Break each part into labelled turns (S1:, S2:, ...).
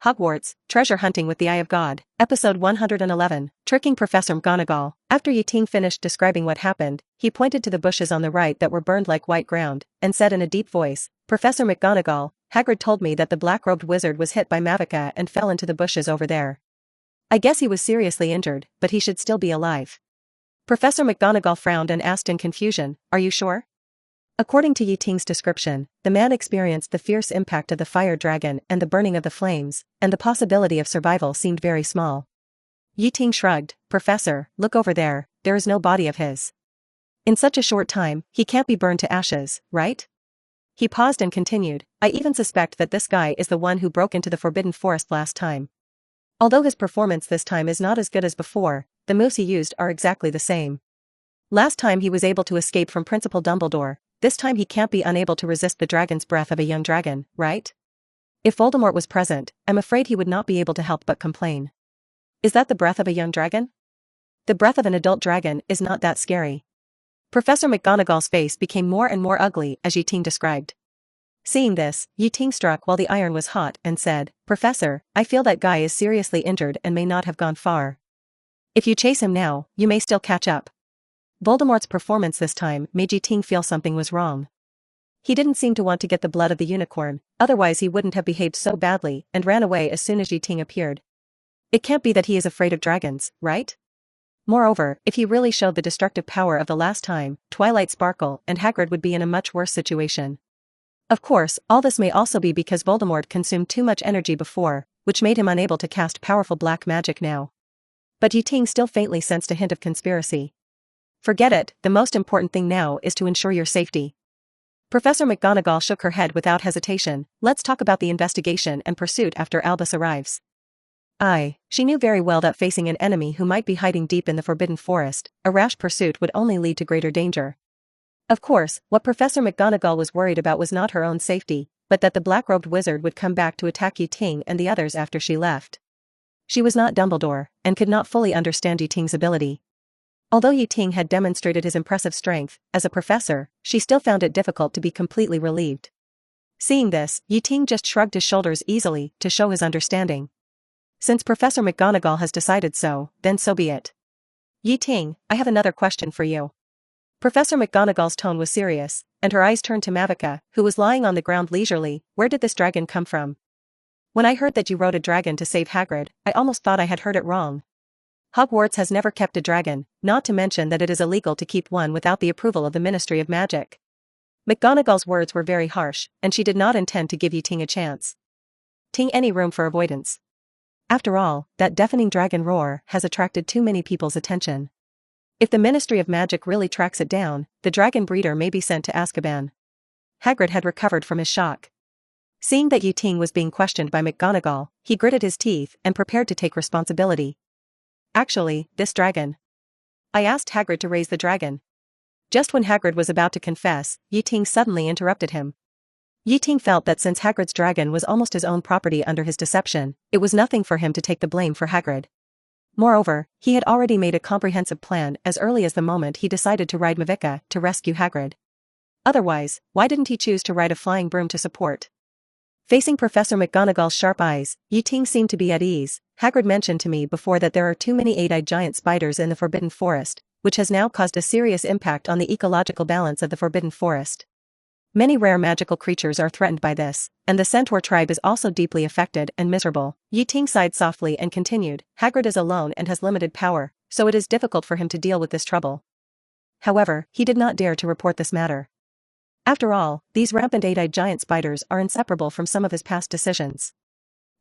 S1: Hogwarts, Treasure Hunting with the Eye of God, Episode 111, Tricking Professor McGonagall. After Ting finished describing what happened, he pointed to the bushes on the right that were burned like white ground, and said in a deep voice, "Professor McGonagall, Hagrid told me that the black-robed wizard was hit by Mavica and fell into the bushes over there. I guess he was seriously injured, but he should still be alive." Professor McGonagall frowned and asked in confusion, "Are you sure?" According to Ting's description, the man experienced the fierce impact of the fire dragon and the burning of the flames, and the possibility of survival seemed very small. Ting shrugged, "Professor, look over there, there is no body of his. In such a short time, he can't be burned to ashes, right?" He paused and continued, "I even suspect that this guy is the one who broke into the Forbidden Forest last time. Although his performance this time is not as good as before, the moves he used are exactly the same. Last time he was able to escape from Principal Dumbledore. This time he can't be unable to resist the dragon's breath of a young dragon, right? If Voldemort was present, I'm afraid he would not be able to help but complain. Is that the breath of a young dragon? The breath of an adult dragon is not that scary." Professor McGonagall's face became more and more ugly as Ting described. Seeing this, Ting struck while the iron was hot and said, "Professor, I feel that guy is seriously injured and may not have gone far. If you chase him now, you may still catch up." Voldemort's performance this time made Ting feel something was wrong. He didn't seem to want to get the blood of the unicorn, otherwise he wouldn't have behaved so badly and ran away as soon as Ting appeared. It can't be that he is afraid of dragons, right? Moreover, if he really showed the destructive power of the last time, Twilight Sparkle and Hagrid would be in a much worse situation. Of course, all this may also be because Voldemort consumed too much energy before, which made him unable to cast powerful black magic now. But Ting still faintly sensed a hint of conspiracy. "Forget it, the most important thing now is to ensure your safety." Professor McGonagall shook her head without hesitation. "Let's talk about the investigation and pursuit after Albus arrives." She knew very well that facing an enemy who might be hiding deep in the Forbidden Forest, a rash pursuit would only lead to greater danger. Of course, what Professor McGonagall was worried about was not her own safety, but that the black-robed wizard would come back to attack Ting and the others after she left. She was not Dumbledore, and could not fully understand Ting's ability. Although Ting had demonstrated his impressive strength, as a professor, she still found it difficult to be completely relieved. Seeing this, Ting just shrugged his shoulders easily to show his understanding. "Since Professor McGonagall has decided so, then so be it. Ting, I have another question for you." Professor McGonagall's tone was serious, and her eyes turned to Mavica, who was lying on the ground leisurely. "Where did this dragon come from? When I heard that you rode a dragon to save Hagrid, I almost thought I had heard it wrong. Hogwarts has never kept a dragon, not to mention that it is illegal to keep one without the approval of the Ministry of Magic." McGonagall's words were very harsh, and she did not intend to give Ting a chance. Any room for avoidance. After all, that deafening dragon roar has attracted too many people's attention. If the Ministry of Magic really tracks it down, the dragon breeder may be sent to Azkaban. Hagrid had recovered from his shock. Seeing that Ting was being questioned by McGonagall, he gritted his teeth and prepared to take responsibility. "Actually, this dragon. I asked Hagrid to raise the dragon." Just when Hagrid was about to confess, Ting suddenly interrupted him. Ting felt that since Hagrid's dragon was almost his own property under his deception, it was nothing for him to take the blame for Hagrid. Moreover, he had already made a comprehensive plan as early as the moment he decided to ride Mavica to rescue Hagrid. Otherwise, why didn't he choose to ride a flying broom to support? Facing Professor McGonagall's sharp eyes, Ting seemed to be at ease. "Hagrid mentioned to me before that there are too many eight-eyed giant spiders in the Forbidden Forest, which has now caused a serious impact on the ecological balance of the Forbidden Forest. Many rare magical creatures are threatened by this, and the centaur tribe is also deeply affected and miserable." Ting sighed softly and continued, "Hagrid is alone and has limited power, so it is difficult for him to deal with this trouble. However, he did not dare to report this matter. After all, these rampant eight-eyed giant spiders are inseparable from some of his past decisions."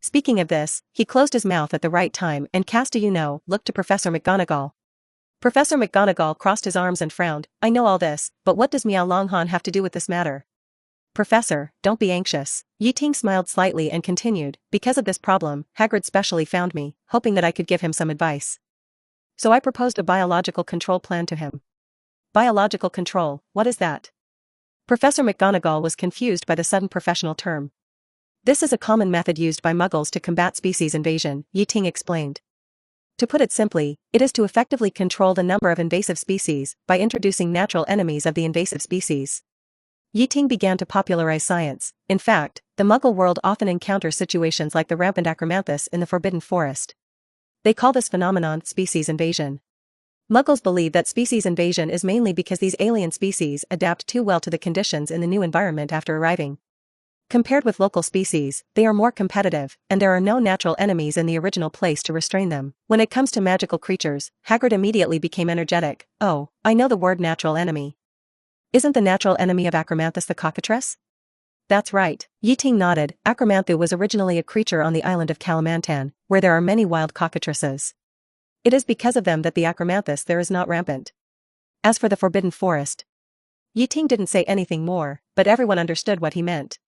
S1: Speaking of this, he closed his mouth at the right time and cast a look to Professor McGonagall. Professor McGonagall crossed his arms and frowned. "I know all this, but what does Meow Longhorn have to do with this matter?" "Professor, don't be anxious." Ting smiled slightly and continued, "Because of this problem, Hagrid specially found me, hoping that I could give him some advice. So I proposed a biological control plan to him." "Biological control, what is that?" Professor McGonagall was confused by the sudden professional term. "This is a common method used by Muggles to combat species invasion," Ting explained. "To put it simply, it is to effectively control the number of invasive species by introducing natural enemies of the invasive species. Ting began to popularize science. In fact, the Muggle world often encounters situations like the rampant acromanthus in the Forbidden Forest. They call this phenomenon species invasion. Muggles believe that species invasion is mainly because these alien species adapt too well to the conditions in the new environment after arriving. Compared with local species, they are more competitive, and there are no natural enemies in the original place to restrain them. When it comes to magical creatures, Hagrid immediately became energetic. Oh, I know the word natural enemy. Isn't the natural enemy of Acromanthus the cockatrice? That's right. Ting nodded. Acromanthu was originally a creature on the island of Kalamantan, where there are many wild cockatrices. It is because of them that the Acromanthus there is not rampant. As for the Forbidden Forest, Ting didn't say anything more, but everyone understood what he meant.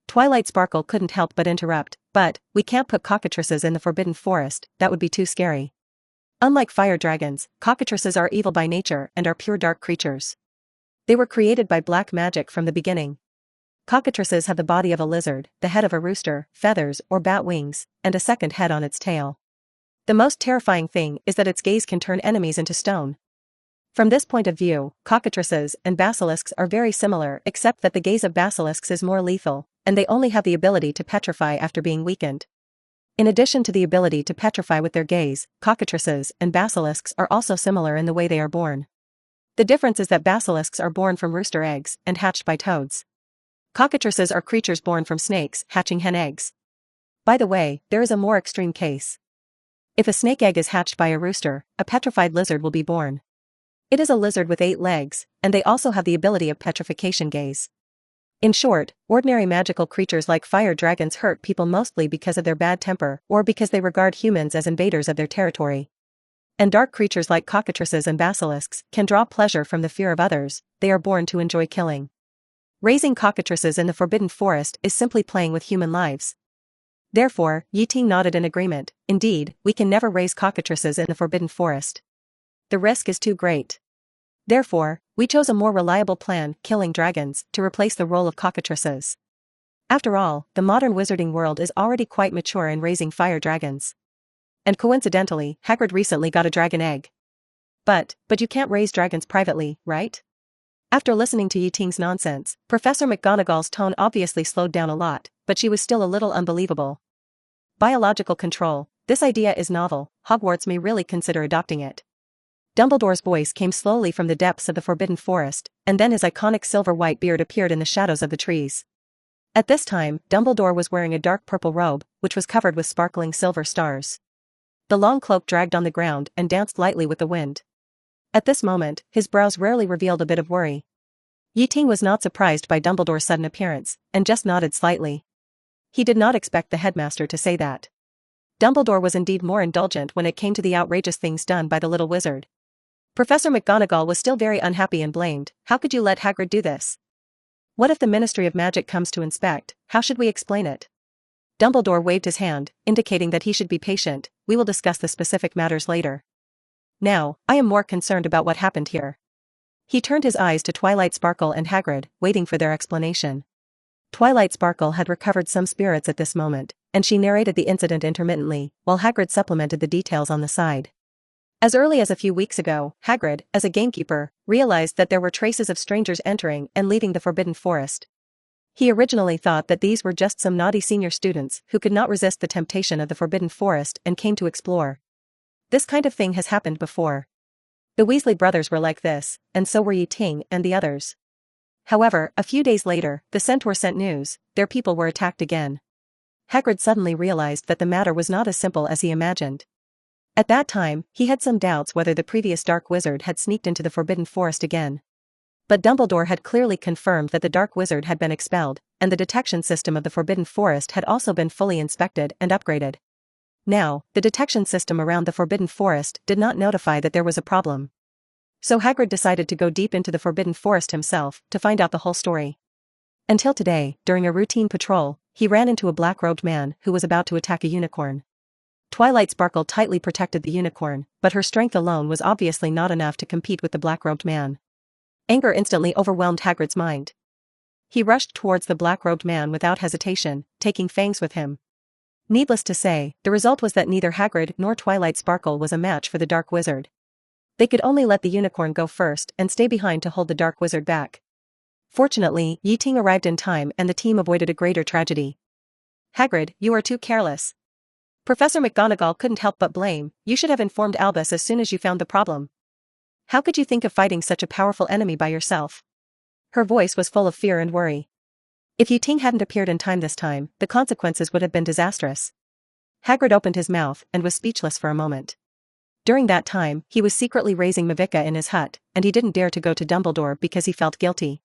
S1: Twilight Sparkle couldn't help but interrupt, but, we can't put cockatrices in the Forbidden Forest, that would be too scary. Unlike fire dragons, cockatrices are evil by nature and are pure dark creatures. They were created by black magic from the beginning. Cockatrices have the body of a lizard, the head of a rooster, feathers or bat wings, and a second head on its tail. The most terrifying thing is that its gaze can turn enemies into stone. From this point of view, cockatrices and basilisks are very similar except that the gaze of basilisks is more lethal, and they only have the ability to petrify after being weakened. In addition to the ability to petrify with their gaze, cockatrices and basilisks are also similar in the way they are born. The difference is that basilisks are born from rooster eggs and hatched by toads. Cockatrices are creatures born from snakes, hatching hen eggs. By the way, there is a more extreme case. If a snake egg is hatched by a rooster, a petrified lizard will be born. It is a lizard with 8 legs, and they also have the ability of petrification gaze. In short, ordinary magical creatures like fire dragons hurt people mostly because of their bad temper or because they regard humans as invaders of their territory. And dark creatures like cockatrices and basilisks can draw pleasure from the fear of others, they are born to enjoy killing. Raising cockatrices in the Forbidden Forest is simply playing with human lives. Therefore, Ting nodded in agreement. Indeed, we can never raise cockatrices in the Forbidden Forest. The risk is too great. Therefore, we chose a more reliable plan, killing dragons, to replace the role of cockatrices. After all, the modern wizarding world is already quite mature in raising fire dragons. And coincidentally, Hagrid recently got a dragon egg. But you can't raise dragons privately, right? After listening to Ting's nonsense, Professor McGonagall's tone obviously slowed down a lot, but she was still a little unbelievable. Biological control, this idea is novel, Hogwarts may really consider adopting it. Dumbledore's voice came slowly from the depths of the Forbidden Forest, and then his iconic silver-white beard appeared in the shadows of the trees. At this time, Dumbledore was wearing a dark purple robe, which was covered with sparkling silver stars. The long cloak dragged on the ground and danced lightly with the wind. At this moment, his brows rarely revealed a bit of worry. Ting was not surprised by Dumbledore's sudden appearance, and just nodded slightly. He did not expect the headmaster to say that. Dumbledore was indeed more indulgent when it came to the outrageous things done by the little wizard. Professor McGonagall was still very unhappy and blamed. How could you let Hagrid do this? What if the Ministry of Magic comes to inspect? How should we explain it? Dumbledore waved his hand, indicating that he should be patient. We will discuss the specific matters later. Now, I am more concerned about what happened here. He turned his eyes to Twilight Sparkle and Hagrid, waiting for their explanation. Twilight Sparkle had recovered some spirits at this moment, and she narrated the incident intermittently, while Hagrid supplemented the details on the side. As early as a few weeks ago, Hagrid, as a gamekeeper, realized that there were traces of strangers entering and leaving the Forbidden Forest. He originally thought that these were just some naughty senior students who could not resist the temptation of the Forbidden Forest and came to explore. This kind of thing has happened before. The Weasley brothers were like this, and so were Ting and the others. However, a few days later, the Centaur sent news, their people were attacked again. Hagrid suddenly realized that the matter was not as simple as he imagined. At that time, he had some doubts whether the previous Dark Wizard had sneaked into the Forbidden Forest again. But Dumbledore had clearly confirmed that the Dark Wizard had been expelled, and the detection system of the Forbidden Forest had also been fully inspected and upgraded. Now, the detection system around the Forbidden Forest did not notify that there was a problem. So Hagrid decided to go deep into the Forbidden Forest himself to find out the whole story. Until today, during a routine patrol, he ran into a black-robed man who was about to attack a unicorn. Twilight Sparkle tightly protected the unicorn, but her strength alone was obviously not enough to compete with the black-robed man. Anger instantly overwhelmed Hagrid's mind. He rushed towards the black-robed man without hesitation, taking Fangs with him. Needless to say, the result was that neither Hagrid nor Twilight Sparkle was a match for the Dark Wizard. They could only let the unicorn go first and stay behind to hold the Dark Wizard back. Fortunately, Ting arrived in time and the team avoided a greater tragedy. Hagrid, you are too careless. Professor McGonagall couldn't help but blame, you should have informed Albus as soon as you found the problem. How could you think of fighting such a powerful enemy by yourself? Her voice was full of fear and worry. If Ting hadn't appeared in time this time, the consequences would have been disastrous. Hagrid opened his mouth and was speechless for a moment. During that time, he was secretly raising Mavica in his hut, and he didn't dare to go to Dumbledore because he felt guilty.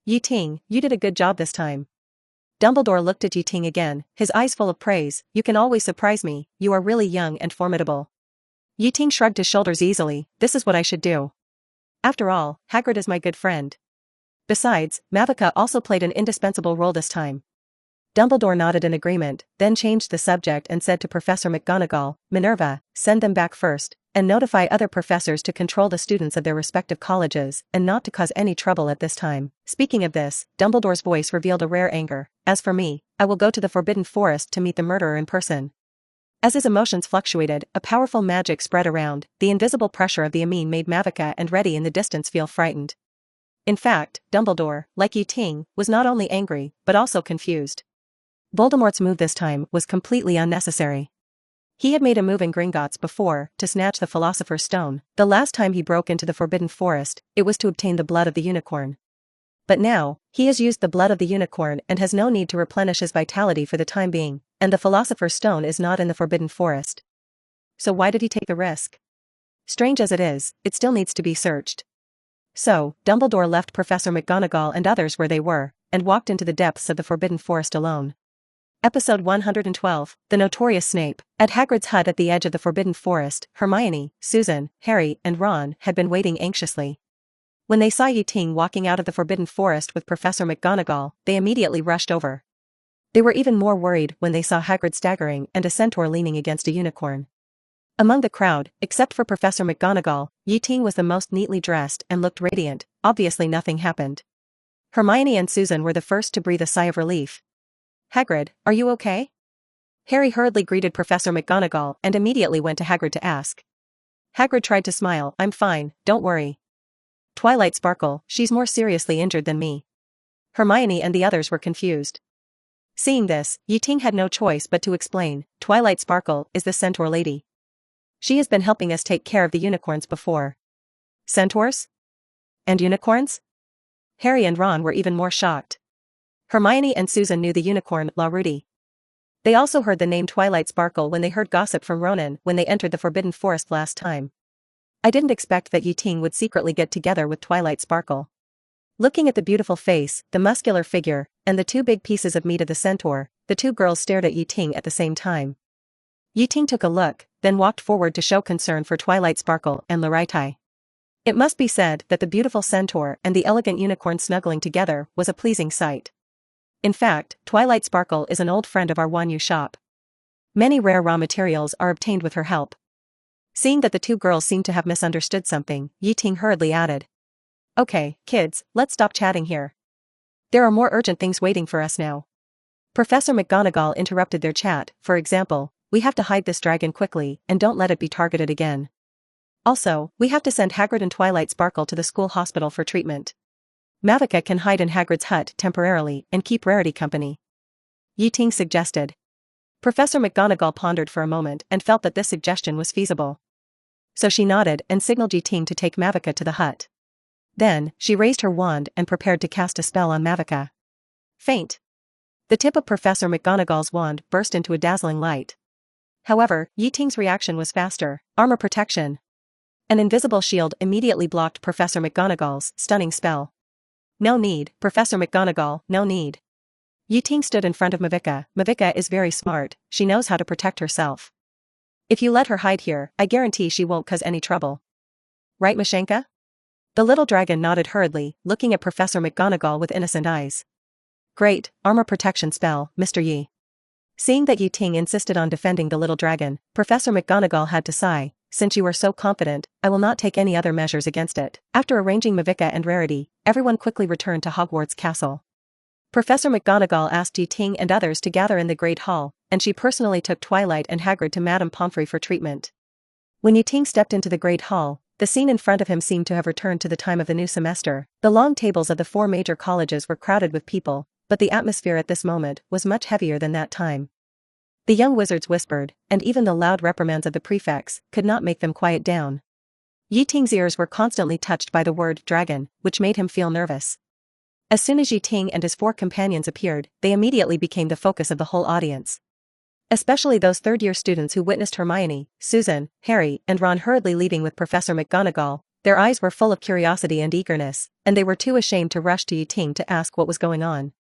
S1: Ting, you did a good job this time. Dumbledore looked at Ting again, his eyes full of praise, you can always surprise me, you are really young and formidable. Ting shrugged his shoulders easily, this is what I should do. After all, Hagrid is my good friend. Besides, Mavica also played an indispensable role this time. Dumbledore nodded in agreement, then changed the subject and said to Professor McGonagall, Minerva, send them back first, and notify other professors to control the students of their respective colleges, and not to cause any trouble at this time. Speaking of this, Dumbledore's voice revealed a rare anger. As for me, I will go to the Forbidden Forest to meet the murderer in person. As his emotions fluctuated, a powerful magic spread around, the invisible pressure of the Amine made Mavica and Reddy in the distance feel frightened. In fact, Dumbledore, like Ting, was not only angry, but also confused. Voldemort's move this time was completely unnecessary. He had made a move in Gringotts before, to snatch the Philosopher's Stone. The last time he broke into the Forbidden Forest, it was to obtain the blood of the unicorn. But now, he has used the blood of the unicorn and has no need to replenish his vitality for the time being, and the Philosopher's Stone is not in the Forbidden Forest. So why did he take the risk? Strange as it is, it still needs to be searched. So, Dumbledore left Professor McGonagall and others where they were, and walked into the depths of the Forbidden Forest alone. Episode 112, The Notorious Snape. At Hagrid's hut at the edge of the Forbidden Forest, Hermione, Susan, Harry, and Ron had been waiting anxiously. When they saw Ting walking out of the Forbidden Forest with Professor McGonagall, they immediately rushed over. They were even more worried when they saw Hagrid staggering and a centaur leaning against a unicorn. Among the crowd, except for Professor McGonagall, Ting was the most neatly dressed and looked radiant, obviously nothing happened. Hermione and Susan were the first to breathe a sigh of relief. Hagrid, are you okay? Harry hurriedly greeted Professor McGonagall and immediately went to Hagrid to ask. Hagrid tried to smile, I'm fine, don't worry. Twilight Sparkle, she's more seriously injured than me. Hermione and the others were confused. Seeing this, Ting had no choice but to explain, Twilight Sparkle is the centaur lady. She has been helping us take care of the unicorns before. Centaurs? And unicorns? Harry and Ron were even more shocked. Hermione and Susan knew the unicorn, La Rudy. They also heard the name Twilight Sparkle when they heard gossip from Ronan when they entered the Forbidden Forest last time. I didn't expect that Ting would secretly get together with Twilight Sparkle. Looking at the beautiful face, the muscular figure, and the two big pieces of meat of the centaur, the two girls stared at Ting at the same time. Ting took a look, then walked forward to show concern for Twilight Sparkle and Laritai. It must be said that the beautiful centaur and the elegant unicorn snuggling together was a pleasing sight. In fact, Twilight Sparkle is an old friend of our Wanyu shop. Many rare raw materials are obtained with her help. Seeing that the two girls seemed to have misunderstood something, Ting hurriedly added. Okay, kids, let's stop chatting here. There are more urgent things waiting for us now. Professor McGonagall interrupted their chat, for example, we have to hide this dragon quickly and don't let it be targeted again. Also, we have to send Hagrid and Twilight Sparkle to the school hospital for treatment. Mavica can hide in Hagrid's hut temporarily and keep Rarity company. Ting suggested. Professor McGonagall pondered for a moment and felt that this suggestion was feasible. So she nodded and signaled Ting to take Mavica to the hut. Then, she raised her wand and prepared to cast a spell on Mavica. Faint. The tip of Professor McGonagall's wand burst into a dazzling light. However, Ting's reaction was faster. Armor protection. An invisible shield immediately blocked Professor McGonagall's stunning spell. No need, Professor McGonagall, no need. Ting stood in front of Mavica. Mavica is very smart, she knows how to protect herself. If you let her hide here, I guarantee she won't cause any trouble. Right, Mashenka? The little dragon nodded hurriedly, looking at Professor McGonagall with innocent eyes. Great, armor protection spell, Mr. Yi. Seeing that Ting insisted on defending the little dragon, Professor McGonagall had to sigh, since you are so confident, I will not take any other measures against it. After arranging Mavica and Rarity, everyone quickly returned to Hogwarts Castle. Professor McGonagall asked Ting and others to gather in the Great Hall, and she personally took Twilight and Hagrid to Madame Pomfrey for treatment. When Ting stepped into the Great Hall, The scene in front of him seemed to have returned to the time of the new semester. The long tables of the 4 major colleges were crowded with people, but the atmosphere at this moment was much heavier than that time. The young wizards whispered, and even the loud reprimands of the prefects could not make them quiet down. Yi Ting's ears were constantly touched by the word dragon, which made him feel nervous. As soon as Yi Ting and his 4 companions appeared, they immediately became the focus of the whole audience. Especially those third-year students who witnessed Hermione, Susan, Harry, and Ron hurriedly leaving with Professor McGonagall. Their eyes were full of curiosity and eagerness, and they were too ashamed to rush to Yi Ting to ask what was going on.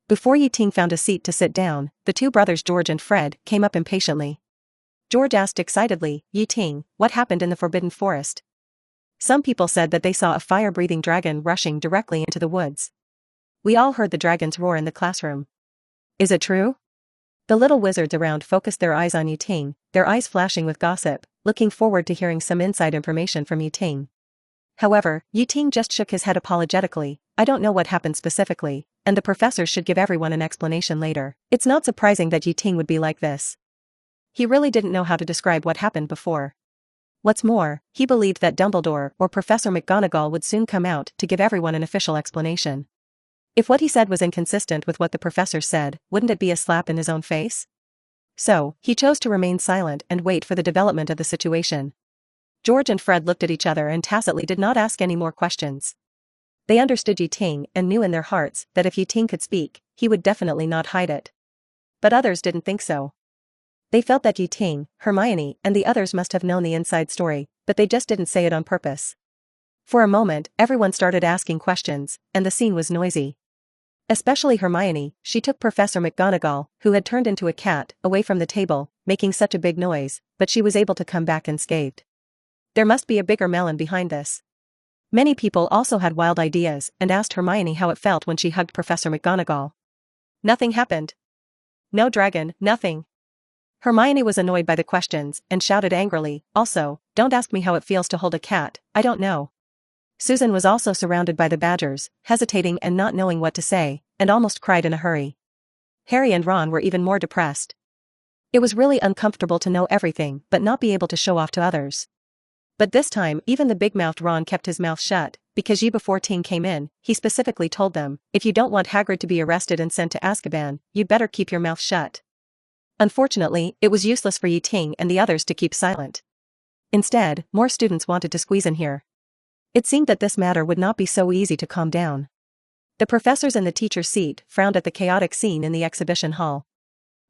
S1: Before Yi Ting found a seat to sit down, the 2 brothers George and Fred came up impatiently. George asked excitedly, "Yi Ting, what happened in the Forbidden Forest?" Some people said that they saw a fire-breathing dragon rushing directly into the woods. We all heard the dragon's roar in the classroom. Is it true? The little wizards around focused their eyes on Yi Ting, their eyes flashing with gossip, looking forward to hearing some inside information from Yi Ting. However, Yi Ting just shook his head apologetically. "I don't know what happened specifically, and the professor should give everyone an explanation later." It's not surprising that Yi Ting would be like this. He really didn't know how to describe what happened before. What's more, he believed that Dumbledore or Professor McGonagall would soon come out to give everyone an official explanation. If what he said was inconsistent with what the professor said, wouldn't it be a slap in his own face? So, he chose to remain silent and wait for the development of the situation. George and Fred looked at each other and tacitly did not ask any more questions. They understood Yi Ting and knew in their hearts that if Yi Ting could speak, he would definitely not hide it. But others didn't think so. They felt that Yi Ting, Hermione, and the others must have known the inside story, but they just didn't say it on purpose. For a moment, everyone started asking questions, and the scene was noisy. Especially Hermione. She took Professor McGonagall, who had turned into a cat, away from the table, making such a big noise, but she was able to come back unscathed. There must be a bigger melon behind this. Many people also had wild ideas and asked Hermione how it felt when she hugged Professor McGonagall. Nothing happened. No dragon, nothing. Hermione was annoyed by the questions and shouted angrily, "Also, don't ask me how it feels to hold a cat, I don't know." Susan was also surrounded by the badgers, hesitating and not knowing what to say, and almost cried in a hurry. Harry and Ron were even more depressed. It was really uncomfortable to know everything but not be able to show off to others. But this time even the big-mouthed Ron kept his mouth shut, because before Ting came in, he specifically told them, "If you don't want Hagrid to be arrested and sent to Azkaban, you'd better keep your mouth shut." Unfortunately, it was useless for Yi Ting and the others to keep silent. Instead, more students wanted to squeeze in here. It seemed that this matter would not be so easy to calm down. The professors in the teacher's seat frowned at the chaotic scene in the exhibition hall.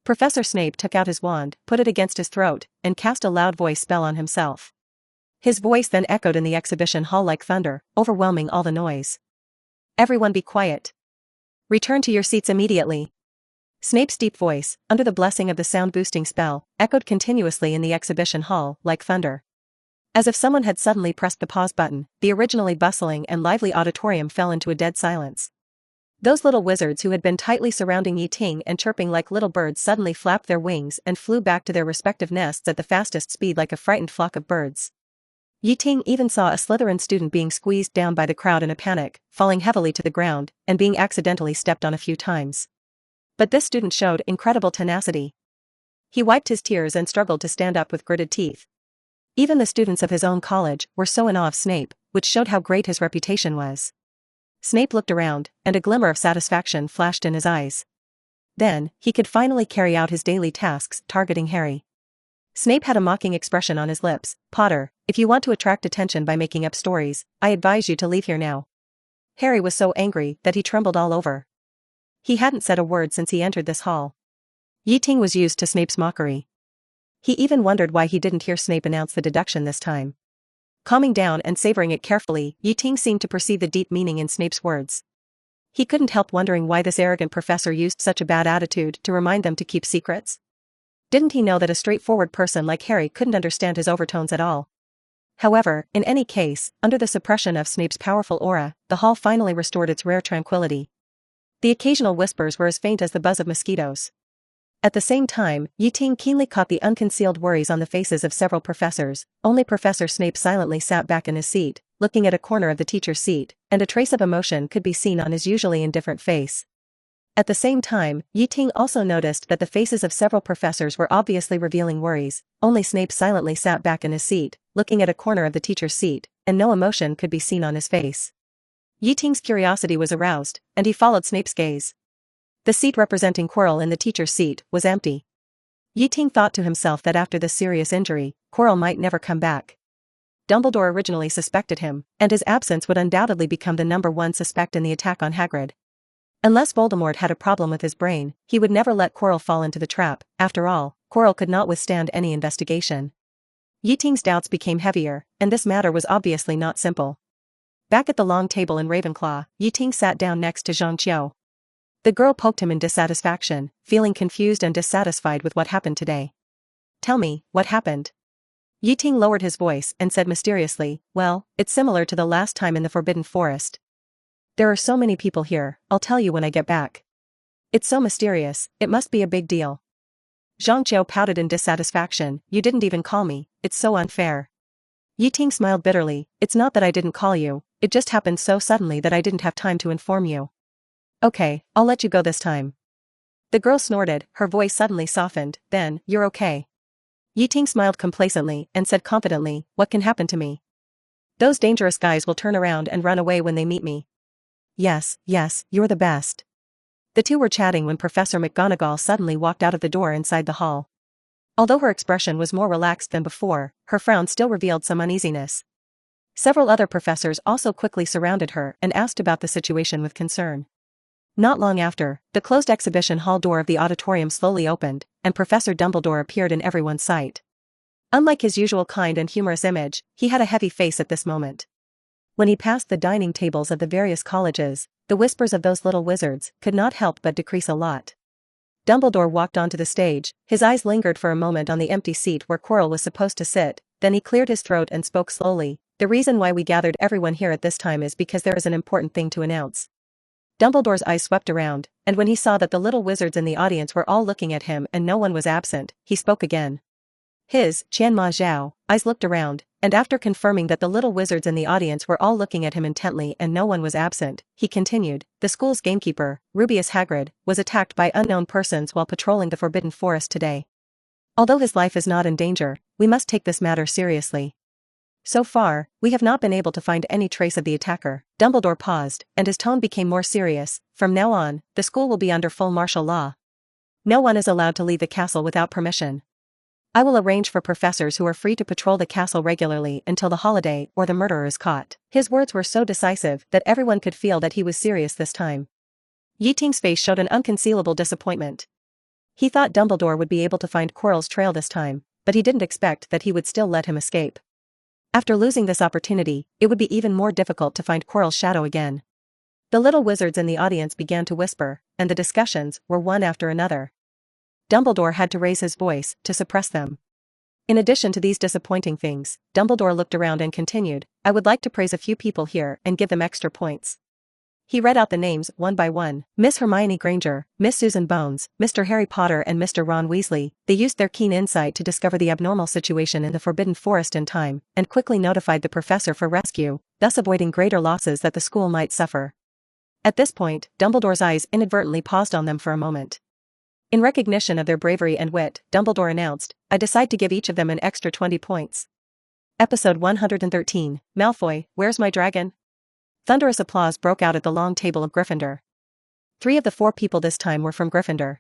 S1: Professor Snape took out his wand, put it against his throat, and cast a loud voice spell on himself. His voice then echoed in the exhibition hall like thunder, overwhelming all the noise. "Everyone be quiet. Return to your seats immediately." Snape's deep voice, under the blessing of the sound-boosting spell, echoed continuously in the exhibition hall like thunder. As if someone had suddenly pressed the pause button, the originally bustling and lively auditorium fell into a dead silence. Those little wizards who had been tightly surrounding Yi Ting and chirping like little birds suddenly flapped their wings and flew back to their respective nests at the fastest speed like a frightened flock of birds. Yi Ting even saw a Slytherin student being squeezed down by the crowd in a panic, falling heavily to the ground, and being accidentally stepped on a few times. But this student showed incredible tenacity. He wiped his tears and struggled to stand up with gritted teeth. Even the students of his own college were so in awe of Snape, which showed how great his reputation was. Snape looked around, and a glimmer of satisfaction flashed in his eyes. Then, he could finally carry out his daily tasks, targeting Harry. Snape had a mocking expression on his lips. "Potter, if you want to attract attention by making up stories, I advise you to leave here now." Harry was so angry that he trembled all over. He hadn't said a word since he entered this hall. Yi Ting was used to Snape's mockery. He even wondered why he didn't hear Snape announce the deduction this time. Calming down and savoring it carefully, Yi Ting seemed to perceive the deep meaning in Snape's words. He couldn't help wondering why this arrogant professor used such a bad attitude to remind them to keep secrets. Didn't he know that a straightforward person like Harry couldn't understand his overtones at all? However, in any case, under the suppression of Snape's powerful aura, the hall finally restored its rare tranquility. The occasional whispers were as faint as the buzz of mosquitoes. At the same time, Yi Ting keenly caught the unconcealed worries on the faces of several professors. Only Professor Snape silently sat back in his seat, looking at a corner of the teacher's seat, and a trace of emotion could be seen on his usually indifferent face. At the same time, Ting also noticed that the faces of several professors were obviously revealing worries. Only Snape silently sat back in his seat, looking at a corner of the teacher's seat, and no emotion could be seen on his face. Ting's curiosity was aroused, and he followed Snape's gaze. The seat representing Quirrell in the teacher's seat was empty. Ting thought to himself that after this serious injury, Quirrell might never come back. Dumbledore originally suspected him, and his absence would undoubtedly become the #1 suspect in the attack on Hagrid. Unless Voldemort had a problem with his brain, he would never let Quirrell fall into the trap. After all, Quirrell could not withstand any investigation. Ting's doubts became heavier, and this matter was obviously not simple. Back at the long table in Ravenclaw, Ting sat down next to Zhang Qiu. The girl poked him in dissatisfaction, feeling confused and dissatisfied with what happened today. "Tell me, what happened?" Ting lowered his voice and said mysteriously, "Well, it's similar to the last time in the Forbidden Forest. There are so many people here, I'll tell you when I get back." "It's so mysterious, it must be a big deal." Zhang Qiu pouted in dissatisfaction, "You didn't even call me, it's so unfair." Ting smiled bitterly, "It's not that I didn't call you, it just happened so suddenly that I didn't have time to inform you." "Okay, I'll let you go this time." The girl snorted, her voice suddenly softened, "Then, you're okay." Ting smiled complacently and said confidently, "What can happen to me? Those dangerous guys will turn around and run away when they meet me." Yes, you're the best." The two were chatting when Professor McGonagall suddenly walked out of the door inside the hall. Although her expression was more relaxed than before, her frown still revealed some uneasiness. Several other professors also quickly surrounded her and asked about the situation with concern. Not long after, the closed exhibition hall door of the auditorium slowly opened, and Professor Dumbledore appeared in everyone's sight. Unlike his usual kind and humorous image, he had a heavy face at this moment. When he passed the dining tables of the various colleges, the whispers of those little wizards could not help but decrease a lot. Dumbledore walked onto the stage, his eyes lingered for a moment on the empty seat where Quirrell was supposed to sit, then he cleared his throat and spoke slowly. "The reason why we gathered everyone here at this time is because there is an important thing to announce." Dumbledore's eyes swept around, and when he saw that the little wizards in the audience were all looking at him and no one was absent, he spoke again. His, Qian Ma Zhao, eyes looked around, and after confirming that the little wizards in the audience were all looking at him intently and no one was absent, he continued, "The school's gamekeeper, Rubeus Hagrid, was attacked by unknown persons while patrolling the Forbidden Forest today. Although his life is not in danger, we must take this matter seriously. So far, we have not been able to find any trace of the attacker." Dumbledore paused, and his tone became more serious. "From now on, the school will be under full martial law. No one is allowed to leave the castle without permission. I will arrange for professors who are free to patrol the castle regularly until the holiday or the murderer is caught." His words were so decisive that everyone could feel that he was serious this time. Ting's face showed an unconcealable disappointment. He thought Dumbledore would be able to find Quirrell's trail this time, but he didn't expect that he would still let him escape. After losing this opportunity, it would be even more difficult to find Quirrell's shadow again. The little wizards in the audience began to whisper, and the discussions were one after another. Dumbledore had to raise his voice to suppress them. In addition to these disappointing things, Dumbledore looked around and continued, "I would like to praise a few people here and give them extra points." He read out the names one by one: Miss Hermione Granger, Miss Susan Bones, Mr. Harry Potter and Mr. Ron Weasley. They used their keen insight to discover the abnormal situation in the Forbidden Forest in time, and quickly notified the professor for rescue, thus avoiding greater losses that the school might suffer. At this point, Dumbledore's eyes inadvertently paused on them for a moment. In recognition of their bravery and wit, Dumbledore announced, "I decide to give each of them an extra 20 points. Episode 113, Malfoy, Where's My Dragon? Thunderous applause broke out at the long table of Gryffindor. 3 of the 4 people this time were from Gryffindor.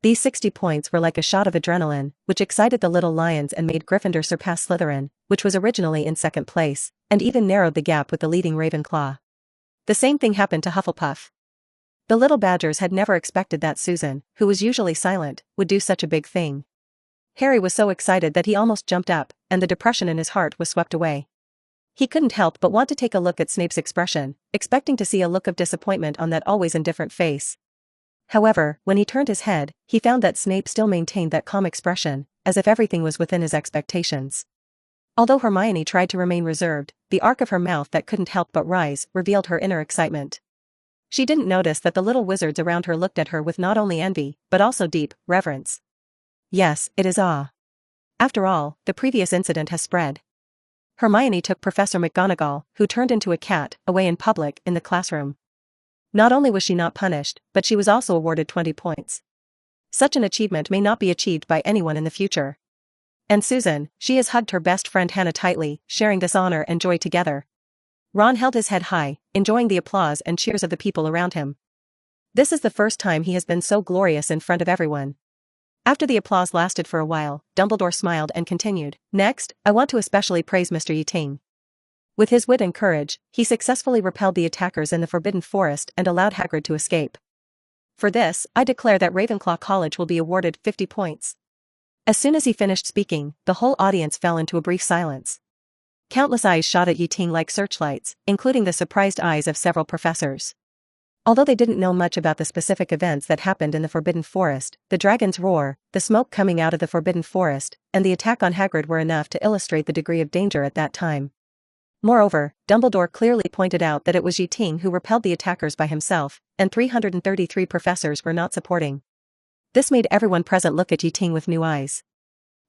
S1: These 60 points were like a shot of adrenaline, which excited the little lions and made Gryffindor surpass Slytherin, which was originally in second place, and even narrowed the gap with the leading Ravenclaw. The same thing happened to Hufflepuff. The little badgers had never expected that Susan, who was usually silent, would do such a big thing. Harry was so excited that he almost jumped up, and the depression in his heart was swept away. He couldn't help but want to take a look at Snape's expression, expecting to see a look of disappointment on that always indifferent face. However, when he turned his head, he found that Snape still maintained that calm expression, as if everything was within his expectations. Although Hermione tried to remain reserved, the arc of her mouth that couldn't help but rise revealed her inner excitement. She didn't notice that the little wizards around her looked at her with not only envy, but also deep reverence. Yes, it is awe. After all, the previous incident has spread. Hermione took Professor McGonagall, who turned into a cat, away in public in the classroom. Not only was she not punished, but she was also awarded 20 points. Such an achievement may not be achieved by anyone in the future. And Susan, she has hugged her best friend Hannah tightly, sharing this honor and joy together. Ron held his head high, enjoying the applause and cheers of the people around him. This is the first time he has been so glorious in front of everyone. After the applause lasted for a while, Dumbledore smiled and continued, "Next, I want to especially praise Mr. Ting. With his wit and courage, he successfully repelled the attackers in the Forbidden Forest and allowed Hagrid to escape. For this, I declare that Ravenclaw College will be awarded 50 points." As soon as he finished speaking, the whole audience fell into a brief silence. Countless eyes shot at Ting like searchlights, including the surprised eyes of several professors. Although they didn't know much about the specific events that happened in the Forbidden Forest, the dragon's roar, the smoke coming out of the Forbidden Forest, and the attack on Hagrid were enough to illustrate the degree of danger at that time. Moreover, Dumbledore clearly pointed out that it was Ting who repelled the attackers by himself, and 333 professors were not supporting. This made everyone present look at Ting with new eyes.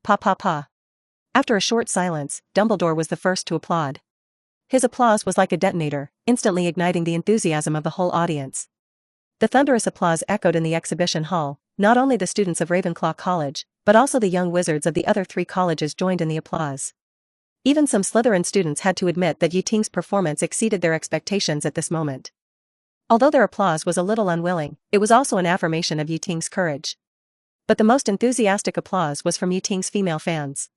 S1: Pa pa pa. After a short silence, Dumbledore was the first to applaud. His applause was like a detonator, instantly igniting the enthusiasm of the whole audience. The thunderous applause echoed in the exhibition hall. Not only the students of Ravenclaw College, but also the young wizards of the other 3 colleges joined in the applause. Even some Slytherin students had to admit that Ting's performance exceeded their expectations at this moment. Although their applause was a little unwilling, it was also an affirmation of Ting's courage. But the most enthusiastic applause was from Ting's female fans.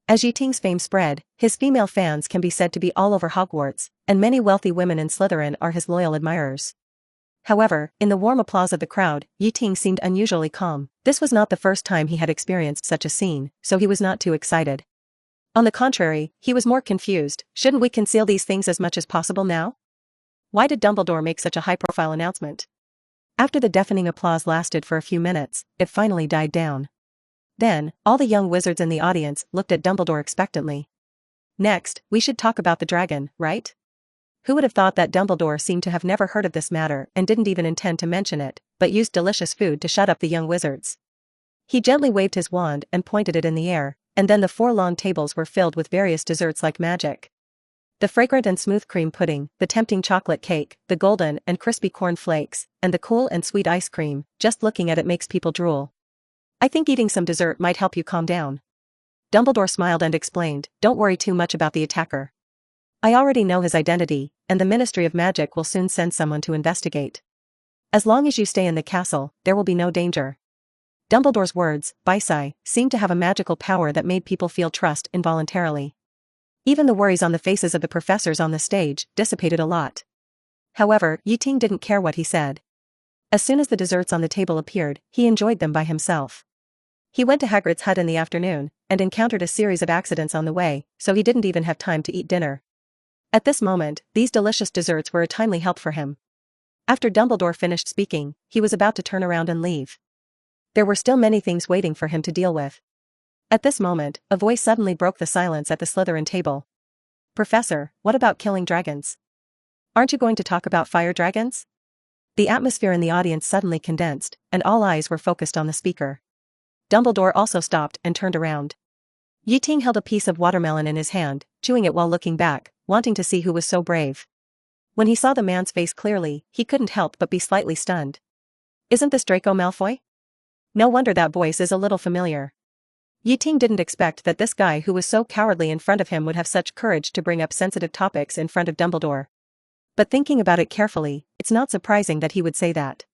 S1: As Ting's fame spread, his female fans can be said to be all over Hogwarts, and many wealthy women in Slytherin are his loyal admirers. However, in the warm applause of the crowd, Ting seemed unusually calm. This was not the first time he had experienced such a scene, so he was not too excited. On the contrary, he was more confused. Shouldn't we conceal these things as much as possible now? Why did Dumbledore make such a high-profile announcement? After the deafening applause lasted for a few minutes, it finally died down. Then, all the young wizards in the audience looked at Dumbledore expectantly. Next, we should talk about the dragon, right? Who would have thought that Dumbledore seemed to have never heard of this matter and didn't even intend to mention it, but used delicious food to shut up the young wizards. He gently waved his wand and pointed it in the air, and then the 4 long tables were filled with various desserts like magic. The fragrant and smooth cream pudding, the tempting chocolate cake, the golden and crispy corn flakes, and the cool and sweet ice cream, just looking at it makes people drool. I think eating some dessert might help you calm down. Dumbledore smiled and explained, "Don't worry too much about the attacker. I already know his identity, and the Ministry of Magic will soon send someone to investigate. As long as you stay in the castle, there will be no danger." Dumbledore's words, Bysai, seemed to have a magical power that made people feel trust involuntarily. Even the worries on the faces of the professors on the stage dissipated a lot. However, Ting didn't care what he said. As soon as the desserts on the table appeared, he enjoyed them by himself. He went to Hagrid's hut in the afternoon, and encountered a series of accidents on the way, so he didn't even have time to eat dinner. At this moment, these delicious desserts were a timely help for him. After Dumbledore finished speaking, he was about to turn around and leave. There were still many things waiting for him to deal with. At this moment, a voice suddenly broke the silence at the Slytherin table. "Professor, what about killing dragons? Aren't you going to talk about fire dragons?" The atmosphere in the audience suddenly condensed, and all eyes were focused on the speaker. Dumbledore also stopped and turned around. Ting held a piece of watermelon in his hand, chewing it while looking back, wanting to see who was so brave. When he saw the man's face clearly, he couldn't help but be slightly stunned. "Isn't this Draco Malfoy? No wonder that voice is a little familiar." Ting didn't expect that this guy who was so cowardly in front of him would have such courage to bring up sensitive topics in front of Dumbledore. But thinking about it carefully, it's not surprising that he would say that.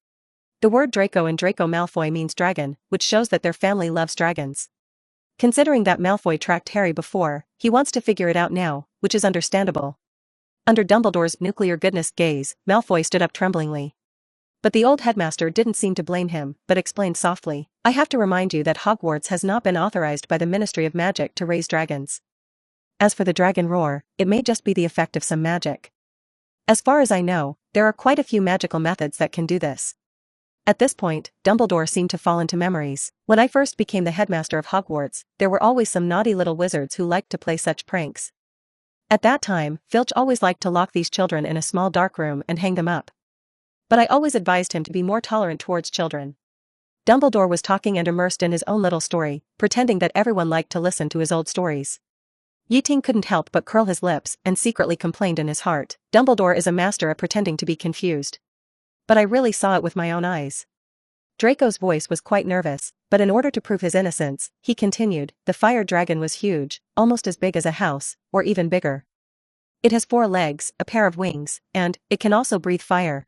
S1: The word Draco in Draco Malfoy means dragon, which shows that their family loves dragons. Considering that Malfoy tracked Harry before, he wants to figure it out now, which is understandable. Under Dumbledore's nuclear goodness gaze, Malfoy stood up tremblingly. But the old headmaster didn't seem to blame him, but explained softly, "I have to remind you that Hogwarts has not been authorized by the Ministry of Magic to raise dragons. As for the dragon roar, it may just be the effect of some magic. As far as I know, there are quite a few magical methods that can do this." At this point, Dumbledore seemed to fall into memories. "When I first became the headmaster of Hogwarts, there were always some naughty little wizards who liked to play such pranks. At that time, Filch always liked to lock these children in a small dark room and hang them up. But I always advised him to be more tolerant towards children." Dumbledore was talking and immersed in his own little story, pretending that everyone liked to listen to his old stories. Ting couldn't help but curl his lips and secretly complained in his heart, "Dumbledore is a master at pretending to be confused. But I really saw it with my own eyes. Draco's voice was quite nervous, but in order to prove his innocence, he continued, the fire dragon was huge, almost as big as a house, or even bigger. It has 4 legs, a pair of wings, and it can also breathe fire.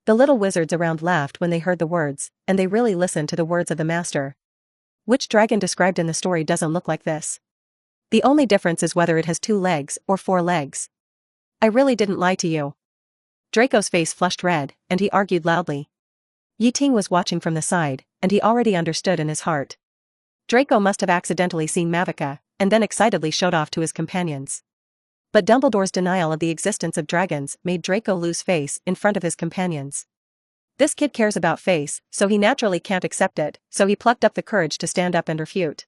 S1: The little wizards around laughed when they heard the words, and they really listened to the words of the master. Which dragon described in the story doesn't look like this? The only difference is whether it has 2 legs or 4 legs. I really didn't lie to you. Draco's face flushed red, and he argued loudly. Ting was watching from the side, and he already understood in his heart. Draco must have accidentally seen Mavica, and then excitedly showed off to his companions. But Dumbledore's denial of the existence of dragons made Draco lose face in front of his companions. This kid cares about face, so he naturally can't accept it, so he plucked up the courage to stand up and refute.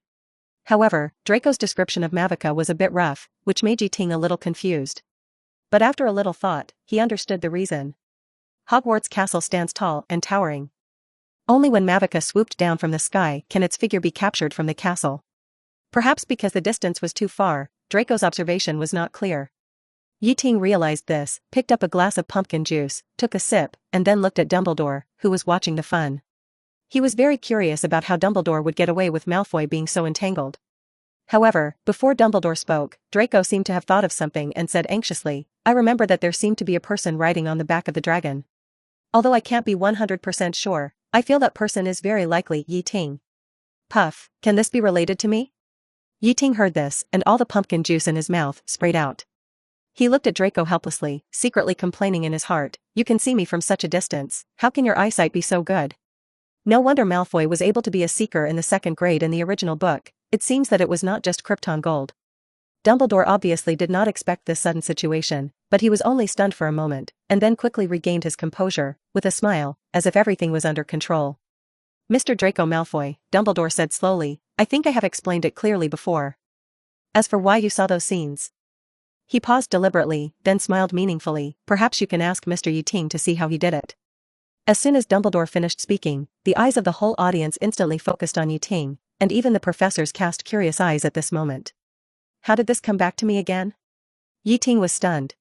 S1: However, Draco's description of Mavica was a bit rough, which made Ting a little confused. But after a little thought, he understood the reason. Hogwarts Castle stands tall and towering. Only when Mavica swooped down from the sky can its figure be captured from the castle. Perhaps because the distance was too far, Draco's observation was not clear. Ting realized this, picked up a glass of pumpkin juice, took a sip, and then looked at Dumbledore, who was watching the fun. He was very curious about how Dumbledore would get away with Malfoy being so entangled. However, before Dumbledore spoke, Draco seemed to have thought of something and said anxiously, I remember that there seemed to be a person riding on the back of the dragon. Although I can't be 100% sure, I feel that person is very likely Ting. Puff, can this be related to me? Ting heard this, and all the pumpkin juice in his mouth sprayed out. He looked at Draco helplessly, secretly complaining in his heart, you can see me from such a distance, how can your eyesight be so good? No wonder Malfoy was able to be a seeker in the 2nd grade in the original book, it seems that it was not just Krypton gold. Dumbledore obviously did not expect this sudden situation, but he was only stunned for a moment, and then quickly regained his composure, with a smile, as if everything was under control. Mr. Draco Malfoy, Dumbledore said slowly, I think I have explained it clearly before. As for why you saw those scenes. He paused deliberately, then smiled meaningfully, perhaps you can ask Mr. Ting to see how he did it. As soon as Dumbledore finished speaking, the eyes of the whole audience instantly focused on Ting, and even the professors cast curious eyes at this moment. How did this come back to me again? Ting was stunned.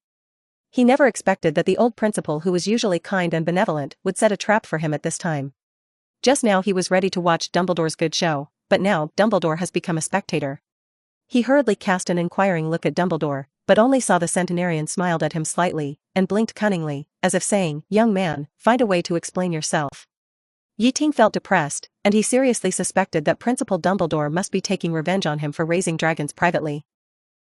S1: He never expected that the old principal who was usually kind and benevolent would set a trap for him at this time. Just now he was ready to watch Dumbledore's good show, but now Dumbledore has become a spectator. He hurriedly cast an inquiring look at Dumbledore, but only saw the centenarian smiled at him slightly, and blinked cunningly, as if saying, young man, find a way to explain yourself. Ting felt depressed, and he seriously suspected that Principal Dumbledore must be taking revenge on him for raising dragons privately.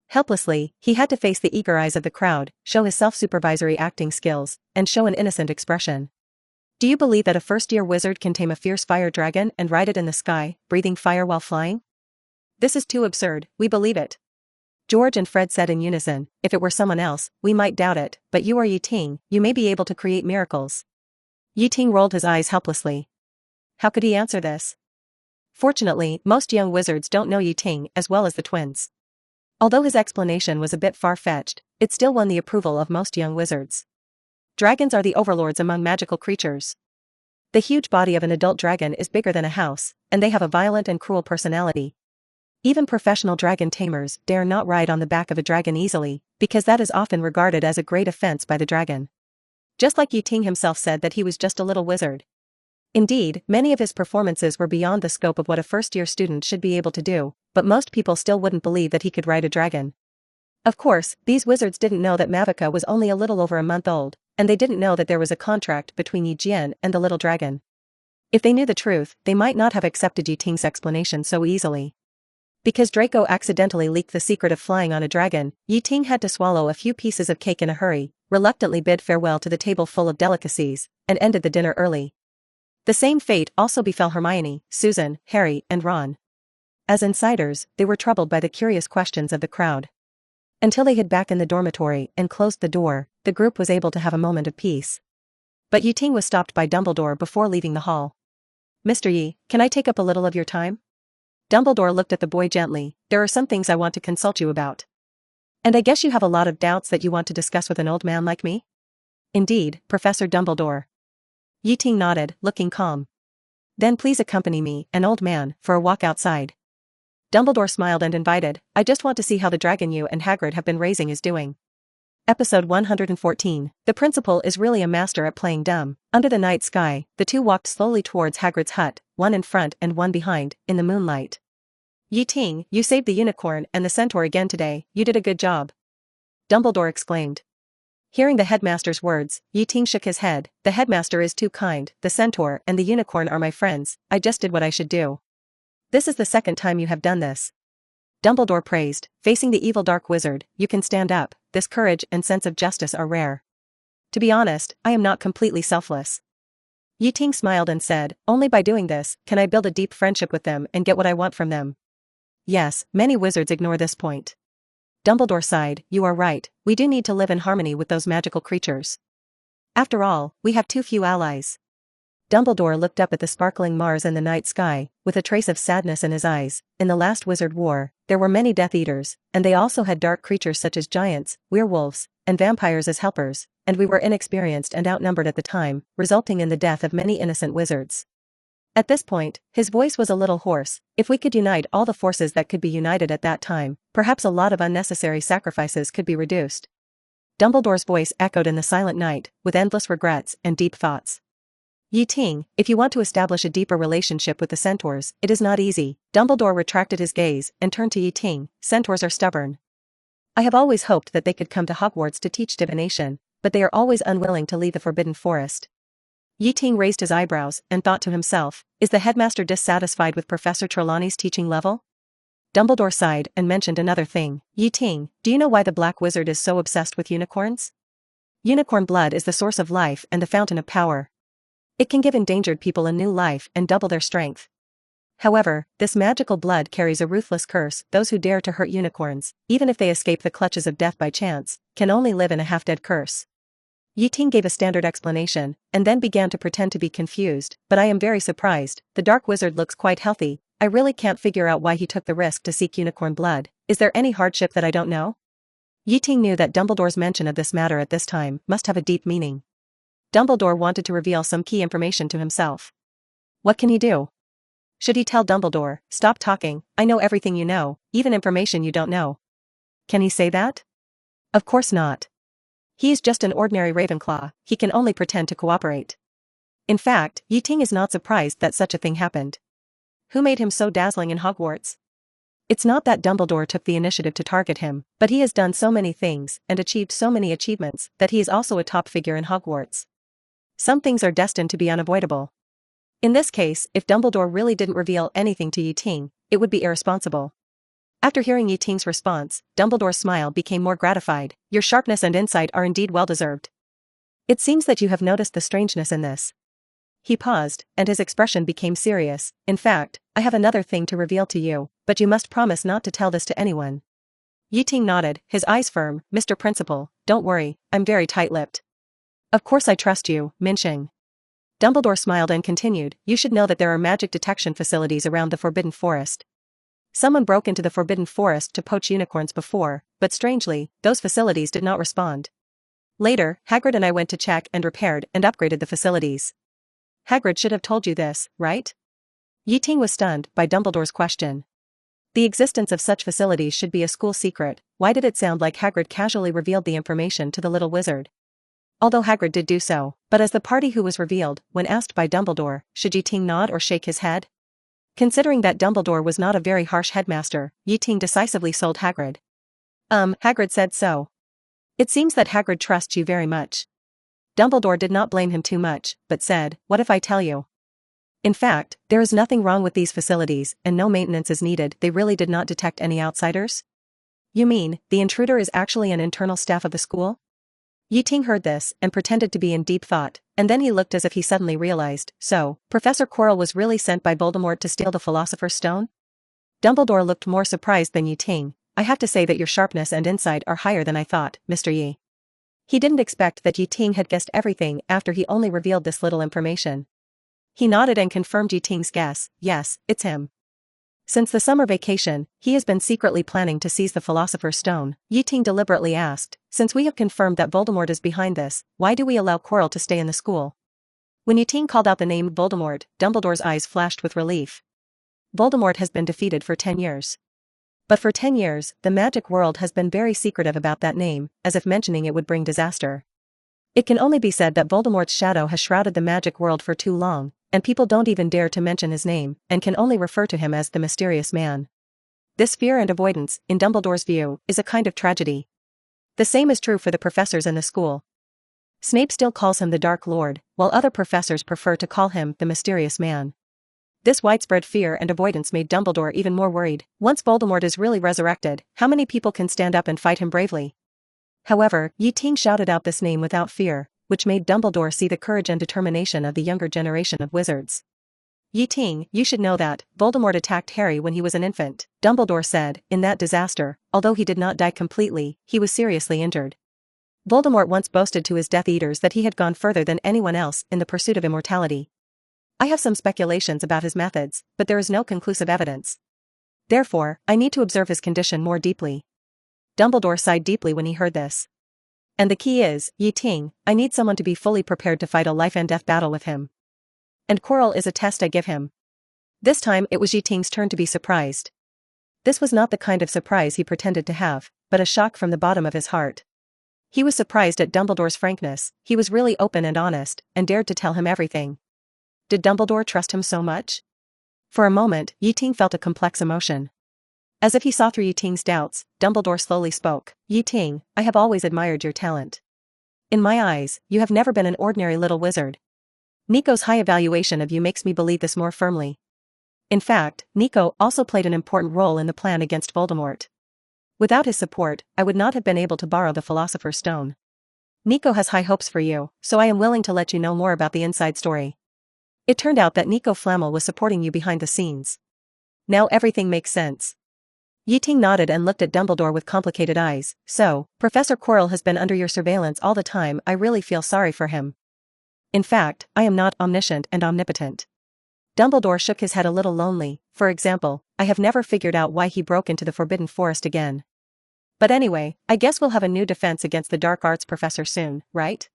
S1: Helplessly, he had to face the eager eyes of the crowd, show his self-supervisory acting skills, and show an innocent expression. Do you believe that a first-year wizard can tame a fierce fire dragon and ride it in the sky, breathing fire while flying? This is too absurd, we believe it. George and Fred said in unison, if it were someone else, we might doubt it, but you are Ting, you may be able to create miracles. Ting rolled his eyes helplessly. How could he answer this? Fortunately, most young wizards don't know Ting as well as the twins. Although his explanation was a bit far-fetched, it still won the approval of most young wizards. Dragons are the overlords among magical creatures. The huge body of an adult dragon is bigger than a house, and they have a violent and cruel personality. Even professional dragon tamers dare not ride on the back of a dragon easily, because that is often regarded as a great offense by the dragon. Just like Ting himself said that he was just a little wizard. Indeed, many of his performances were beyond the scope of what a first-year student should be able to do, but most people still wouldn't believe that he could ride a dragon. Of course, these wizards didn't know that Mavica was only a little over a month old, and they didn't know that there was a contract between Yi Jian and the little dragon. If they knew the truth, they might not have accepted Yi Ting's explanation so easily. Because Draco accidentally leaked the secret of flying on a dragon, Yi Ting had to swallow a few pieces of cake in a hurry, reluctantly bid farewell to the table full of delicacies, and ended the dinner early. The same fate also befell Hermione, Susan, Harry, and Ron. As insiders, they were troubled by the curious questions of the crowd. Until they hid back in the dormitory and closed the door, the group was able to have a moment of peace. But Yi Ting was stopped by Dumbledore before leaving the hall. Mr. Yi, can I take up a little of your time? Dumbledore looked at the boy gently, there are some things I want to consult you about. And I guess you have a lot of doubts that you want to discuss with an old man like me? Indeed, Professor Dumbledore. Yi Ting nodded, looking calm. Then please accompany me, an old man, for a walk outside. Dumbledore smiled and invited, I just want to see how the dragon you and Hagrid have been raising is doing. Episode 114. The principal is really a master at playing dumb. Under the night sky, the two walked slowly towards Hagrid's hut, one in front and one behind, in the moonlight. Ting, you saved the unicorn and the centaur again today, you did a good job. Dumbledore exclaimed. Hearing the headmaster's words, Ting shook his head. The headmaster is too kind, the centaur and the unicorn are my friends, I just did what I should do. This is the second time you have done this. Dumbledore praised, facing the evil dark wizard, you can stand up, this courage and sense of justice are rare. To be honest, I am not completely selfless. Ting smiled and said, only by doing this, can I build a deep friendship with them and get what I want from them. Yes, many wizards ignore this point. Dumbledore sighed, you are right, we do need to live in harmony with those magical creatures. After all, we have too few allies. Dumbledore looked up at the sparkling Mars in the night sky, with a trace of sadness in his eyes. In the last Wizard War, there were many Death Eaters, and they also had dark creatures such as giants, werewolves, and vampires as helpers, and we were inexperienced and outnumbered at the time, resulting in the death of many innocent wizards. At this point, his voice was a little hoarse. If we could unite all the forces that could be united at that time, perhaps a lot of unnecessary sacrifices could be reduced. Dumbledore's voice echoed in the silent night, with endless regrets and deep thoughts. Ting, if you want to establish a deeper relationship with the centaurs, it is not easy. Dumbledore retracted his gaze and turned to Ting, centaurs are stubborn. I have always hoped that they could come to Hogwarts to teach divination, but they are always unwilling to leave the Forbidden Forest. Ting raised his eyebrows and thought to himself, is the headmaster dissatisfied with Professor Trelawney's teaching level? Dumbledore sighed and mentioned another thing. Ting, do you know why the Black Wizard is so obsessed with unicorns? Unicorn blood is the source of life and the fountain of power. It can give endangered people a new life and double their strength. However, this magical blood carries a ruthless curse. Those who dare to hurt unicorns, even if they escape the clutches of death by chance, can only live in a half-dead curse. Ting gave a standard explanation, and then began to pretend to be confused, but I am very surprised, the Dark Wizard looks quite healthy, I really can't figure out why he took the risk to seek unicorn blood, is there any hardship that I don't know? Ting knew that Dumbledore's mention of this matter at this time must have a deep meaning. Dumbledore wanted to reveal some key information to himself. What can he do? Should he tell Dumbledore, stop talking, I know everything you know, even information you don't know? Can he say that? Of course not. He is just an ordinary Ravenclaw, he can only pretend to cooperate. In fact, Ting is not surprised that such a thing happened. Who made him so dazzling in Hogwarts? It's not that Dumbledore took the initiative to target him, but he has done so many things and achieved so many achievements that he is also a top figure in Hogwarts. Some things are destined to be unavoidable. In this case, if Dumbledore really didn't reveal anything to Ting, it would be irresponsible. After hearing Ting's response, Dumbledore's smile became more gratified. Your sharpness and insight are indeed well-deserved. It seems that you have noticed the strangeness in this. He paused, and his expression became serious. In fact, I have another thing to reveal to you, but you must promise not to tell this to anyone. Ting nodded, his eyes firm. Mr. Principal, don't worry, I'm very tight-lipped. Of course I trust you, Minshing. Dumbledore smiled and continued, you should know that there are magic detection facilities around the Forbidden Forest. Someone broke into the Forbidden Forest to poach unicorns before, but strangely, those facilities did not respond. Later, Hagrid and I went to check and repaired and upgraded the facilities. Hagrid should have told you this, right? Ting was stunned by Dumbledore's question. The existence of such facilities should be a school secret. Why did it sound like Hagrid casually revealed the information to the little wizard? Although Hagrid did do so, but as the party who was revealed, when asked by Dumbledore, should Ting nod or shake his head? Considering that Dumbledore was not a very harsh headmaster, Ting decisively sold Hagrid. Hagrid said so. It seems that Hagrid trusts you very much. Dumbledore did not blame him too much, but said, what if I tell you? In fact, there is nothing wrong with these facilities, and no maintenance is needed. They really did not detect any outsiders? You mean, the intruder is actually an internal staff of the school? Ting heard this and pretended to be in deep thought, and then he looked as if he suddenly realized, so, Professor Quirrell was really sent by Voldemort to steal the Philosopher's Stone? Dumbledore looked more surprised than Ting. I have to say that your sharpness and insight are higher than I thought, Mr. Yi. He didn't expect that Ting had guessed everything after he only revealed this little information. He nodded and confirmed Ting's guess, yes, it's him. Since the summer vacation, he has been secretly planning to seize the Philosopher's Stone. Ting deliberately asked, since we have confirmed that Voldemort is behind this, why do we allow Quirrell to stay in the school? When Ting called out the name Voldemort, Dumbledore's eyes flashed with relief. Voldemort has been defeated for 10 years. But for 10 years, the magic world has been very secretive about that name, as if mentioning it would bring disaster. It can only be said that Voldemort's shadow has shrouded the magic world for too long, and people don't even dare to mention his name, and can only refer to him as the mysterious man. This fear and avoidance, in Dumbledore's view, is a kind of tragedy. The same is true for the professors in the school. Snape still calls him the Dark Lord, while other professors prefer to call him the mysterious man. This widespread fear and avoidance made Dumbledore even more worried. Once Voldemort is really resurrected, how many people can stand up and fight him bravely? However, Ting shouted out this name without fear, which made Dumbledore see the courage and determination of the younger generation of wizards. Ting, you should know that Voldemort attacked Harry when he was an infant, Dumbledore said. In that disaster, although he did not die completely, he was seriously injured. Voldemort once boasted to his Death Eaters that he had gone further than anyone else in the pursuit of immortality. I have some speculations about his methods, but there is no conclusive evidence. Therefore, I need to observe his condition more deeply. Dumbledore sighed deeply when he heard this. And the key is, Ting, I need someone to be fully prepared to fight a life-and-death battle with him. And Quirrell is a test I give him. This time it was Ting's turn to be surprised. This was not the kind of surprise he pretended to have, but a shock from the bottom of his heart. He was surprised at Dumbledore's frankness. He was really open and honest, and dared to tell him everything. Did Dumbledore trust him so much? For a moment, Ting felt a complex emotion. As if he saw through Ting's doubts, Dumbledore slowly spoke. Ting, I have always admired your talent. In my eyes, you have never been an ordinary little wizard. Nico's high evaluation of you makes me believe this more firmly. In fact, Nico also played an important role in the plan against Voldemort. Without his support, I would not have been able to borrow the Philosopher's Stone. Nico has high hopes for you, so I am willing to let you know more about the inside story. It turned out that Nico Flamel was supporting you behind the scenes. Now everything makes sense. Ting nodded and looked at Dumbledore with complicated eyes. So, Professor Quirrell has been under your surveillance all the time. I really feel sorry for him. In fact, I am not omniscient and omnipotent. Dumbledore shook his head a little lonely. For example, I have never figured out why he broke into the Forbidden Forest again. But anyway, I guess we'll have a new defense against the Dark Arts professor soon, right?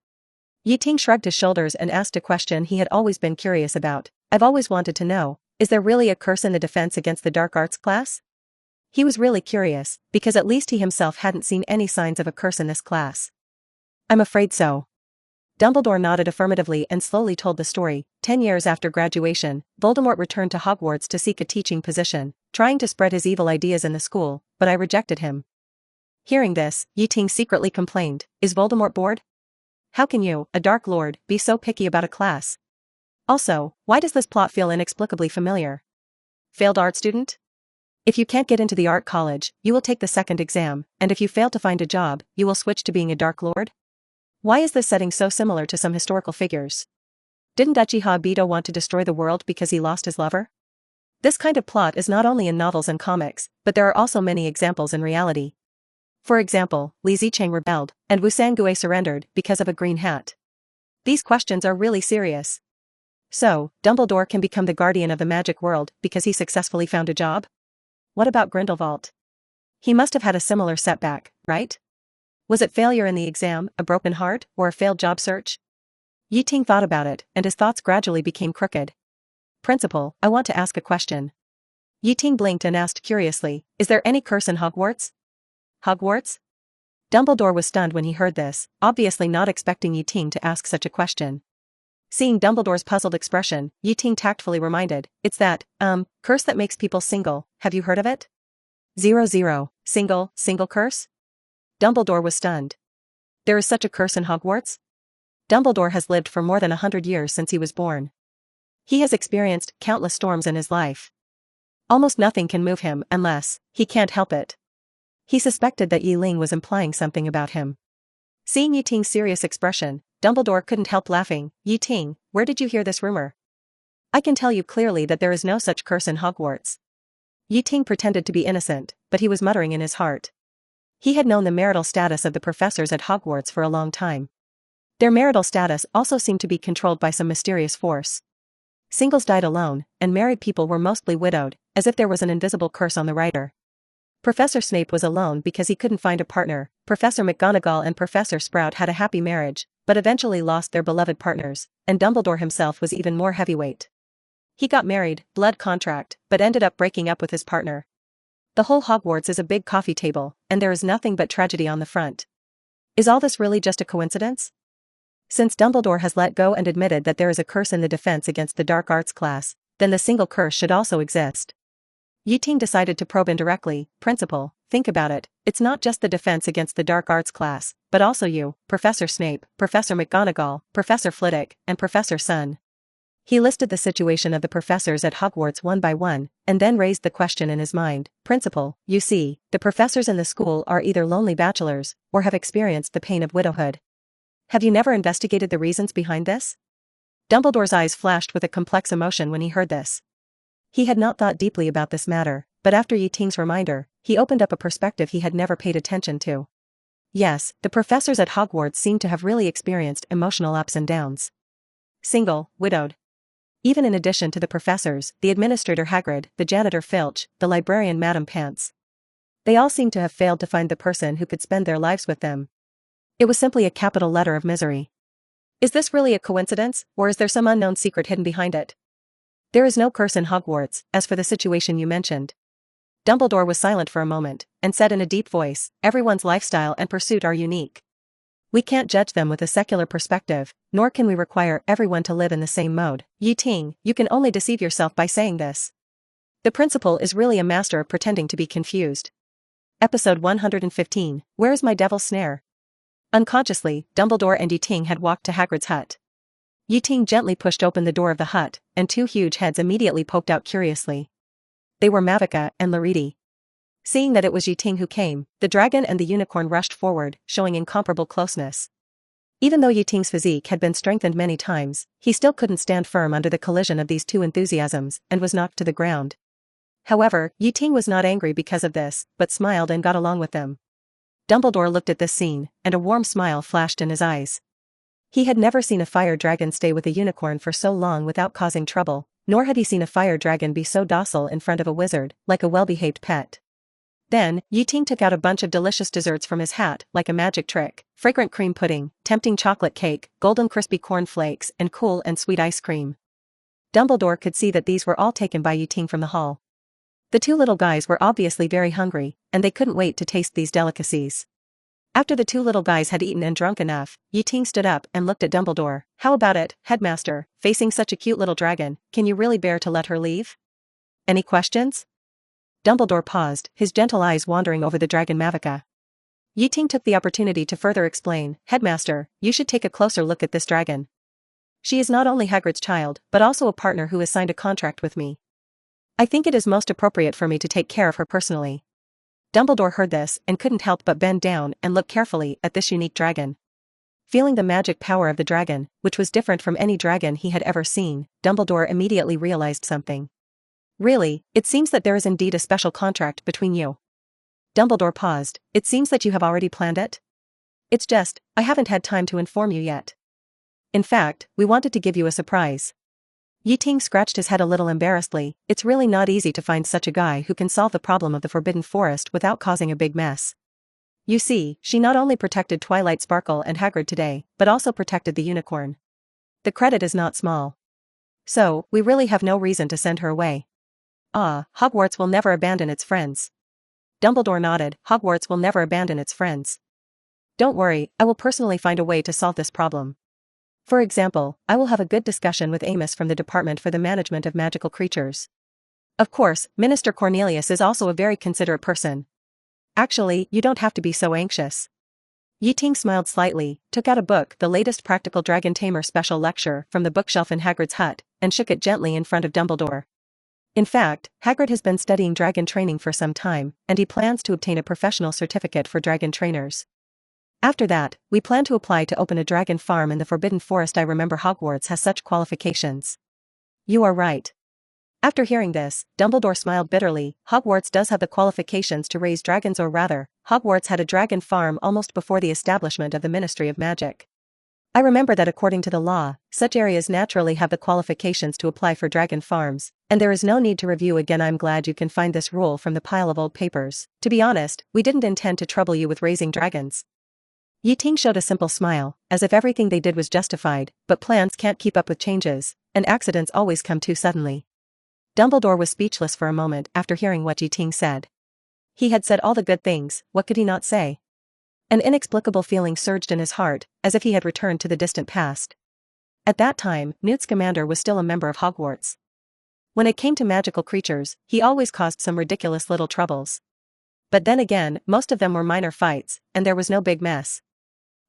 S1: Ting shrugged his shoulders and asked a question he had always been curious about. I've always wanted to know, is there really a curse in the defense against the Dark Arts class? He was really curious, because at least he himself hadn't seen any signs of a curse in this class. I'm afraid so. Dumbledore nodded affirmatively and slowly told the story. 10 years after graduation, Voldemort returned to Hogwarts to seek a teaching position, trying to spread his evil ideas in the school, but I rejected him. Hearing this, Ting secretly complained, is Voldemort bored? How can you, a Dark Lord, be so picky about a class? Also, why does this plot feel inexplicably familiar? Failed art student? If you can't get into the art college, you will take the second exam, and if you fail to find a job, you will switch to being a Dark Lord? Why is this setting so similar to some historical figures? Didn't Uchiha Obito want to destroy the world because he lost his lover? This kind of plot is not only in novels and comics, but there are also many examples in reality. For example, Li Zicheng rebelled, and Wu Sangui surrendered because of a green hat. These questions are really serious. So, Dumbledore can become the guardian of the magic world because he successfully found a job? What about Grindelwald? He must have had a similar setback, right? Was it failure in the exam, a broken heart, or a failed job search? Ting thought about it, and his thoughts gradually became crooked. Principal, I want to ask a question. Ting blinked and asked curiously, is there any curse in Hogwarts? Hogwarts? Dumbledore was stunned when he heard this, obviously not expecting Ting to ask such a question. Seeing Dumbledore's puzzled expression, Ting tactfully reminded, it's that, curse that makes people single, have you heard of it? 0 single curse? Dumbledore was stunned. There is such a curse in Hogwarts? Dumbledore has lived for more than 100 years since he was born. He has experienced countless storms in his life. Almost nothing can move him unless he can't help it. He suspected that Yi Ling was implying something about him. Seeing Ting's serious expression, Dumbledore couldn't help laughing. Ting, where did you hear this rumor? I can tell you clearly that there is no such curse in Hogwarts. Ting pretended to be innocent, but he was muttering in his heart. He had known the marital status of the professors at Hogwarts for a long time. Their marital status also seemed to be controlled by some mysterious force. Singles died alone, and married people were mostly widowed, as if there was an invisible curse on the writer. Professor Snape was alone because he couldn't find a partner. Professor McGonagall and Professor Sprout had a happy marriage, but eventually lost their beloved partners, and Dumbledore himself was even more heavyweight. He got married, blood contract, but ended up breaking up with his partner. The whole Hogwarts is a big coffee table, and there is nothing but tragedy on the front. Is all this really just a coincidence? Since Dumbledore has let go and admitted that there is a curse in the defense against the dark arts class, then the single curse should also exist. Ting decided to probe indirectly. Principal, think about it, it's not just the defense against the dark arts class, but also you, Professor Snape, Professor McGonagall, Professor Flitwick, and Professor Sun. He listed the situation of the professors at Hogwarts one by one, and then raised the question in his mind. Principal, you see, the professors in the school are either lonely bachelors, or have experienced the pain of widowhood. Have you never investigated the reasons behind this? Dumbledore's eyes flashed with a complex emotion when he heard this. He had not thought deeply about this matter, but after Ting's reminder, he opened up a perspective he had never paid attention to. Yes, the professors at Hogwarts seem to have really experienced emotional ups and downs. Single, widowed. Even in addition to the professors, the administrator Hagrid, the janitor Filch, the librarian Madame Pants. They all seem to have failed to find the person who could spend their lives with them. It was simply a capital letter of misery. Is this really a coincidence, or is there some unknown secret hidden behind it? There is no curse in Hogwarts, as for the situation you mentioned. Dumbledore was silent for a moment, and said in a deep voice, everyone's lifestyle and pursuit are unique. We can't judge them with a secular perspective, nor can we require everyone to live in the same mode. Ting, you can only deceive yourself by saying this. The principal is really a master of pretending to be confused. Episode 115, Where is my devil's snare? Unconsciously, Dumbledore and Ting had walked to Hagrid's hut. Ting gently pushed open the door of the hut, and two huge heads immediately poked out curiously. They were Mavica and Lariti. Seeing that it was Ting who came, the dragon and the unicorn rushed forward, showing incomparable closeness. Even though Ting's physique had been strengthened many times, he still couldn't stand firm under the collision of these two enthusiasms, and was knocked to the ground. However, Ting was not angry because of this, but smiled and got along with them. Dumbledore looked at this scene, and a warm smile flashed in his eyes. He had never seen a fire dragon stay with a unicorn for so long without causing trouble, nor had he seen a fire dragon be so docile in front of a wizard, like a well-behaved pet. Then, Ting took out a bunch of delicious desserts from his hat, like a magic trick: fragrant cream pudding, tempting chocolate cake, golden crispy corn flakes, and cool and sweet ice cream. Dumbledore could see that these were all taken by Ting from the hall. The two little guys were obviously very hungry, and they couldn't wait to taste these delicacies. After the two little guys had eaten and drunk enough, Ting stood up and looked at Dumbledore. How about it, Headmaster, facing such a cute little dragon, can you really bear to let her leave? Any questions? Dumbledore paused, his gentle eyes wandering over the dragon Mavica. Ting took the opportunity to further explain, Headmaster, you should take a closer look at this dragon. She is not only Hagrid's child, but also a partner who has signed a contract with me. I think it is most appropriate for me to take care of her personally. Dumbledore heard this and couldn't help but bend down and look carefully at this unique dragon. Feeling the magic power of the dragon, which was different from any dragon he had ever seen, Dumbledore immediately realized something. Really, it seems that there is indeed a special contract between you. Dumbledore paused. It seems that you have already planned it? It's just, I haven't had time to inform you yet. In fact, we wanted to give you a surprise. Ting scratched his head a little embarrassedly. It's really not easy to find such a guy who can solve the problem of the Forbidden Forest without causing a big mess. You see, she not only protected Twilight Sparkle and Hagrid today, but also protected the unicorn. The credit is not small. So, we really have no reason to send her away. Hogwarts will never abandon its friends. Dumbledore nodded. Hogwarts will never abandon its friends. Don't worry, I will personally find a way to solve this problem. For example, I will have a good discussion with Amos from the Department for the Management of Magical Creatures. Of course, Minister Cornelius is also a very considerate person. Actually, you don't have to be so anxious. Ting smiled slightly, took out a book, the latest Practical Dragon Tamer Special Lecture, from the bookshelf in Hagrid's hut, and shook it gently in front of Dumbledore. In fact, Hagrid has been studying dragon training for some time, and he plans to obtain a professional certificate for dragon trainers. After that, we plan to apply to open a dragon farm in the Forbidden Forest. I remember Hogwarts has such qualifications. You are right. After hearing this, Dumbledore smiled bitterly. Hogwarts does have the qualifications to raise dragons, or rather, Hogwarts had a dragon farm almost before the establishment of the Ministry of Magic. I remember that according to the law, such areas naturally have the qualifications to apply for dragon farms, and there is no need to review again. I'm glad you can find this rule from the pile of old papers. To be honest, we didn't intend to trouble you with raising dragons. Ting showed a simple smile, as if everything they did was justified, but plans can't keep up with changes, and accidents always come too suddenly. Dumbledore was speechless for a moment after hearing what Ting said. He had said all the good things, what could he not say? An inexplicable feeling surged in his heart, as if he had returned to the distant past. At that time, Newt Scamander was still a member of Hogwarts. When it came to magical creatures, he always caused some ridiculous little troubles. But then again, most of them were minor fights, and there was no big mess.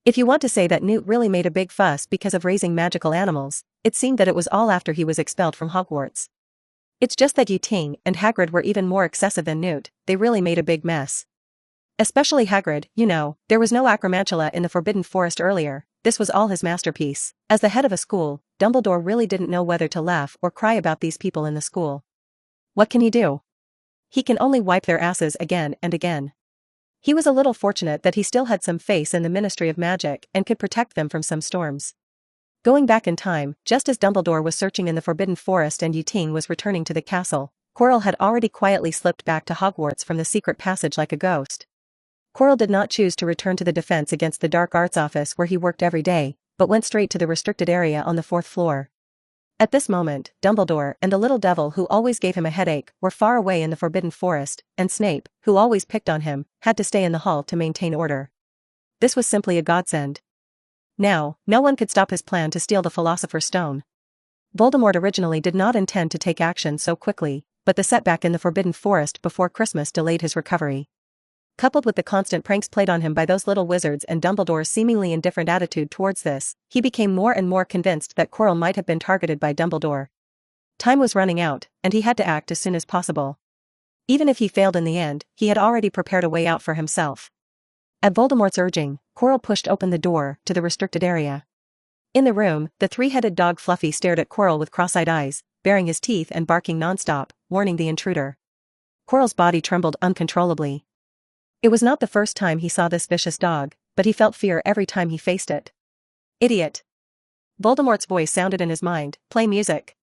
S1: If you want to say that Newt really made a big fuss because of raising magical animals, it seemed that it was all after he was expelled from Hogwarts. It's just that Ting and Hagrid were even more excessive than Newt, they really made a big mess. Especially Hagrid, there was no acromantula in the Forbidden Forest earlier, this was all his masterpiece. As the head of a school, Dumbledore really didn't know whether to laugh or cry about these people in the school. What can he do? He can only wipe their asses again and again. He was a little fortunate that he still had some faith in the Ministry of Magic and could protect them from some storms. Going back in time, just as Dumbledore was searching in the Forbidden Forest and Ting was returning to the castle, Quirrell had already quietly slipped back to Hogwarts from the secret passage like a ghost. Quirrell did not choose to return to the Defense Against the Dark Arts office where he worked every day, but went straight to the restricted area on the 4th floor. At this moment, Dumbledore and the little devil who always gave him a headache were far away in the Forbidden Forest, and Snape, who always picked on him, had to stay in the hall to maintain order. This was simply a godsend. Now, no one could stop his plan to steal the Philosopher's Stone. Voldemort originally did not intend to take action so quickly, but the setback in the Forbidden Forest before Christmas delayed his recovery. Coupled with the constant pranks played on him by those little wizards and Dumbledore's seemingly indifferent attitude towards this, he became more and more convinced that Quirrell might have been targeted by Dumbledore. Time was running out, and he had to act as soon as possible. Even if he failed in the end, he had already prepared a way out for himself. At Voldemort's urging, Quirrell pushed open the door to the restricted area. In the room, the three-headed dog Fluffy stared at Quirrell with cross-eyed eyes, baring his teeth and barking non-stop, warning the intruder. Quirrell's body trembled uncontrollably. It was not the first time he saw this vicious dog, but he felt fear every time he faced it. Idiot! Voldemort's voice sounded in his mind, play music.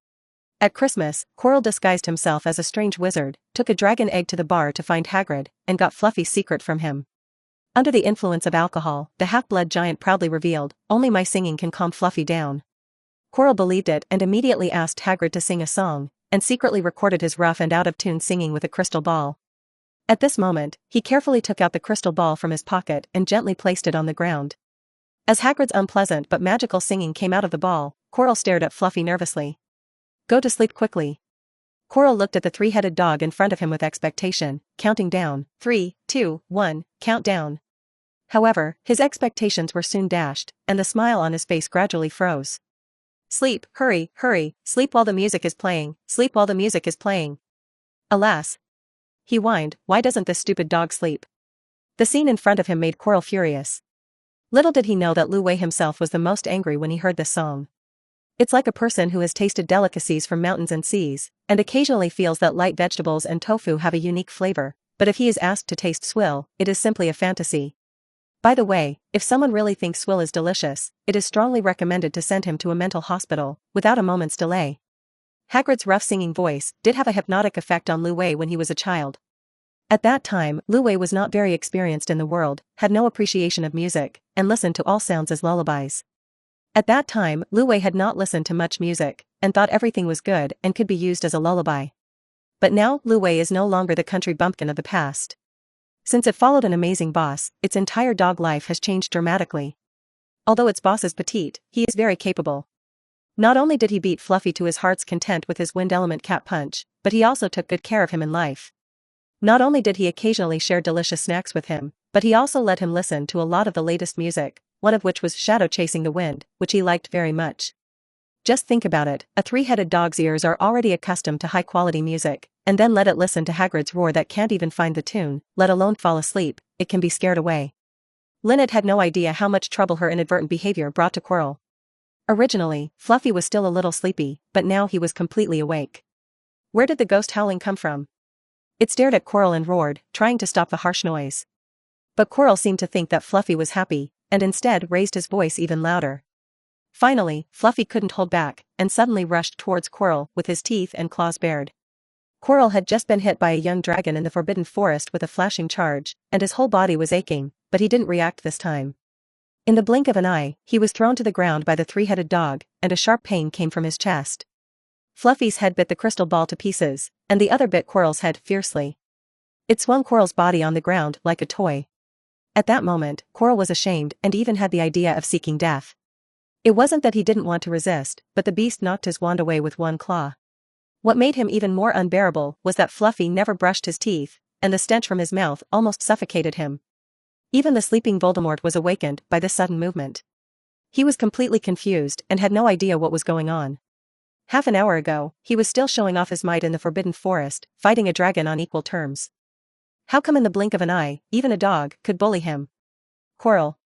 S1: At Christmas, Quirrell disguised himself as a strange wizard, took a dragon egg to the bar to find Hagrid, and got Fluffy's secret from him. Under the influence of alcohol, the half-blood giant proudly revealed, only my singing can calm Fluffy down. Quirrell believed it and immediately asked Hagrid to sing a song, and secretly recorded his rough and out-of-tune singing with a crystal ball. At this moment, he carefully took out the crystal ball from his pocket and gently placed it on the ground. As Hagrid's unpleasant but magical singing came out of the ball, Quirrell stared at Fluffy nervously. Go to sleep quickly. Quirrell looked at the three-headed dog in front of him with expectation, counting down, 3, 2, 1, count down. However, his expectations were soon dashed, and the smile on his face gradually froze. Sleep, hurry, hurry, sleep while the music is playing, sleep while the music is playing. Alas! He whined, why doesn't this stupid dog sleep? The scene in front of him made Quirrell furious. Little did he know that Lu Wei himself was the most angry when he heard this song. It's like a person who has tasted delicacies from mountains and seas, and occasionally feels that light vegetables and tofu have a unique flavor, but if he is asked to taste swill, it is simply a fantasy. By the way, if someone really thinks swill is delicious, it is strongly recommended to send him to a mental hospital, without a moment's delay. Hagrid's rough singing voice did have a hypnotic effect on Lu Wei when he was a child. At that time, Lu Wei was not very experienced in the world, had no appreciation of music, and listened to all sounds as lullabies. At that time, Lu Wei had not listened to much music, and thought everything was good and could be used as a lullaby. But now, Lu Wei is no longer the country bumpkin of the past. Since it followed an amazing boss, its entire dog life has changed dramatically. Although its boss is petite, he is very capable. Not only did he beat Fluffy to his heart's content with his wind element cat punch, but he also took good care of him in life. Not only did he occasionally share delicious snacks with him, but he also let him listen to a lot of the latest music, one of which was Shadow Chasing the Wind, which he liked very much. Just think about it, a three-headed dog's ears are already accustomed to high-quality music, and then let it listen to Hagrid's roar that can't even find the tune, let alone fall asleep, it can be scared away. Lynette had no idea how much trouble her inadvertent behavior brought to Quirrell. Originally, Fluffy was still a little sleepy, but now he was completely awake. Where did the ghost howling come from? It stared at Quirrell and roared, trying to stop the harsh noise. But Quirrell seemed to think that Fluffy was happy, and instead raised his voice even louder. Finally, Fluffy couldn't hold back, and suddenly rushed towards Quirrell with his teeth and claws bared. Quirrell had just been hit by a young dragon in the Forbidden Forest with a flashing charge, and his whole body was aching, but he didn't react this time. In the blink of an eye, he was thrown to the ground by the three-headed dog, and a sharp pain came from his chest. Fluffy's head bit the crystal ball to pieces, and the other bit Quirrell's head fiercely. It swung Quirrell's body on the ground like a toy. At that moment, Quirrell was ashamed and even had the idea of seeking death. It wasn't that he didn't want to resist, but the beast knocked his wand away with one claw. What made him even more unbearable was that Fluffy never brushed his teeth, and the stench from his mouth almost suffocated him. Even the sleeping Voldemort was awakened by this sudden movement. He was completely confused and had no idea what was going on. Half an hour ago, he was still showing off his might in the Forbidden Forest, fighting a dragon on equal terms. How come in the blink of an eye, even a dog could bully him? Quirrell.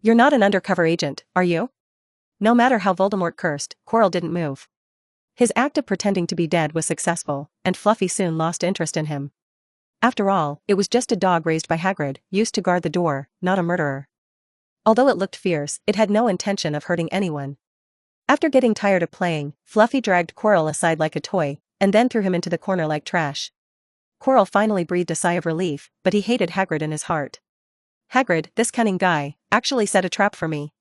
S1: You're not an undercover agent, are you? No matter how Voldemort cursed, Quirrell didn't move. His act of pretending to be dead was successful, and Fluffy soon lost interest in him. After all, it was just a dog raised by Hagrid, used to guard the door, not a murderer. Although it looked fierce, it had no intention of hurting anyone. After getting tired of playing, Fluffy dragged Quirrell aside like a toy, and then threw him into the corner like trash. Quirrell finally breathed a sigh of relief, but he hated Hagrid in his heart. Hagrid, this cunning guy, actually set a trap for me.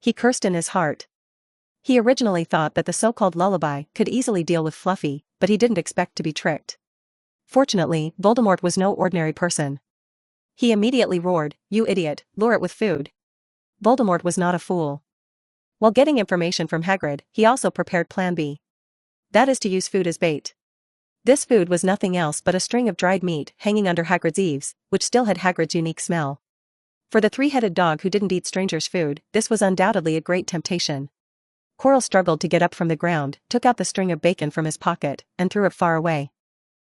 S1: He cursed in his heart. He originally thought that the so-called lullaby could easily deal with Fluffy, but he didn't expect to be tricked. Fortunately, Voldemort was no ordinary person. He immediately roared, "You idiot, lure it with food." Voldemort was not a fool. While getting information from Hagrid, he also prepared Plan B. That is to use food as bait. This food was nothing else but a string of dried meat hanging under Hagrid's eaves, which still had Hagrid's unique smell. For the three-headed dog who didn't eat strangers' food, this was undoubtedly a great temptation. Quirrell struggled to get up from the ground, took out the string of bacon from his pocket, and threw it far away.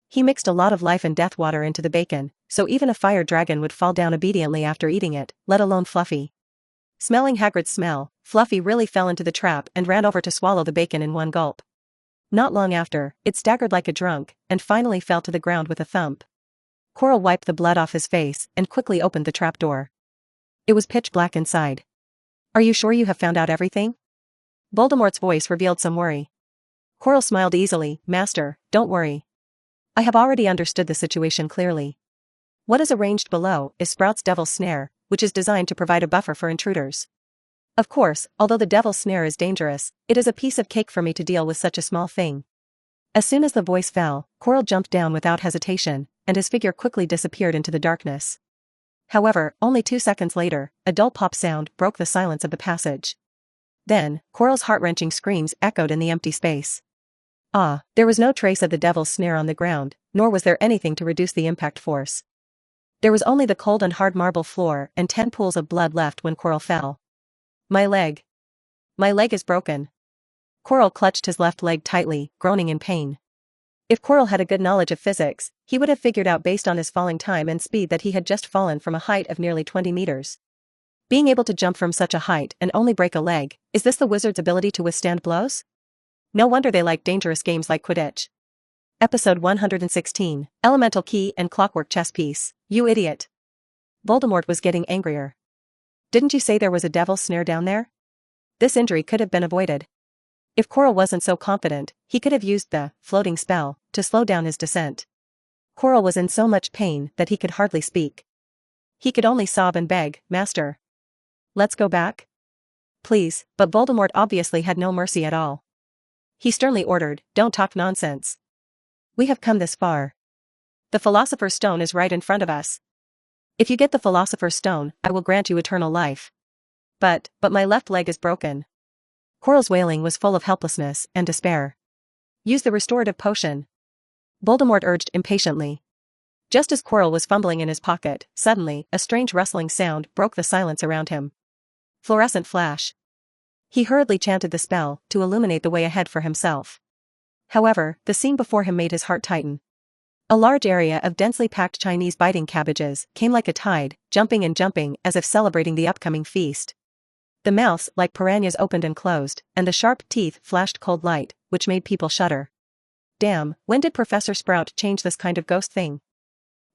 S1: He mixed a lot of life and death water into the bacon, so even a fire dragon would fall down obediently after eating it, let alone Fluffy. Smelling Hagrid's smell, Fluffy really fell into the trap and ran over to swallow the bacon in one gulp. Not long after, it staggered like a drunk, and finally fell to the ground with a thump. Quirrell wiped the blood off his face and quickly opened the trapdoor. It was pitch black inside. Are you sure you have found out everything? Voldemort's voice revealed some worry. Quirrell smiled easily, "Master, don't worry. I have already understood the situation clearly. What is arranged below is Sprout's Devil's Snare, which is designed to provide a buffer for intruders. Of course, although the Devil's Snare is dangerous, it is a piece of cake for me to deal with such a small thing." As soon as the voice fell, Quirrell jumped down without hesitation, and his figure quickly disappeared into the darkness. However, only 2 seconds later, a dull pop sound broke the silence of the passage. Then, Quirrell's heart-wrenching screams echoed in the empty space. There was no trace of the Devil's Snare on the ground, nor was there anything to reduce the impact force. There was only the cold and hard marble floor and 10 pools of blood left when Quirrell fell. My leg. My leg is broken." Quirrell clutched his left leg tightly, groaning in pain. If Quirrell had a good knowledge of physics, he would have figured out based on his falling time and speed that he had just fallen from a height of nearly 20 meters. Being able to jump from such a height and only break a leg, is this the wizard's ability to withstand blows? No wonder they like dangerous games like Quidditch. Episode 116, Elemental Key and Clockwork Chess Piece, you idiot. Voldemort was getting angrier. Didn't you say there was a Devil's Snare down there? This injury could have been avoided. If Quirrell wasn't so confident, he could have used the floating spell to slow down his descent. Quirrell was in so much pain that he could hardly speak. He could only sob and beg, "Master. Let's go back? Please," but Voldemort obviously had no mercy at all. He sternly ordered, "Don't talk nonsense. We have come this far. The Philosopher's Stone is right in front of us. If you get the Philosopher's Stone, I will grant you eternal life. But my left leg is broken." Quirrell's wailing was full of helplessness and despair. "Use the restorative potion," Voldemort urged impatiently. Just as Quirrell was fumbling in his pocket, suddenly, a strange rustling sound broke the silence around him. Fluorescent flash. He hurriedly chanted the spell to illuminate the way ahead for himself. However, the scene before him made his heart tighten. A large area of densely packed Chinese biting cabbages came like a tide, jumping and jumping as if celebrating the upcoming feast. The mouths, like piranhas, opened and closed, and the sharp teeth flashed cold light, which made people shudder. Damn, when did Professor Sprout change this kind of ghost thing?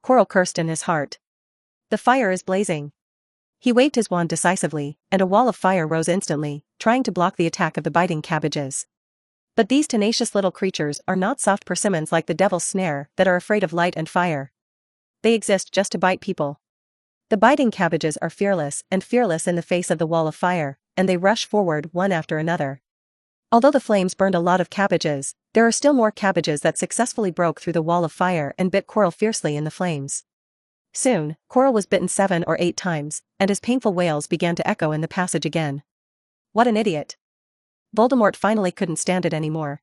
S1: Quirrell cursed in his heart. The fire is blazing. He waved his wand decisively, and a wall of fire rose instantly, trying to block the attack of the biting cabbages. But these tenacious little creatures are not soft persimmons like the Devil's Snare that are afraid of light and fire. They exist just to bite people. The biting cabbages are fearless in the face of the wall of fire, and they rush forward one after another. Although the flames burned a lot of cabbages, There are still more cabbages that successfully broke through the wall of fire and bit Coral fiercely in the flames. Soon, Coral was bitten 7 or 8 times, and his painful wails began to echo in the passage again. What an idiot. Voldemort finally couldn't stand it anymore.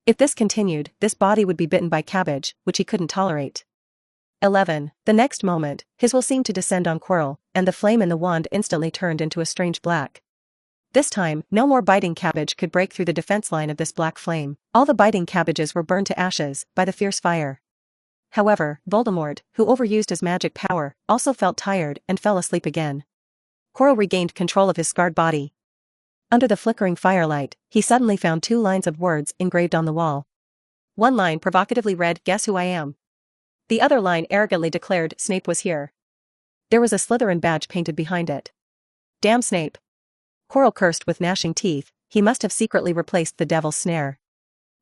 S1: If this continued, this body would be bitten by cabbage, which he couldn't tolerate. 11. The next moment, his will seemed to descend on Quirrell, and the flame in the wand instantly turned into a strange black. This time, no more biting cabbage could break through the defense line of this black flame. All the biting cabbages were burned to ashes by the fierce fire. However, Voldemort, who overused his magic power, also felt tired and fell asleep again. Quirrell regained control of his scarred body. Under the flickering firelight, he suddenly found 2 lines of words engraved on the wall. One line provocatively read, "Guess who I am?" The other line arrogantly declared, "Snape was here." There was a Slytherin badge painted behind it. Damn Snape. Quirrell cursed with gnashing teeth. He must have secretly replaced the devil's snare.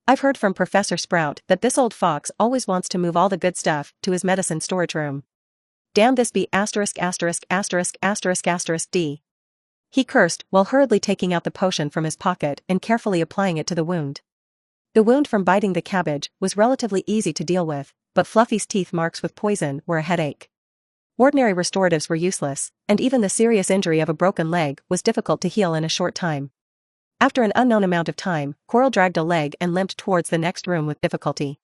S1: I've heard from Professor Sprout that this old fox always wants to move all the good stuff to his medicine storage room. Damn this be *********D. He cursed while hurriedly taking out the potion from his pocket and carefully applying it to the wound. The wound from biting the cabbage was relatively easy to deal with, but Fluffy's teeth marks with poison were a headache. Ordinary restoratives were useless, and even the serious injury of a broken leg was difficult to heal in a short time. After an unknown amount of time, Quirrell dragged a leg and limped towards the next room with difficulty.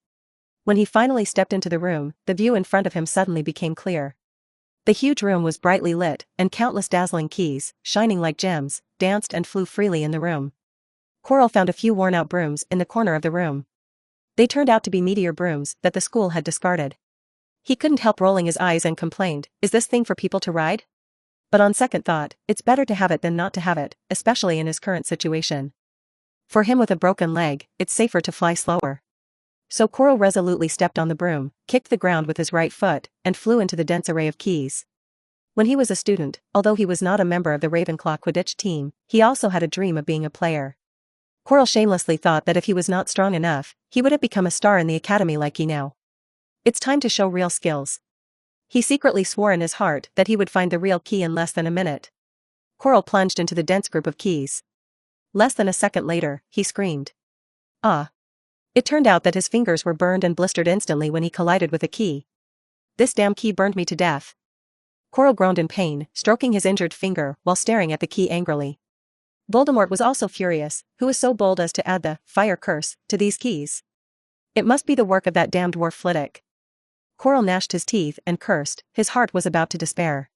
S1: When he finally stepped into the room, the view in front of him suddenly became clear. The huge room was brightly lit, and countless dazzling keys, shining like gems, danced and flew freely in the room. Quirrell found a few worn-out brooms in the corner of the room. They turned out to be meteor brooms that the school had discarded. He couldn't help rolling his eyes and complained, "Is this thing for people to ride?" But on second thought, it's better to have it than not to have it, especially in his current situation. For him with a broken leg, it's safer to fly slower. So Quirrell resolutely stepped on the broom, kicked the ground with his right foot, and flew into the dense array of keys. When he was a student, although he was not a member of the Ravenclaw Quidditch team, he also had a dream of being a player. Quirrell shamelessly thought that if he was not strong enough, he would have become a star in the academy like he now. It's time to show real skills. He secretly swore in his heart that he would find the real key in less than a minute. Quirrell plunged into the dense group of keys. Less than a second later, he screamed. Ah! It turned out that his fingers were burned and blistered instantly when he collided with a key. This damn key burned me to death. Quirrell groaned in pain, stroking his injured finger while staring at the key angrily. Voldemort was also furious. Who was so bold as to add the fire curse to these keys? It must be the work of that damned dwarf Flitwick. Quirrell gnashed his teeth and cursed. His heart was about to despair.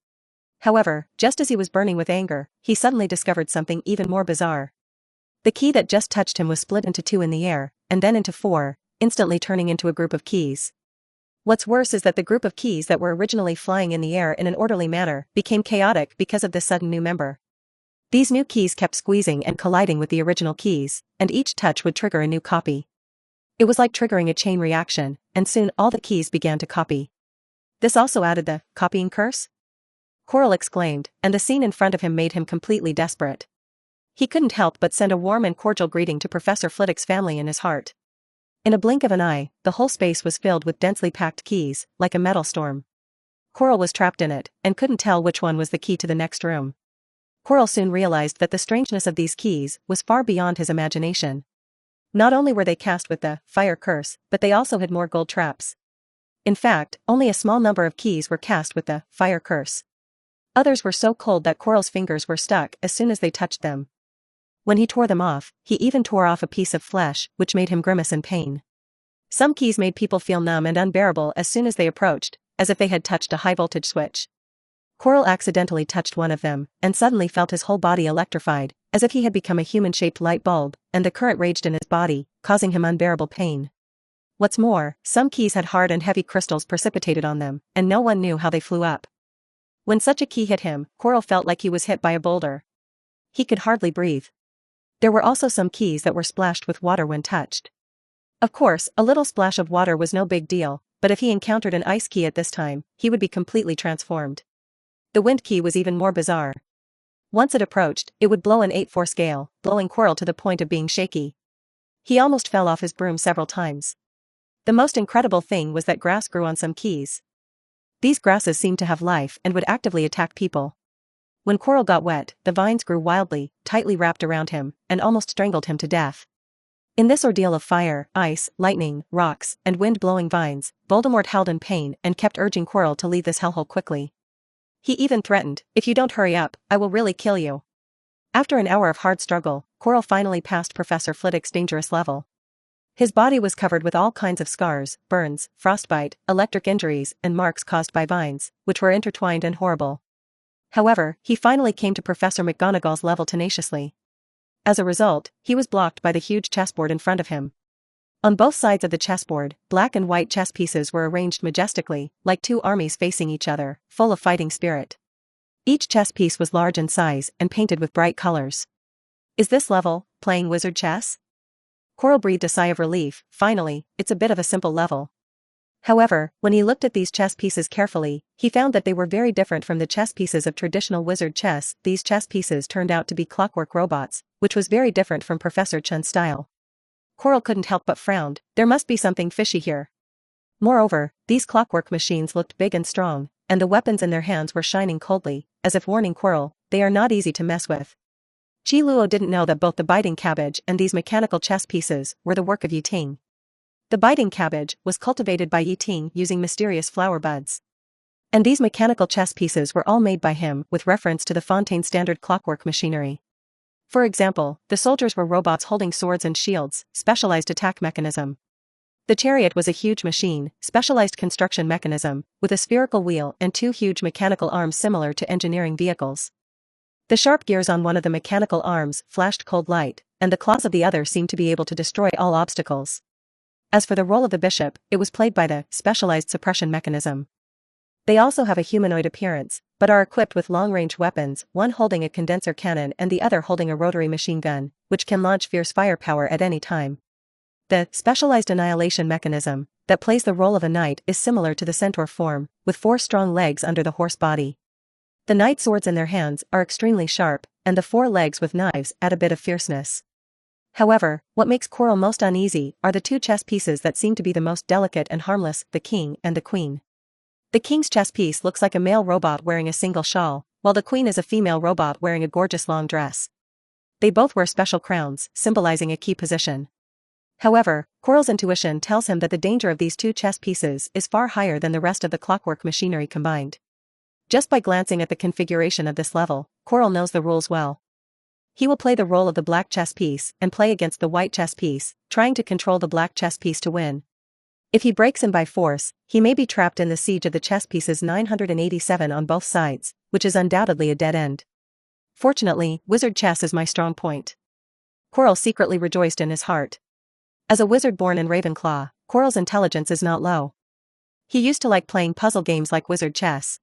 S1: However, just as he was burning with anger, he suddenly discovered something even more bizarre. The key that just touched him was split into 2 in the air, and then into 4, instantly turning into a group of keys. What's worse is that the group of keys that were originally flying in the air in an orderly manner became chaotic because of this sudden new member. These new keys kept squeezing and colliding with the original keys, and each touch would trigger a new copy. It was like triggering a chain reaction, and soon all the keys began to copy. This also added the copying curse? Quirrell exclaimed, and the scene in front of him made him completely desperate. He couldn't help but send a warm and cordial greeting to Professor Flitwick's family in his heart. In a blink of an eye, the whole space was filled with densely packed keys, like a metal storm. Quirrell was trapped in it, and couldn't tell which one was the key to the next room. Quirrell soon realized that the strangeness of these keys was far beyond his imagination. Not only were they cast with the fire curse, but they also had more gold traps. In fact, only a small number of keys were cast with the fire curse. Others were so cold that Quirrell's fingers were stuck as soon as they touched them. When he tore them off, he even tore off a piece of flesh, which made him grimace in pain. Some keys made people feel numb and unbearable as soon as they approached, as if they had touched a high-voltage switch. Quirrell accidentally touched one of them, and suddenly felt his whole body electrified, as if he had become a human-shaped light bulb, and the current raged in his body, causing him unbearable pain. What's more, some keys had hard and heavy crystals precipitated on them, and no one knew how they flew up. When such a key hit him, Quirrell felt like he was hit by a boulder. He could hardly breathe. There were also some keys that were splashed with water when touched. Of course, a little splash of water was no big deal, but if he encountered an ice key at this time, he would be completely transformed. The wind key was even more bizarre. Once it approached, it would blow an 8/4 scale, blowing Quirrell to the point of being shaky. He almost fell off his broom several times. The most incredible thing was that grass grew on some keys. These grasses seemed to have life and would actively attack people. When Quirrell got wet, the vines grew wildly, tightly wrapped around him, and almost strangled him to death. In this ordeal of fire, ice, lightning, rocks, and wind-blowing vines, Voldemort howled in pain and kept urging Quirrell to leave this hellhole quickly. He even threatened, "If you don't hurry up, I will really kill you." After an hour of hard struggle, Quirrell finally passed Professor Flitwick's dangerous level. His body was covered with all kinds of scars, burns, frostbite, electric injuries, and marks caused by vines, which were intertwined and horrible. However, he finally came to Professor McGonagall's level tenaciously. As a result, he was blocked by the huge chessboard in front of him. On both sides of the chessboard, black and white chess pieces were arranged majestically, like two armies facing each other, full of fighting spirit. Each chess piece was large in size and painted with bright colors. Is this level playing wizard chess? Quirrell breathed a sigh of relief. Finally, it's a bit of a simple level. However, when he looked at these chess pieces carefully, he found that they were very different from the chess pieces of traditional wizard chess. These chess pieces turned out to be clockwork robots, which was very different from Professor Chun's style. Quirrell couldn't help but frown. There must be something fishy here. Moreover, these clockwork machines looked big and strong, and the weapons in their hands were shining coldly, as if warning Quirrell, they are not easy to mess with. Chi Luo didn't know that both the biting cabbage and these mechanical chess pieces were the work of Ting. The biting cabbage was cultivated by Ting using mysterious flower buds. And these mechanical chess pieces were all made by him with reference to the Fontaine standard clockwork machinery. For example, the soldiers were robots holding swords and shields, specialized attack mechanism. The chariot was a huge machine, specialized construction mechanism, with a spherical wheel and two huge mechanical arms similar to engineering vehicles. The sharp gears on one of the mechanical arms flashed cold light, and the claws of the other seemed to be able to destroy all obstacles. As for the role of the bishop, it was played by the specialized suppression mechanism. They also have a humanoid appearance, but are equipped with long-range weapons, one holding a condenser cannon and the other holding a rotary machine gun, which can launch fierce firepower at any time. The specialized annihilation mechanism, that plays the role of a knight, is similar to the centaur form, with 4 strong legs under the horse body. The knight swords in their hands are extremely sharp, and the 4 legs with knives add a bit of fierceness. However, what makes Quirrell most uneasy are the 2 chess pieces that seem to be the most delicate and harmless, the king and the queen. The king's chess piece looks like a male robot wearing a single shawl, while the queen is a female robot wearing a gorgeous long dress. They both wear special crowns, symbolizing a key position. However, Quirrell's intuition tells him that the danger of these 2 chess pieces is far higher than the rest of the clockwork machinery combined. Just by glancing at the configuration of this level, Quirrell knows the rules well. He will play the role of the black chess piece and play against the white chess piece, trying to control the black chess piece to win. If he breaks in by force, he may be trapped in the siege of the chess pieces 987 on both sides, which is undoubtedly a dead end. Fortunately, wizard chess is my strong point. Quirrell secretly rejoiced in his heart. As a wizard born in Ravenclaw, Quirrell's intelligence is not low. He used to like playing puzzle games like wizard chess.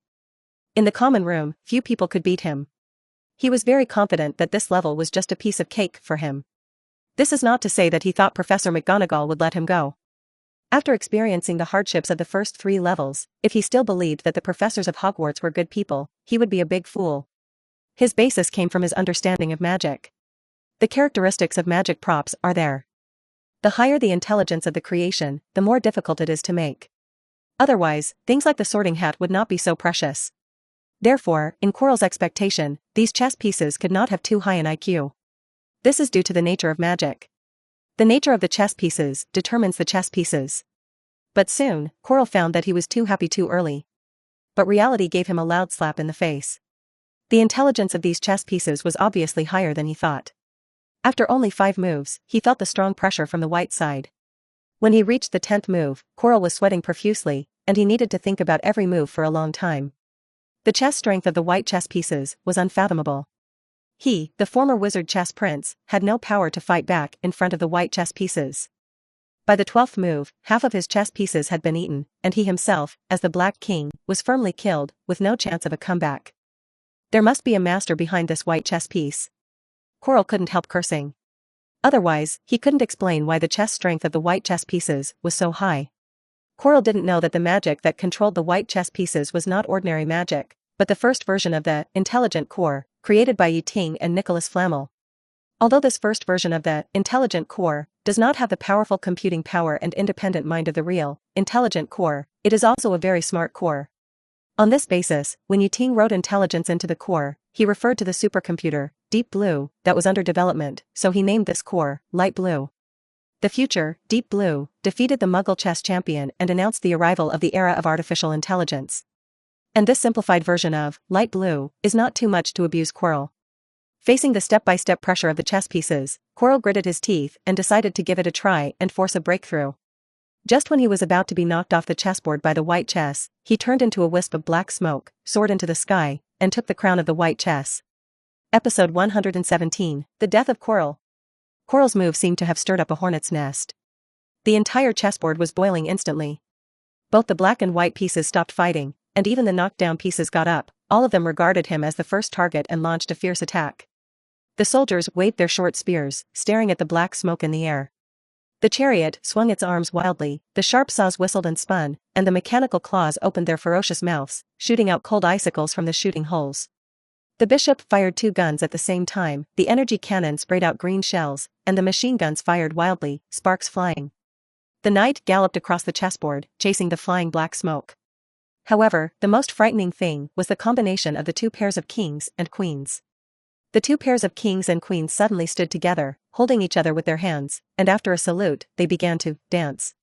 S1: In the common room, few people could beat him. He was very confident that this level was just a piece of cake for him. This is not to say that he thought Professor McGonagall would let him go. After experiencing the hardships of the first 3 levels, if he still believed that the professors of Hogwarts were good people, he would be a big fool. His basis came from his understanding of magic. The characteristics of magic props are there. The higher the intelligence of the creation, the more difficult it is to make. Otherwise, things like the sorting hat would not be so precious. Therefore, in Quirrell's expectation, these chess pieces could not have too high an IQ. This is due to the nature of magic. The nature of the chess pieces determines the chess pieces. But soon, Quirrell found that he was too happy too early. But reality gave him a loud slap in the face. The intelligence of these chess pieces was obviously higher than he thought. After only 5 moves, he felt the strong pressure from the white side. When he reached the 10th move, Quirrell was sweating profusely, and he needed to think about every move for a long time. The chess strength of the white chess pieces was unfathomable. He, the former wizard chess prince, had no power to fight back in front of the white chess pieces. By the 12th move, half of his chess pieces had been eaten, and he himself, as the Black King, was firmly killed, with no chance of a comeback. There must be a master behind this white chess piece. Quirrell couldn't help cursing. Otherwise, he couldn't explain why the chess strength of the white chess pieces was so high. Quirrell didn't know that the magic that controlled the white chess pieces was not ordinary magic, but the first version of the intelligent core, created by Ting and Nicholas Flamel. Although this first version of the intelligent core does not have the powerful computing power and independent mind of the real intelligent core, it is also a very smart core. On this basis, when Ting wrote intelligence into the core, he referred to the supercomputer, Deep Blue, that was under development, so he named this core, Light Blue. The future, Deep Blue, defeated the Muggle chess champion and announced the arrival of the era of artificial intelligence. And this simplified version of Light Blue is not too much to abuse Quirrell. Facing the step-by-step pressure of the chess pieces, Quirrell gritted his teeth and decided to give it a try and force a breakthrough. Just when he was about to be knocked off the chessboard by the white chess, he turned into a wisp of black smoke, soared into the sky, and took the crown of the white chess. Episode 117, The Death of Quirrell. Quirrell's move seemed to have stirred up a hornet's nest. The entire chessboard was boiling instantly. Both the black and white pieces stopped fighting, and even the knocked-down pieces got up. All of them regarded him as the first target and launched a fierce attack. The soldiers waved their short spears, staring at the black smoke in the air. The chariot swung its arms wildly, the sharp saws whistled and spun, and the mechanical claws opened their ferocious mouths, shooting out cold icicles from the shooting holes. The bishop fired 2 guns at the same time, the energy cannon sprayed out green shells, and the machine guns fired wildly, sparks flying. The knight galloped across the chessboard, chasing the flying black smoke. However, the most frightening thing was the combination of the 2 pairs of kings and queens. The 2 pairs of kings and queens suddenly stood together, holding each other with their hands, and after a salute, they began to dance.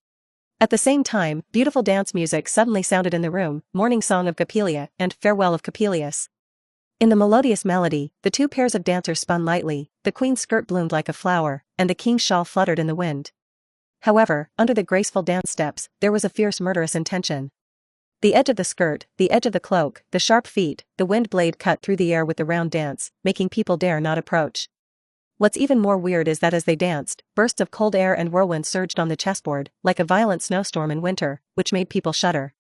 S1: At the same time, beautiful dance music suddenly sounded in the room, Morning Song of Coppelia and Farewell of Coppelius. In the melodious melody, the 2 pairs of dancers spun lightly, the queen's skirt bloomed like a flower, and the king's shawl fluttered in the wind. However, under the graceful dance steps, there was a fierce murderous intention. The edge of the skirt, the edge of the cloak, the sharp feet, the wind blade cut through the air with the round dance, making people dare not approach. What's even more weird is that as they danced, bursts of cold air and whirlwind surged on the chessboard, like a violent snowstorm in winter, which made people shudder.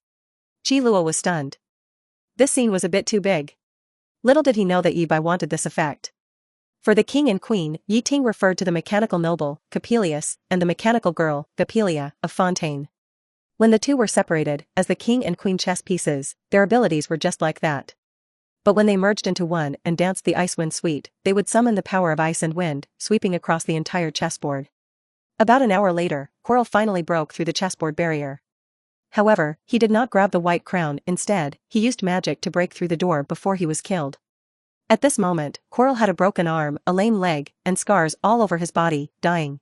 S1: Qi Luo was stunned. This scene was a bit too big. Little did he know that Yi Bai wanted this effect. For the king and queen, Yi Ting referred to the mechanical noble, Coppelius, and the mechanical girl, Coppelia, of Fontaine. When the 2 were separated, as the king and queen chess pieces, their abilities were just like that. But when they merged into one and danced the Icewind Suite, they would summon the power of ice and wind, sweeping across the entire chessboard. About an hour later, Quirrell finally broke through the chessboard barrier. However, he did not grab the white crown, instead, he used magic to break through the door before he was killed. At this moment, Quirrell had a broken arm, a lame leg, and scars all over his body, dying.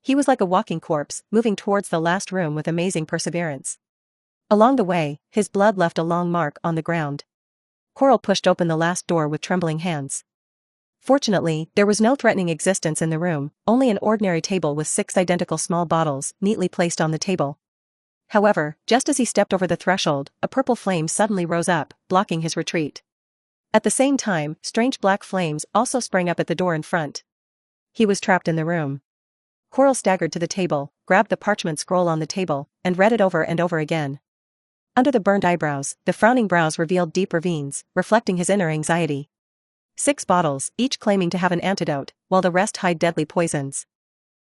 S1: He was like a walking corpse, moving towards the last room with amazing perseverance. Along the way, his blood left a long mark on the ground. Quirrell pushed open the last door with trembling hands. Fortunately, there was no threatening existence in the room, only an ordinary table with 6 identical small bottles, neatly placed on the table. However, just as he stepped over the threshold, a purple flame suddenly rose up, blocking his retreat. At the same time, strange black flames also sprang up at the door in front. He was trapped in the room. Quirrell staggered to the table, grabbed the parchment scroll on the table, and read it over and over again. Under the burned eyebrows, the frowning brows revealed deep ravines, reflecting his inner anxiety. 6 bottles, each claiming to have an antidote, while the rest hide deadly poisons.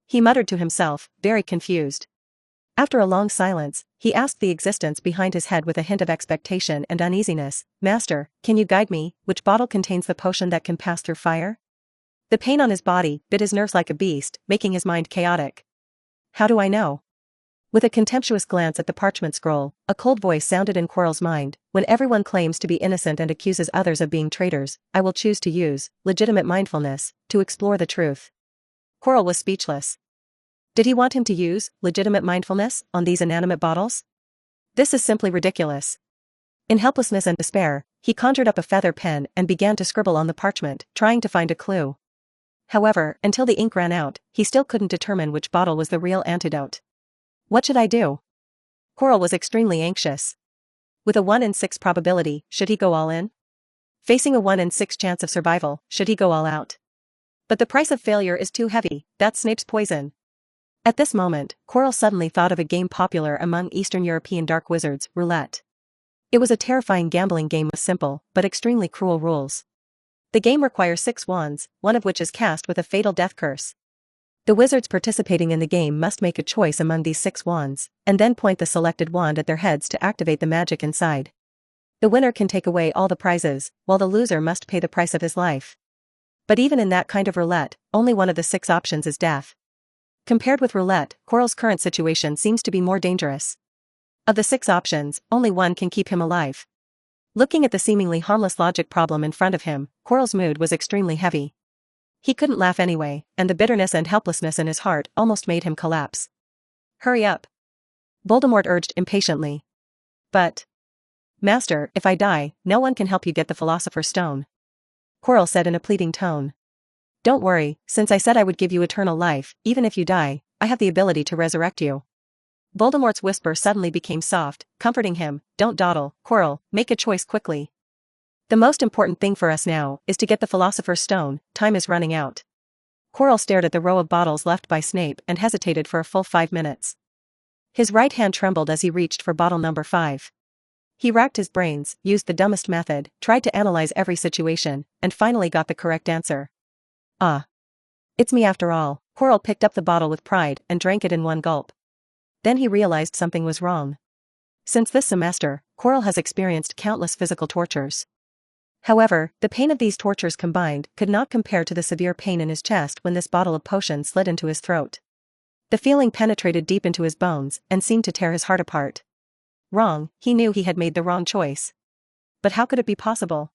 S1: He muttered to himself, very confused. After a long silence, he asked the existence behind his head with a hint of expectation and uneasiness, "Master, can you guide me? Which bottle contains the potion that can pass through fire?" The pain on his body bit his nerves like a beast, making his mind chaotic. "How do I know?" With a contemptuous glance at the parchment scroll, a cold voice sounded in Quirrell's mind, "When everyone claims to be innocent and accuses others of being traitors, I will choose to use legitimate mindfulness to explore the truth." Quirrell was speechless. Did he want him to use legitimate mindfulness on these inanimate bottles? This is simply ridiculous. In helplessness and despair, he conjured up a feather pen and began to scribble on the parchment, trying to find a clue. However, until the ink ran out, he still couldn't determine which bottle was the real antidote. What should I do? Quirrell was extremely anxious. With a 1 in 6 probability, should he go all in? Facing a 1 in 6 chance of survival, should he go all out? But the price of failure is too heavy, that's Snape's poison. At this moment, Quirrell suddenly thought of a game popular among Eastern European dark wizards, roulette. It was a terrifying gambling game with simple, but extremely cruel rules. The game requires 6 wands, one of which is cast with a fatal death curse. The wizards participating in the game must make a choice among these 6 wands, and then point the selected wand at their heads to activate the magic inside. The winner can take away all the prizes, while the loser must pay the price of his life. But even in that kind of roulette, only one of the 6 options is death. Compared with roulette, Quirrell's current situation seems to be more dangerous. Of the 6 options, only one can keep him alive. Looking at the seemingly harmless logic problem in front of him, Quirrell's mood was extremely heavy. He couldn't laugh anyway, and the bitterness and helplessness in his heart almost made him collapse. Hurry up. Voldemort urged impatiently. But, Master, if I die, no one can help you get the Philosopher's Stone. Quirrell said in a pleading tone. Don't worry, since I said I would give you eternal life, even if you die, I have the ability to resurrect you. Voldemort's whisper suddenly became soft, comforting him. Don't dawdle, Quirrell, make a choice quickly. The most important thing for us now is to get the Philosopher's Stone, time is running out. Quirrell stared at the row of bottles left by Snape and hesitated for a full 5 minutes. His right hand trembled as he reached for bottle number 5. He racked his brains, used the dumbest method, tried to analyze every situation, and finally got the correct answer. Ah. It's me after all. Quirrell picked up the bottle with pride and drank it in one gulp. Then he realized something was wrong. Since this semester, Quirrell has experienced countless physical tortures. However, the pain of these tortures combined could not compare to the severe pain in his chest when this bottle of potion slid into his throat. The feeling penetrated deep into his bones and seemed to tear his heart apart. Wrong, he knew he had made the wrong choice. But how could it be possible?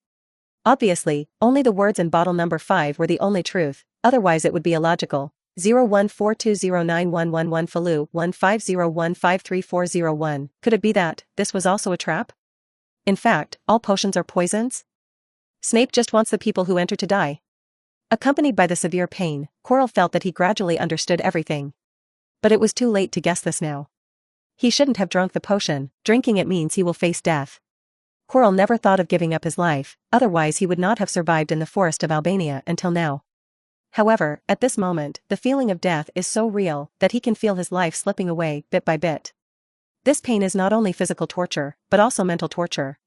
S1: Obviously, only the words in bottle number 5 were the only truth, otherwise it would be illogical. 0142091111 Falu 15015341. Could it be that this was also a trap? In fact, all potions are poisons? Snape just wants the people who enter to die. Accompanied by the severe pain, Quirrell felt that he gradually understood everything. But it was too late to guess this now. He shouldn't have drunk the potion. Drinking it means he will face death. Quirrell never thought of giving up his life, otherwise he would not have survived in the forest of Albania until now. However, at this moment, the feeling of death is so real that he can feel his life slipping away bit by bit. This pain is not only physical torture, but also mental torture.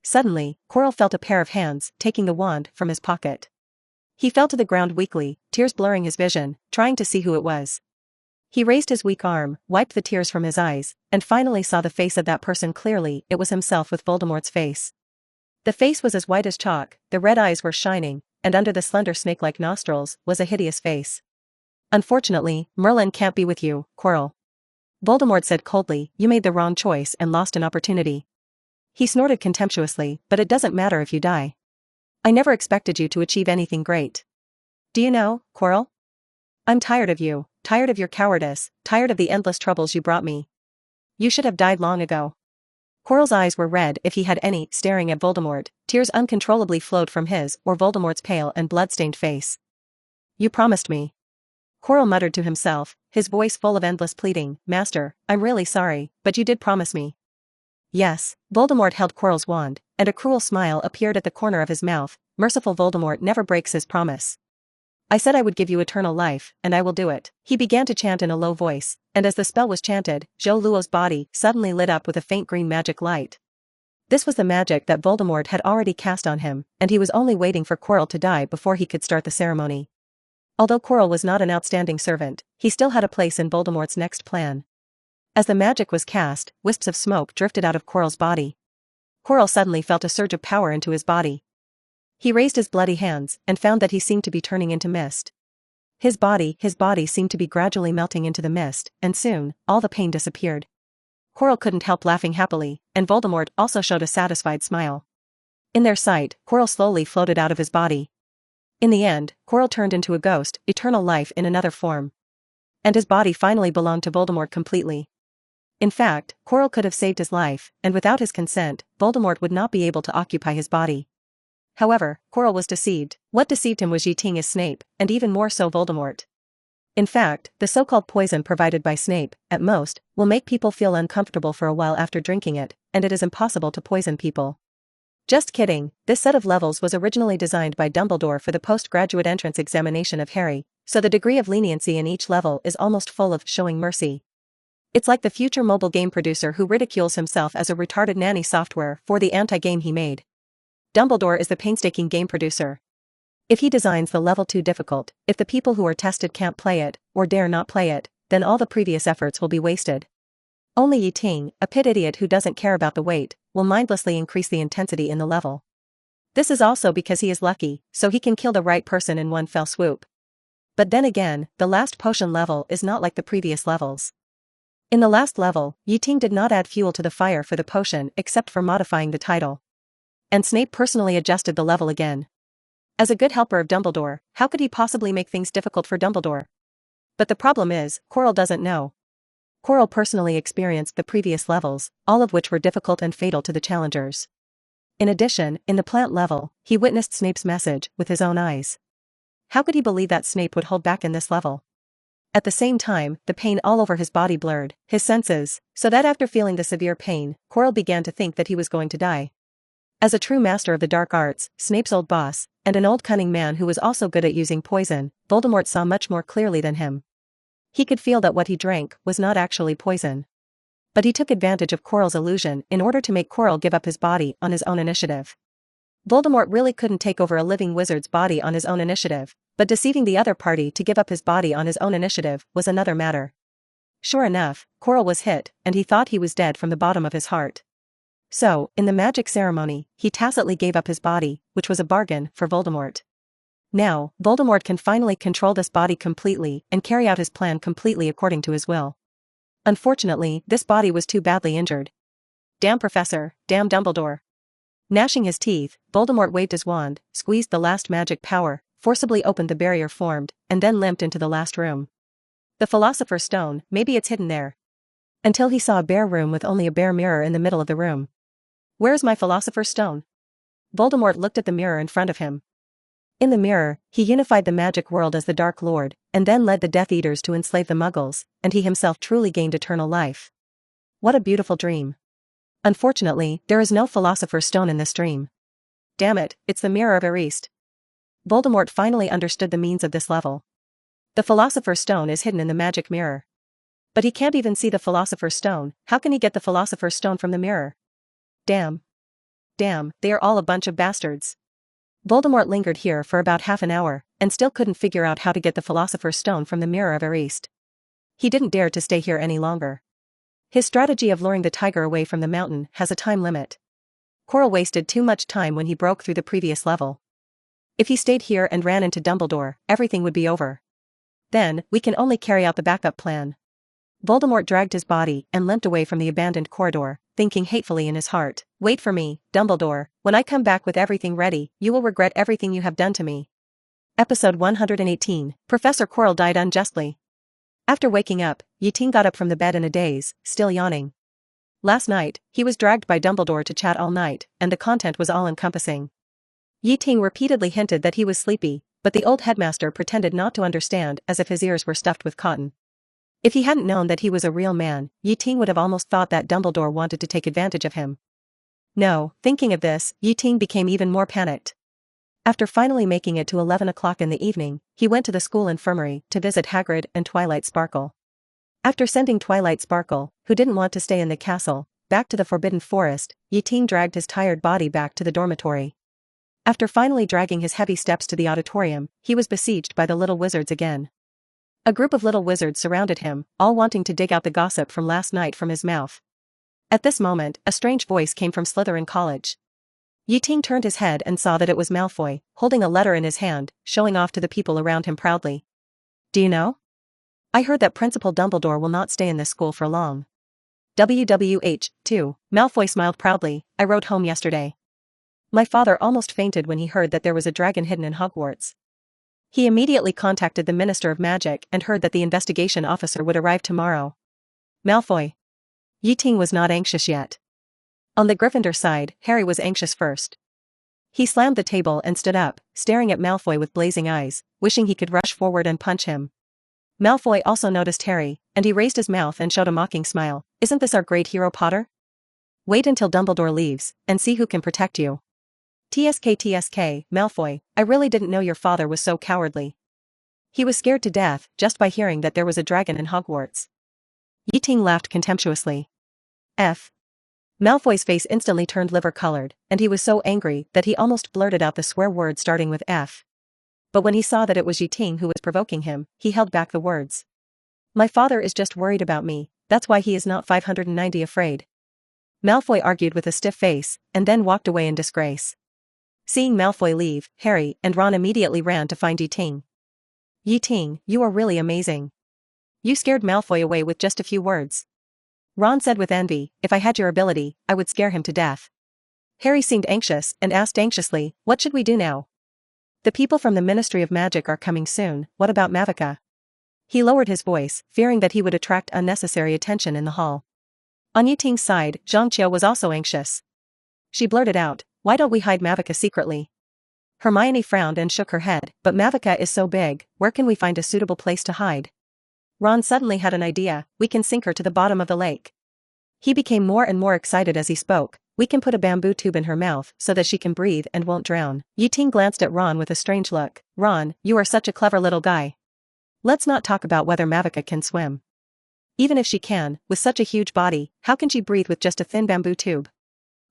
S1: Suddenly, Quirrell felt a pair of hands taking the wand from his pocket. He fell to the ground weakly, tears blurring his vision, trying to see who it was. He raised his weak arm, wiped the tears from his eyes, and finally saw the face of that person clearly. It was himself with Voldemort's face. The face was as white as chalk, the red eyes were shining, and under the slender snake-like nostrils was a hideous face. Unfortunately, Merlin can't be with you, Quirrell. Voldemort said coldly, you made the wrong choice and lost an opportunity. He snorted contemptuously, but it doesn't matter if you die. I never expected you to achieve anything great. Do you know, Quirrell? I'm tired of you, tired of your cowardice, tired of the endless troubles you brought me. You should have died long ago. Quirrell's eyes were red if he had any, staring at Voldemort, tears uncontrollably flowed from his or Voldemort's pale and blood-stained face. You promised me. Quirrell muttered to himself, his voice full of endless pleading, Master, I'm really sorry, but you did promise me. Yes, Voldemort held Quirrell's wand, and a cruel smile appeared at the corner of his mouth. Merciful Voldemort never breaks his promise. I said I would give you eternal life, and I will do it. He began to chant in a low voice, and as the spell was chanted, Zhou Luo's body suddenly lit up with a faint green magic light. This was the magic that Voldemort had already cast on him, and he was only waiting for Quirrell to die before he could start the ceremony. Although Quirrell was not an outstanding servant, he still had a place in Voldemort's next plan. As the magic was cast, wisps of smoke drifted out of Quirrell's body. Quirrell suddenly felt a surge of power into his body. He raised his bloody hands and found that he seemed to be turning into mist. His body seemed to be gradually melting into the mist, and soon, all the pain disappeared. Quirrell couldn't help laughing happily, and Voldemort also showed a satisfied smile. In their sight, Quirrell slowly floated out of his body. In the end, Quirrell turned into a ghost, eternal life in another form. And his body finally belonged to Voldemort completely. In fact, Quirrell could have saved his life, and without his consent, Voldemort would not be able to occupy his body. However, Quirrell was deceived. What deceived him was Ting as Snape, and even more so Voldemort. In fact, the so-called poison provided by Snape, at most, will make people feel uncomfortable for a while after drinking it, and it is impossible to poison people. Just kidding, this set of levels was originally designed by Dumbledore for the postgraduate entrance examination of Harry, so the degree of leniency in each level is almost full of showing mercy. It's like the future mobile game producer who ridicules himself as a retarded nanny software for the anti-game he made. Dumbledore is the painstaking game producer. If he designs the level too difficult, if the people who are tested can't play it, or dare not play it, then all the previous efforts will be wasted. Only Ting, a pit idiot who doesn't care about the weight, will mindlessly increase the intensity in the level. This is also because he is lucky, so he can kill the right person in one fell swoop. But then again, the last potion level is not like the previous levels. In the last level, Ting did not add fuel to the fire for the potion except for modifying the title. And Snape personally adjusted the level again. As a good helper of Dumbledore, how could he possibly make things difficult for Dumbledore? But the problem is, Quirrell doesn't know. Quirrell personally experienced the previous levels, all of which were difficult and fatal to the challengers. In addition, in the plant level, he witnessed Snape's message with his own eyes. How could he believe that Snape would hold back in this level? At the same time, the pain all over his body blurred his senses, so that after feeling the severe pain, Quirrell began to think that he was going to die. As a true master of the dark arts, Snape's old boss, and an old cunning man who was also good at using poison, Voldemort saw much more clearly than him. He could feel that what he drank was not actually poison. But he took advantage of Quirrell's illusion in order to make Quirrell give up his body on his own initiative. Voldemort really couldn't take over a living wizard's body on his own initiative, but deceiving the other party to give up his body on his own initiative was another matter. Sure enough, Quirrell was hit, and he thought he was dead from the bottom of his heart. So, in the magic ceremony, he tacitly gave up his body, which was a bargain for Voldemort. Now, Voldemort can finally control this body completely and carry out his plan completely according to his will. Unfortunately, this body was too badly injured. Damn Professor, damn Dumbledore. Gnashing his teeth, Voldemort waved his wand, squeezed the last magic power, forcibly opened the barrier formed, and then limped into the last room. The Philosopher's Stone, maybe it's hidden there. Until he saw a bare room with only a bare mirror in the middle of the room. Where's my Philosopher's Stone? Voldemort looked at the mirror in front of him. In the mirror, he unified the magic world as the Dark Lord, and then led the Death Eaters to enslave the Muggles, and he himself truly gained eternal life. What a beautiful dream. Unfortunately, there is no Philosopher's Stone in this dream. Damn it, it's the Mirror of Erist. Voldemort finally understood the means of this level. The Philosopher's Stone is hidden in the magic mirror. But he can't even see the Philosopher's Stone. How can he get the Philosopher's Stone from the mirror? Damn. Damn, they are all a bunch of bastards. Voldemort lingered here for about half an hour, and still couldn't figure out how to get the Philosopher's Stone from the Mirror of Erist. He didn't dare to stay here any longer. His strategy of luring the tiger away from the mountain has a time limit. Quirrell wasted too much time when he broke through the previous level. If he stayed here and ran into Dumbledore, everything would be over. Then, we can only carry out the backup plan. Voldemort dragged his body and limped away from the abandoned corridor, thinking hatefully in his heart, "Wait for me, Dumbledore, when I come back with everything ready, you will regret everything you have done to me." Episode 118, Professor Quirrell died unjustly. After waking up, Ting got up from the bed in a daze, still yawning. Last night, he was dragged by Dumbledore to chat all night, and the content was all-encompassing. Ting repeatedly hinted that he was sleepy, but the old headmaster pretended not to understand as if his ears were stuffed with cotton. If he hadn't known that he was a real man, Ting would have almost thought that Dumbledore wanted to take advantage of him. No, thinking of this, Ting became even more panicked. After finally making it to 11 o'clock in the evening, he went to the school infirmary to visit Hagrid and Twilight Sparkle. After sending Twilight Sparkle, who didn't want to stay in the castle, back to the Forbidden Forest, Ting dragged his tired body back to the dormitory. After finally dragging his heavy steps to the auditorium, he was besieged by the little wizards again. A group of little wizards surrounded him, all wanting to dig out the gossip from last night from his mouth. At this moment, a strange voice came from Slytherin College. Ting turned his head and saw that it was Malfoy, holding a letter in his hand, showing off to the people around him proudly. "Do you know? I heard that Principal Dumbledore will not stay in this school for long." WWH2, Malfoy smiled proudly, "I rode home yesterday. My father almost fainted when he heard that there was a dragon hidden in Hogwarts. He immediately contacted the Minister of Magic and heard that the investigation officer would arrive tomorrow." Malfoy. Ting was not anxious yet. On the Gryffindor side, Harry was anxious first. He slammed the table and stood up, staring at Malfoy with blazing eyes, wishing he could rush forward and punch him. Malfoy also noticed Harry, and he raised his mouth and showed a mocking smile. "Isn't this our great hero Potter? Wait until Dumbledore leaves, and see who can protect you." TSK, Malfoy, I really didn't know your father was so cowardly. He was scared to death just by hearing that there was a dragon in Hogwarts. Ting laughed contemptuously. F. Malfoy's face instantly turned liver-colored, and he was so angry that he almost blurted out the swear word starting with F. But when he saw that it was Ting who was provoking him, he held back the words. "My father is just worried about me, that's why he is not 590 afraid." Malfoy argued with a stiff face, and then walked away in disgrace. Seeing Malfoy leave, Harry and Ron immediately ran to find Ting. "Ting, you are really amazing. You scared Malfoy away with just a few words." Ron said with envy, "If I had your ability, I would scare him to death." Harry seemed anxious and asked anxiously, "What should we do now?" The people from the Ministry of Magic are coming soon, what about Mavica? He lowered his voice, fearing that he would attract unnecessary attention in the hall. On Yiting's side, Zhangqiu was also anxious. She blurted out, why don't we hide Mavica secretly? Hermione frowned and shook her head, but Mavica is so big, where can we find a suitable place to hide? Ron suddenly had an idea, we can sink her to the bottom of the lake. He became more and more excited as he spoke, we can put a bamboo tube in her mouth so that she can breathe and won't drown. Yiting glanced at Ron with a strange look. Ron, you are such a clever little guy. Let's not talk about whether Mavica can swim. Even if she can, with such a huge body, how can she breathe with just a thin bamboo tube?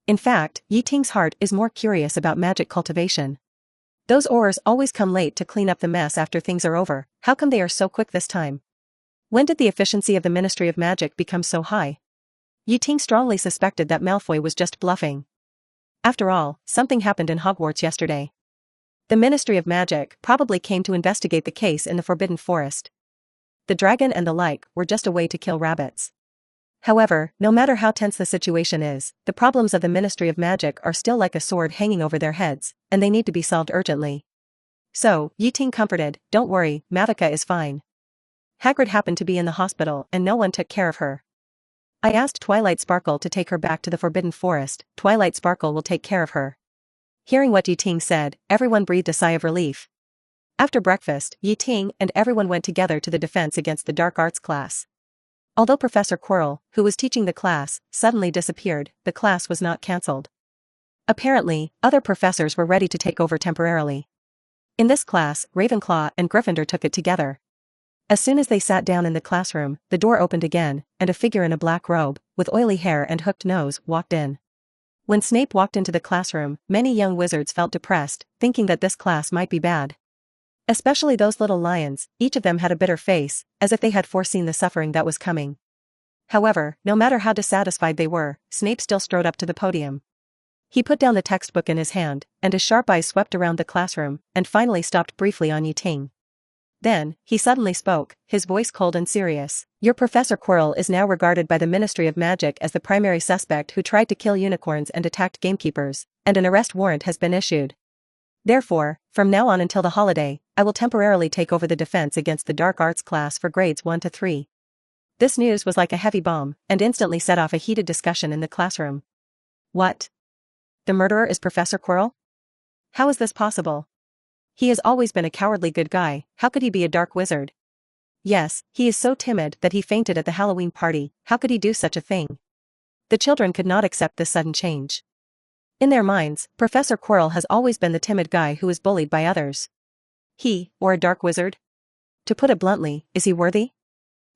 S1: In fact, Yiting's heart is more curious about magic cultivation. Those Aurors always come late to clean up the mess after things are over, how come they are so quick this time? When did the efficiency of the Ministry of Magic become so high? Yiting strongly suspected that Malfoy was just bluffing. After all, something happened in Hogwarts yesterday. The Ministry of Magic probably came to investigate the case in the Forbidden Forest. The dragon and the like were just a way to kill rabbits. However, no matter how tense the situation is, the problems of the Ministry of Magic are still like a sword hanging over their heads, and they need to be solved urgently. So, Yiting comforted, don't worry, Mavica is fine. Hagrid happened to be in the hospital and no one took care of her. I asked Twilight Sparkle to take her back to the Forbidden Forest, Twilight Sparkle will take care of her. Hearing what Yiting said, everyone breathed a sigh of relief. After breakfast, Yiting and everyone went together to the Defense Against the Dark Arts class. Although Professor Quirrell, who was teaching the class, suddenly disappeared, the class was not cancelled. Apparently, other professors were ready to take over temporarily. In this class, Ravenclaw and Gryffindor took it together. As soon as they sat down in the classroom, the door opened again, and a figure in a black robe, with oily hair and hooked nose, walked in. When Snape walked into the classroom, many young wizards felt depressed, thinking that this class might be bad. Especially those little lions, each of them had a bitter face, as if they had foreseen the suffering that was coming. However, no matter how dissatisfied they were, Snape still strode up to the podium. He put down the textbook in his hand, and his sharp eyes swept around the classroom, and finally stopped briefly on Yiting. Then, he suddenly spoke, his voice cold and serious. Your Professor Quirrell is now regarded by the Ministry of Magic as the primary suspect who tried to kill unicorns and attacked gamekeepers, and an arrest warrant has been issued. Therefore, from now on until the holiday, I will temporarily take over the Defense Against the Dark Arts class for grades 1 to 3. This news was like a heavy bomb, and instantly set off a heated discussion in the classroom. What? The murderer is Professor Quirrell? How is this possible? He has always been a cowardly good guy, how could he be a dark wizard? Yes, he is so timid that he fainted at the Halloween party, how could he do such a thing? The children could not accept this sudden change. In their minds, Professor Quirrell has always been the timid guy who is bullied by others. He, or a dark wizard? To put it bluntly, is he worthy?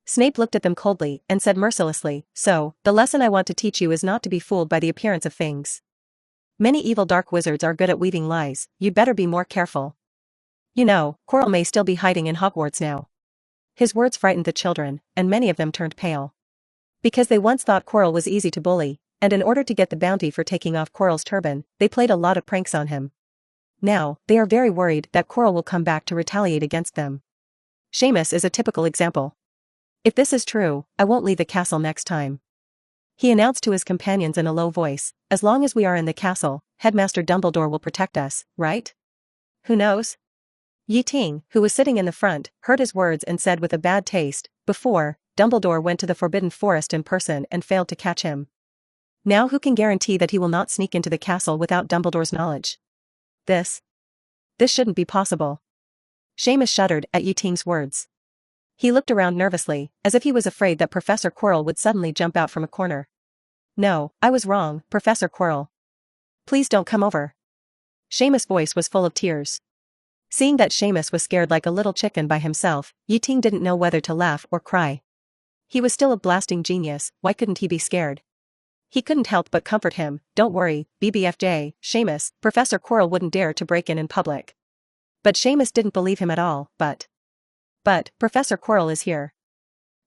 S1: Snape looked at them coldly and said mercilessly, so, the lesson I want to teach you is not to be fooled by the appearance of things. Many evil dark wizards are good at weaving lies, you'd better be more careful. You know, Quirrell may still be hiding in Hogwarts now. His words frightened the children, and many of them turned pale. Because they once thought Quirrell was easy to bully, and in order to get the bounty for taking off Quirrell's turban, they played a lot of pranks on him. Now, they are very worried that Quirrell will come back to retaliate against them. Seamus is a typical example. If this is true, I won't leave the castle next time. He announced to his companions in a low voice, as long as we are in the castle, Headmaster Dumbledore will protect us, right? Who knows? Yiting, who was sitting in the front, heard his words and said with a bad taste, before, Dumbledore went to the Forbidden Forest in person and failed to catch him. Now who can guarantee that he will not sneak into the castle without Dumbledore's knowledge? This shouldn't be possible. Seamus shuddered at Yiting's words. He looked around nervously, as if he was afraid that Professor Quirrell would suddenly jump out from a corner. No, I was wrong, Professor Quirrell. Please don't come over. Seamus' voice was full of tears. Seeing that Seamus was scared like a little chicken by himself, Yiting didn't know whether to laugh or cry. He was still a blasting genius, why couldn't he be scared? He couldn't help but comfort him, don't worry, BBFJ, Seamus, Professor Quirrell wouldn't dare to break in public. But Seamus didn't believe him at all, but Professor Quirrell is here.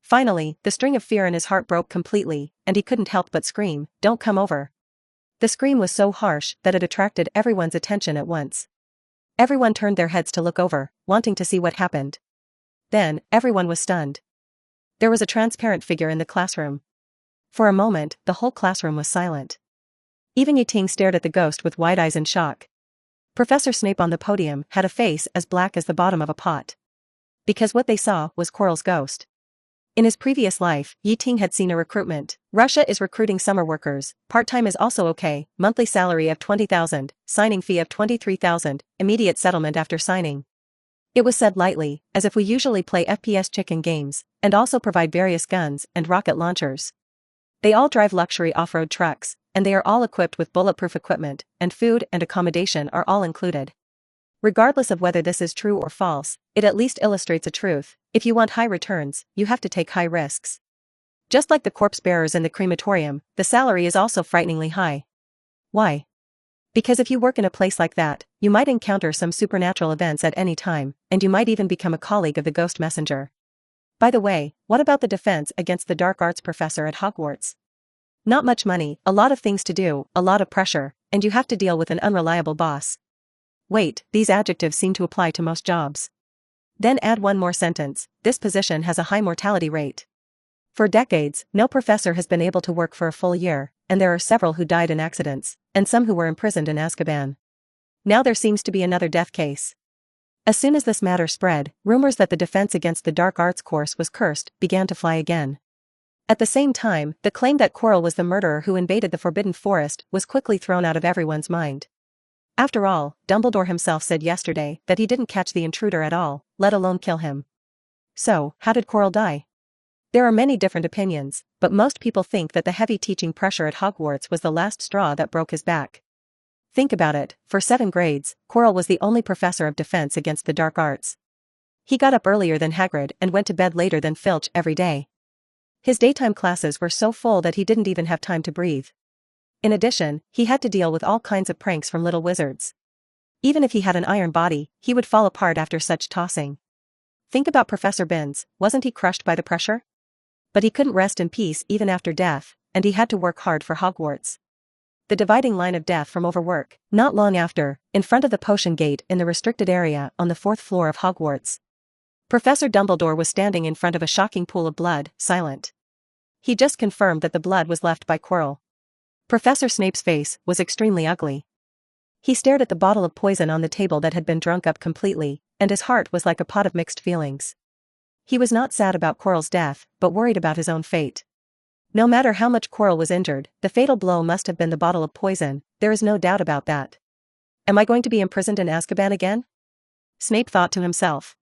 S1: Finally, the string of fear in his heart broke completely, and he couldn't help but scream, don't come over. The scream was so harsh that it attracted everyone's attention at once. Everyone turned their heads to look over, wanting to see what happened. Then, everyone was stunned. There was a transparent figure in the classroom. For a moment, the whole classroom was silent. Even Yiting stared at the ghost with wide eyes in shock. Professor Snape on the podium had a face as black as the bottom of a pot. Because what they saw was Quirrell's ghost. In his previous life, Ting had seen a recruitment. Russia is recruiting summer workers, part-time is also okay, monthly salary of 20,000, signing fee of 23,000, immediate settlement after signing. It was said lightly, as if we usually play FPS chicken games, and also provide various guns and rocket launchers. They all drive luxury off-road trucks, and they are all equipped with bulletproof equipment, and food and accommodation are all included. Regardless of whether this is true or false, it at least illustrates a truth: if you want high returns, you have to take high risks. Just like the corpse bearers in the crematorium, the salary is also frighteningly high. Why? Because if you work in a place like that, you might encounter some supernatural events at any time, and you might even become a colleague of the ghost messenger. By the way, what about the defense against the dark arts professor at Hogwarts? Not much money, a lot of things to do, a lot of pressure, and you have to deal with an unreliable boss. Wait, these adjectives seem to apply to most jobs. Then add one more sentence: this position has a high mortality rate. For decades, no professor has been able to work for a full year, and there are several who died in accidents, and some who were imprisoned in Azkaban. Now there seems to be another death case. As soon as this matter spread, rumors that the defense against the dark arts course was cursed began to fly again. At the same time, the claim that Quirrell was the murderer who invaded the Forbidden Forest was quickly thrown out of everyone's mind. After all, Dumbledore himself said yesterday that he didn't catch the intruder at all, let alone kill him. So, how did Quirrell die? There are many different opinions, but most people think that the heavy teaching pressure at Hogwarts was the last straw that broke his back. Think about it, for 7 grades, Quirrell was the only professor of defense against the dark arts. He got up earlier than Hagrid and went to bed later than Filch every day. His daytime classes were so full that he didn't even have time to breathe. In addition, he had to deal with all kinds of pranks from little wizards. Even if he had an iron body, he would fall apart after such tossing. Think about Professor Binns, wasn't he crushed by the pressure? But he couldn't rest in peace even after death, and he had to work hard for Hogwarts. The dividing line of death from overwork, not long after, in front of the potion gate in the restricted area on the 4th floor of Hogwarts. Professor Dumbledore was standing in front of a shocking pool of blood, silent. He just confirmed that the blood was left by Quirrell. Professor Snape's face was extremely ugly. He stared at the bottle of poison on the table that had been drunk up completely, and his heart was like a pot of mixed feelings. He was not sad about Quirrell's death, but worried about his own fate. No matter how much Quirrell was injured, the fatal blow must have been the bottle of poison, there is no doubt about that. Am I going to be imprisoned in Azkaban again? Snape thought to himself.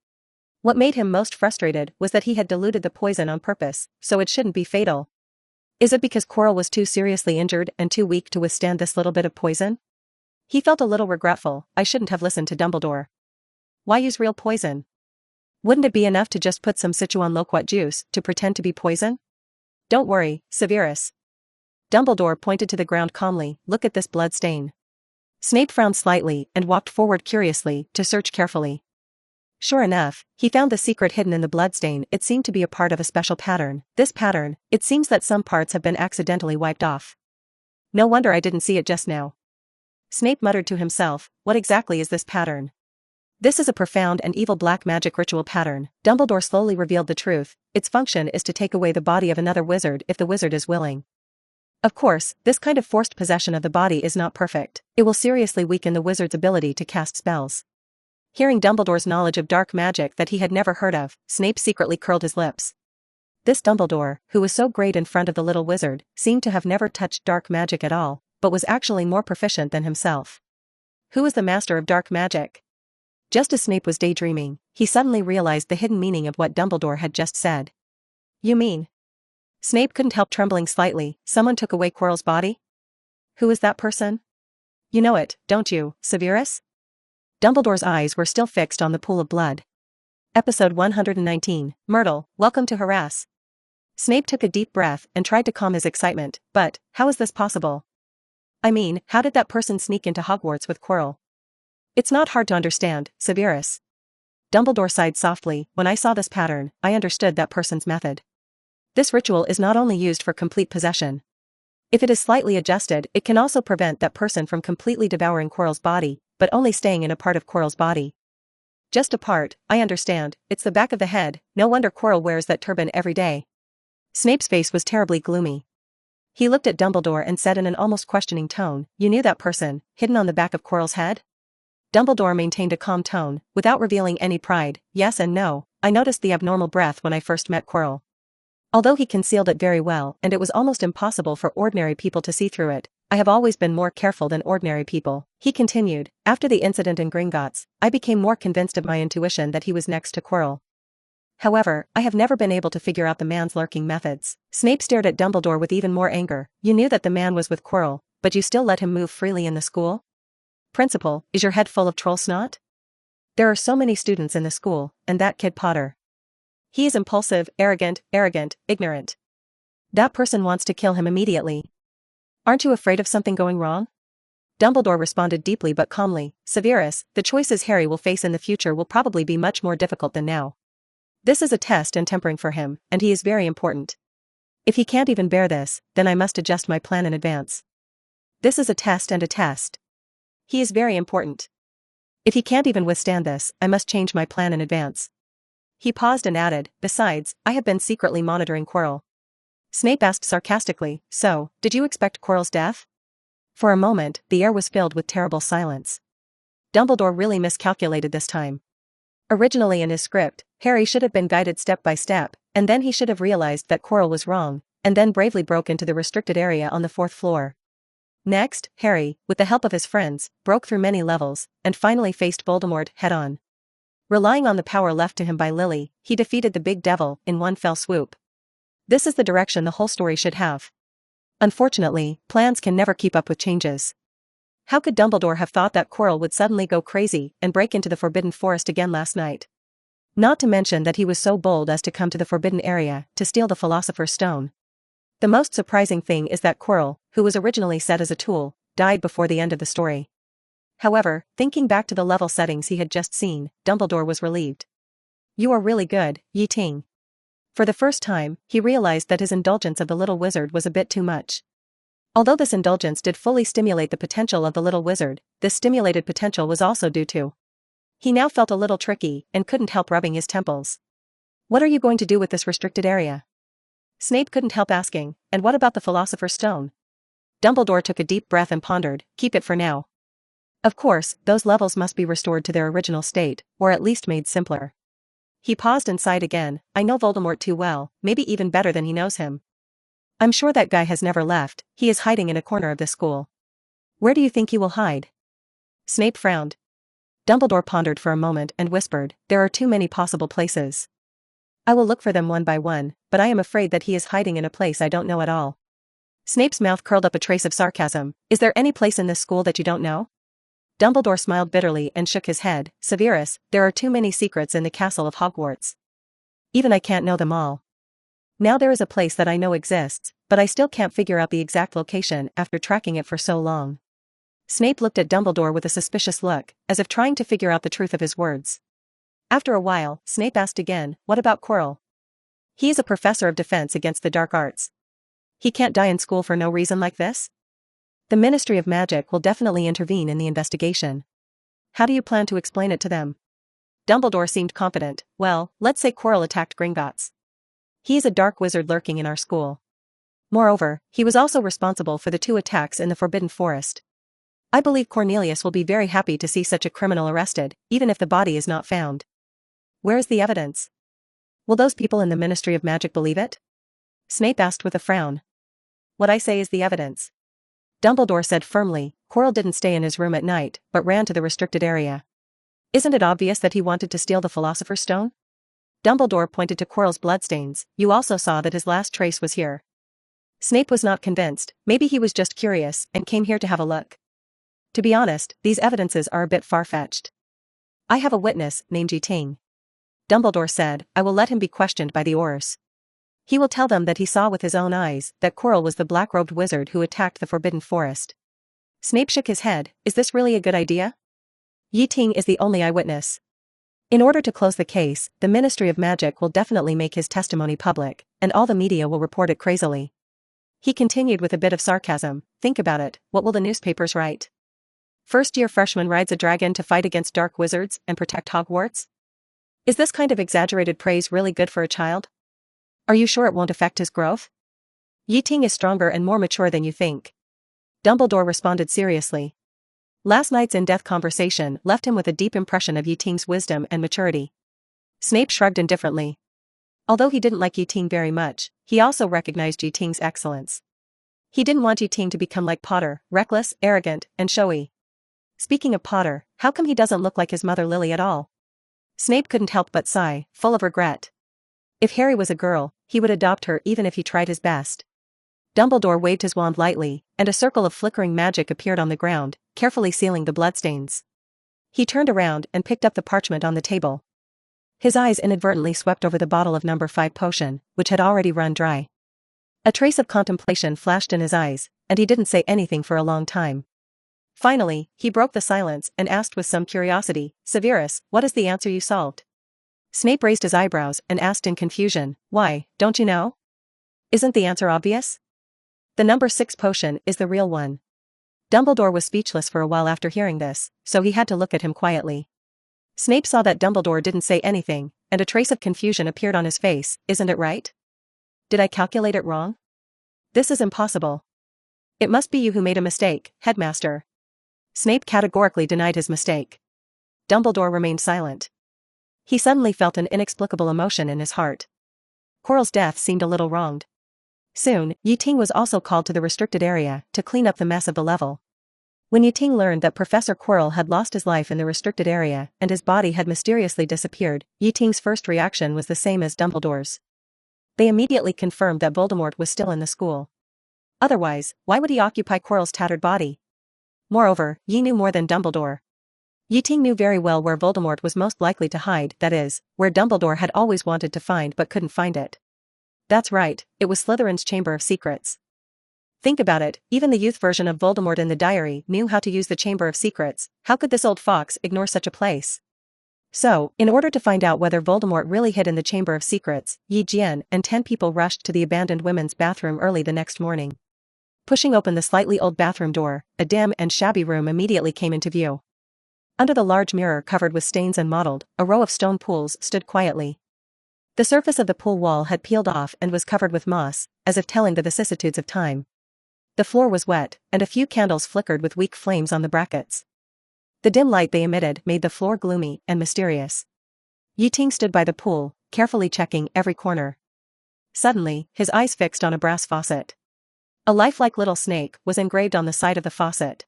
S1: What made him most frustrated was that he had diluted the poison on purpose, so it shouldn't be fatal. Is it because Quirrell was too seriously injured and too weak to withstand this little bit of poison? He felt a little regretful. I shouldn't have listened to Dumbledore. Why use real poison? Wouldn't it be enough to just put some Sichuan loquat juice to pretend to be poison? Don't worry, Severus. Dumbledore pointed to the ground calmly. Look at this blood stain. Snape frowned slightly and walked forward curiously to search carefully. Sure enough, he found the secret hidden in the bloodstain. It seemed to be a part of a special pattern. This pattern, it seems that some parts have been accidentally wiped off. No wonder I didn't see it just now. Snape muttered to himself, what exactly is this pattern? This is a profound and evil black magic ritual pattern. Dumbledore slowly revealed the truth. Its function is to take away the body of another wizard if the wizard is willing. Of course, this kind of forced possession of the body is not perfect. It will seriously weaken the wizard's ability to cast spells. Hearing Dumbledore's knowledge of dark magic that he had never heard of, Snape secretly curled his lips. This Dumbledore, who was so great in front of the little wizard, seemed to have never touched dark magic at all, but was actually more proficient than himself. Who is the master of dark magic? Just as Snape was daydreaming, he suddenly realized the hidden meaning of what Dumbledore had just said. You mean? Snape couldn't help trembling slightly. Someone took away Quirrell's body? Who is that person? You know it, don't you, Severus? Dumbledore's eyes were still fixed on the pool of blood. Episode 119, Myrtle, welcome to Harass. Snape took a deep breath and tried to calm his excitement, but, how is this possible? I mean, how did that person sneak into Hogwarts with Quirrell? It's not hard to understand, Severus. Dumbledore sighed softly. When I saw this pattern, I understood that person's method. This ritual is not only used for complete possession. If it is slightly adjusted, it can also prevent that person from completely devouring Quirrell's body, but only staying in a part of Quirrell's body. Just a part, I understand, it's the back of the head, no wonder Quirrell wears that turban every day. Snape's face was terribly gloomy. He looked at Dumbledore and said in an almost questioning tone, you knew that person, hidden on the back of Quirrell's head? Dumbledore maintained a calm tone, without revealing any pride. Yes and no, I noticed the abnormal breath when I first met Quirrell. Although he concealed it very well and it was almost impossible for ordinary people to see through it, I have always been more careful than ordinary people. He continued, after the incident in Gringotts, I became more convinced of my intuition that he was next to Quirrell. However, I have never been able to figure out the man's lurking methods. Snape stared at Dumbledore with even more anger. You knew that the man was with Quirrell, but you still let him move freely in the school? Principal, is your head full of troll snot? There are so many students in the school, and that kid Potter. He is impulsive, arrogant, ignorant. That person wants to kill him immediately. Aren't you afraid of something going wrong? Dumbledore responded deeply but calmly. Severus, the choices Harry will face in the future will probably be much more difficult than now. This is a test and tempering for him, and he is very important. If he can't even bear this, then I must adjust my plan in advance. This is a test and a test. He is very important. If he can't even withstand this, I must change my plan in advance. He paused and added, besides, I have been secretly monitoring Quirrell. Snape asked sarcastically, so, did you expect Quirrell's death? For a moment, the air was filled with terrible silence. Dumbledore really miscalculated this time. Originally in his script, Harry should have been guided step by step, and then he should have realized that Quirrell was wrong, and then bravely broke into the restricted area on the 4th floor. Next, Harry, with the help of his friends, broke through many levels, and finally faced Voldemort head-on. Relying on the power left to him by Lily, he defeated the big devil in one fell swoop. This is the direction the whole story should have. Unfortunately, plans can never keep up with changes. How could Dumbledore have thought that Quirrell would suddenly go crazy and break into the Forbidden Forest again last night? Not to mention that he was so bold as to come to the Forbidden Area to steal the Philosopher's Stone. The most surprising thing is that Quirrell, who was originally set as a tool, died before the end of the story. However, thinking back to the level settings he had just seen, Dumbledore was relieved. You are really good, Ting. For the first time, he realized that his indulgence of the little wizard was a bit too much. Although this indulgence did fully stimulate the potential of the little wizard, this stimulated potential was also due to. He now felt a little tricky and couldn't help rubbing his temples. What are you going to do with this restricted area? Snape couldn't help asking, and what about the Philosopher's Stone? Dumbledore took a deep breath and pondered, keep it for now. Of course, those levels must be restored to their original state, or at least made simpler. He paused and sighed again, I know Voldemort too well, maybe even better than he knows him. I'm sure that guy has never left, he is hiding in a corner of this school. Where do you think he will hide? Snape frowned. Dumbledore pondered for a moment and whispered, there are too many possible places. I will look for them one by one, but I am afraid that he is hiding in a place I don't know at all. Snape's mouth curled up a trace of sarcasm. Is there any place in this school that you don't know? Dumbledore smiled bitterly and shook his head. Severus, there are too many secrets in the castle of Hogwarts. Even I can't know them all. Now there is a place that I know exists, but I still can't figure out the exact location after tracking it for so long. Snape looked at Dumbledore with a suspicious look, as if trying to figure out the truth of his words. After a while, Snape asked again, what about Quirrell? He is a professor of defense against the dark arts. He can't die in school for no reason like this? The Ministry of Magic will definitely intervene in the investigation. How do you plan to explain it to them? Dumbledore seemed confident. Well, let's say Quirrell attacked Gringotts. He is a dark wizard lurking in our school. Moreover, he was also responsible for the 2 attacks in the Forbidden Forest. I believe Cornelius will be very happy to see such a criminal arrested, even if the body is not found. Where is the evidence? Will those people in the Ministry of Magic believe it? Snape asked with a frown. What I say is the evidence. Dumbledore said firmly, Quirrell didn't stay in his room at night, but ran to the restricted area. Isn't it obvious that he wanted to steal the Philosopher's Stone? Dumbledore pointed to Quirrell's bloodstains. You also saw that his last trace was here. Snape was not convinced. Maybe he was just curious and came here to have a look. To be honest, these evidences are a bit far-fetched. I have a witness named Ting. Dumbledore said, I will let him be questioned by the Aurors. He will tell them that he saw with his own eyes that Quirrell was the black-robed wizard who attacked the Forbidden Forest. Snape shook his head. Is this really a good idea? Ting is the only eyewitness. In order to close the case, the Ministry of Magic will definitely make his testimony public, and all the media will report it crazily. He continued with a bit of sarcasm. Think about it, what will the newspapers write? First-year freshman rides a dragon to fight against dark wizards and protect Hogwarts? Is this kind of exaggerated praise really good for a child? Are you sure it won't affect his growth? Ting is stronger and more mature than you think. Dumbledore responded seriously. Last night's in-depth conversation left him with a deep impression of Ting's wisdom and maturity. Snape shrugged indifferently. Although he didn't like Ting very much, he also recognized Ting's excellence. He didn't want Ting to become like Potter, reckless, arrogant, and showy. Speaking of Potter, how come he doesn't look like his mother Lily at all? Snape couldn't help but sigh, full of regret. If Harry was a girl, he would adopt her even if he tried his best. Dumbledore waved his wand lightly, and a circle of flickering magic appeared on the ground, carefully sealing the bloodstains. He turned around and picked up the parchment on the table. His eyes inadvertently swept over the bottle of number 5 potion, which had already run dry. A trace of contemplation flashed in his eyes, and he didn't say anything for a long time. Finally, he broke the silence and asked with some curiosity, "Severus, what is the answer you solved?" Snape raised his eyebrows and asked in confusion, "Why, don't you know? Isn't the answer obvious? The number 6 potion is the real one." Dumbledore was speechless for a while after hearing this, so he had to look at him quietly. Snape saw that Dumbledore didn't say anything, and a trace of confusion appeared on his face. "Isn't it right? Did I calculate it wrong? This is impossible. It must be you who made a mistake, headmaster." Snape categorically denied his mistake. Dumbledore remained silent. He suddenly felt an inexplicable emotion in his heart. Quirrell's death seemed a little wronged. Soon, Ting was also called to the restricted area to clean up the mess of the level. When Ting learned that Professor Quirrell had lost his life in the restricted area and his body had mysteriously disappeared, Ting's first reaction was the same as Dumbledore's. They immediately confirmed that Voldemort was still in the school. Otherwise, why would he occupy Quirrell's tattered body? Moreover, Yi knew more than Dumbledore. Ting knew very well where Voldemort was most likely to hide, that is, where Dumbledore had always wanted to find but couldn't find it. That's right, it was Slytherin's Chamber of Secrets. Think about it, even the youth version of Voldemort in the diary knew how to use the Chamber of Secrets. How could this old fox ignore such a place? So, in order to find out whether Voldemort really hid in the Chamber of Secrets, Yi Jian and 10 people rushed to the abandoned women's bathroom early the next morning. Pushing open the slightly old bathroom door, a dim and shabby room immediately came into view. Under the large mirror covered with stains and mottled, a row of stone pools stood quietly. The surface of the pool wall had peeled off and was covered with moss, as if telling the vicissitudes of time. The floor was wet, and a few candles flickered with weak flames on the brackets. The dim light they emitted made the floor gloomy and mysterious. Ting stood by the pool, carefully checking every corner. Suddenly, his eyes fixed on a brass faucet. A lifelike little snake was engraved on the side of the faucet.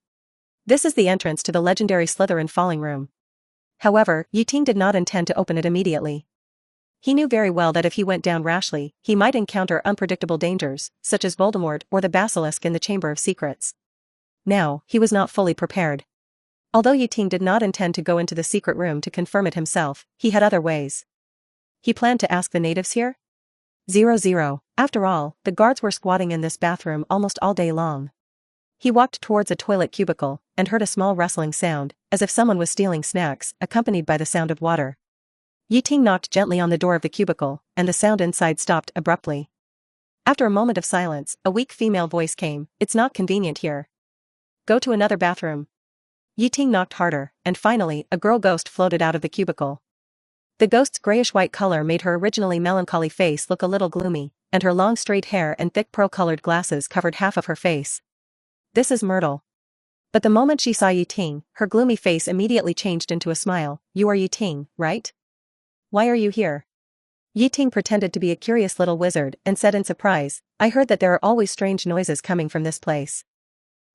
S1: "This is the entrance to the legendary Slytherin falling room." However, Ting did not intend to open it immediately. He knew very well that if he went down rashly, he might encounter unpredictable dangers, such as Voldemort or the basilisk in the Chamber of Secrets. Now, he was not fully prepared. Although Ting did not intend to go into the secret room to confirm it himself, he had other ways. He planned to ask the natives here? 0. After all, the guards were squatting in this bathroom almost all day long. He walked towards a toilet cubicle, and heard a small rustling sound, as if someone was stealing snacks, accompanied by the sound of water. Ting knocked gently on the door of the cubicle, and the sound inside stopped abruptly. After a moment of silence, a weak female voice came, "It's not convenient here. Go to another bathroom." Ting knocked harder, and finally, a girl ghost floated out of the cubicle. The ghost's grayish-white color made her originally melancholy face look a little gloomy, and her long straight hair and thick pearl-colored glasses covered half of her face. "This is Myrtle." But the moment she saw Ting, her gloomy face immediately changed into a smile. "You are Ting, right? Why are you here?" Ting pretended to be a curious little wizard and said in surprise, "I heard that there are always strange noises coming from this place.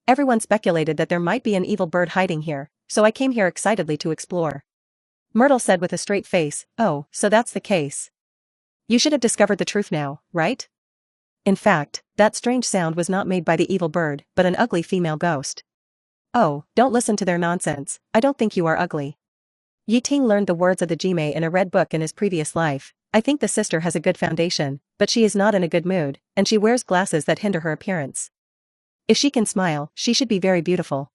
S1: Everyone speculated that there might be an evil bird hiding here, so I came here excitedly to explore." Myrtle said with a straight face, "Oh, so that's the case. You should have discovered the truth now, right? In fact, that strange sound was not made by the evil bird, but an ugly female ghost." "Oh, don't listen to their nonsense, I don't think you are ugly." Ting learned the words of the Jime in a red book in his previous life. "I think the sister has a good foundation, but she is not in a good mood, and she wears glasses that hinder her appearance. If she can smile, she should be very beautiful."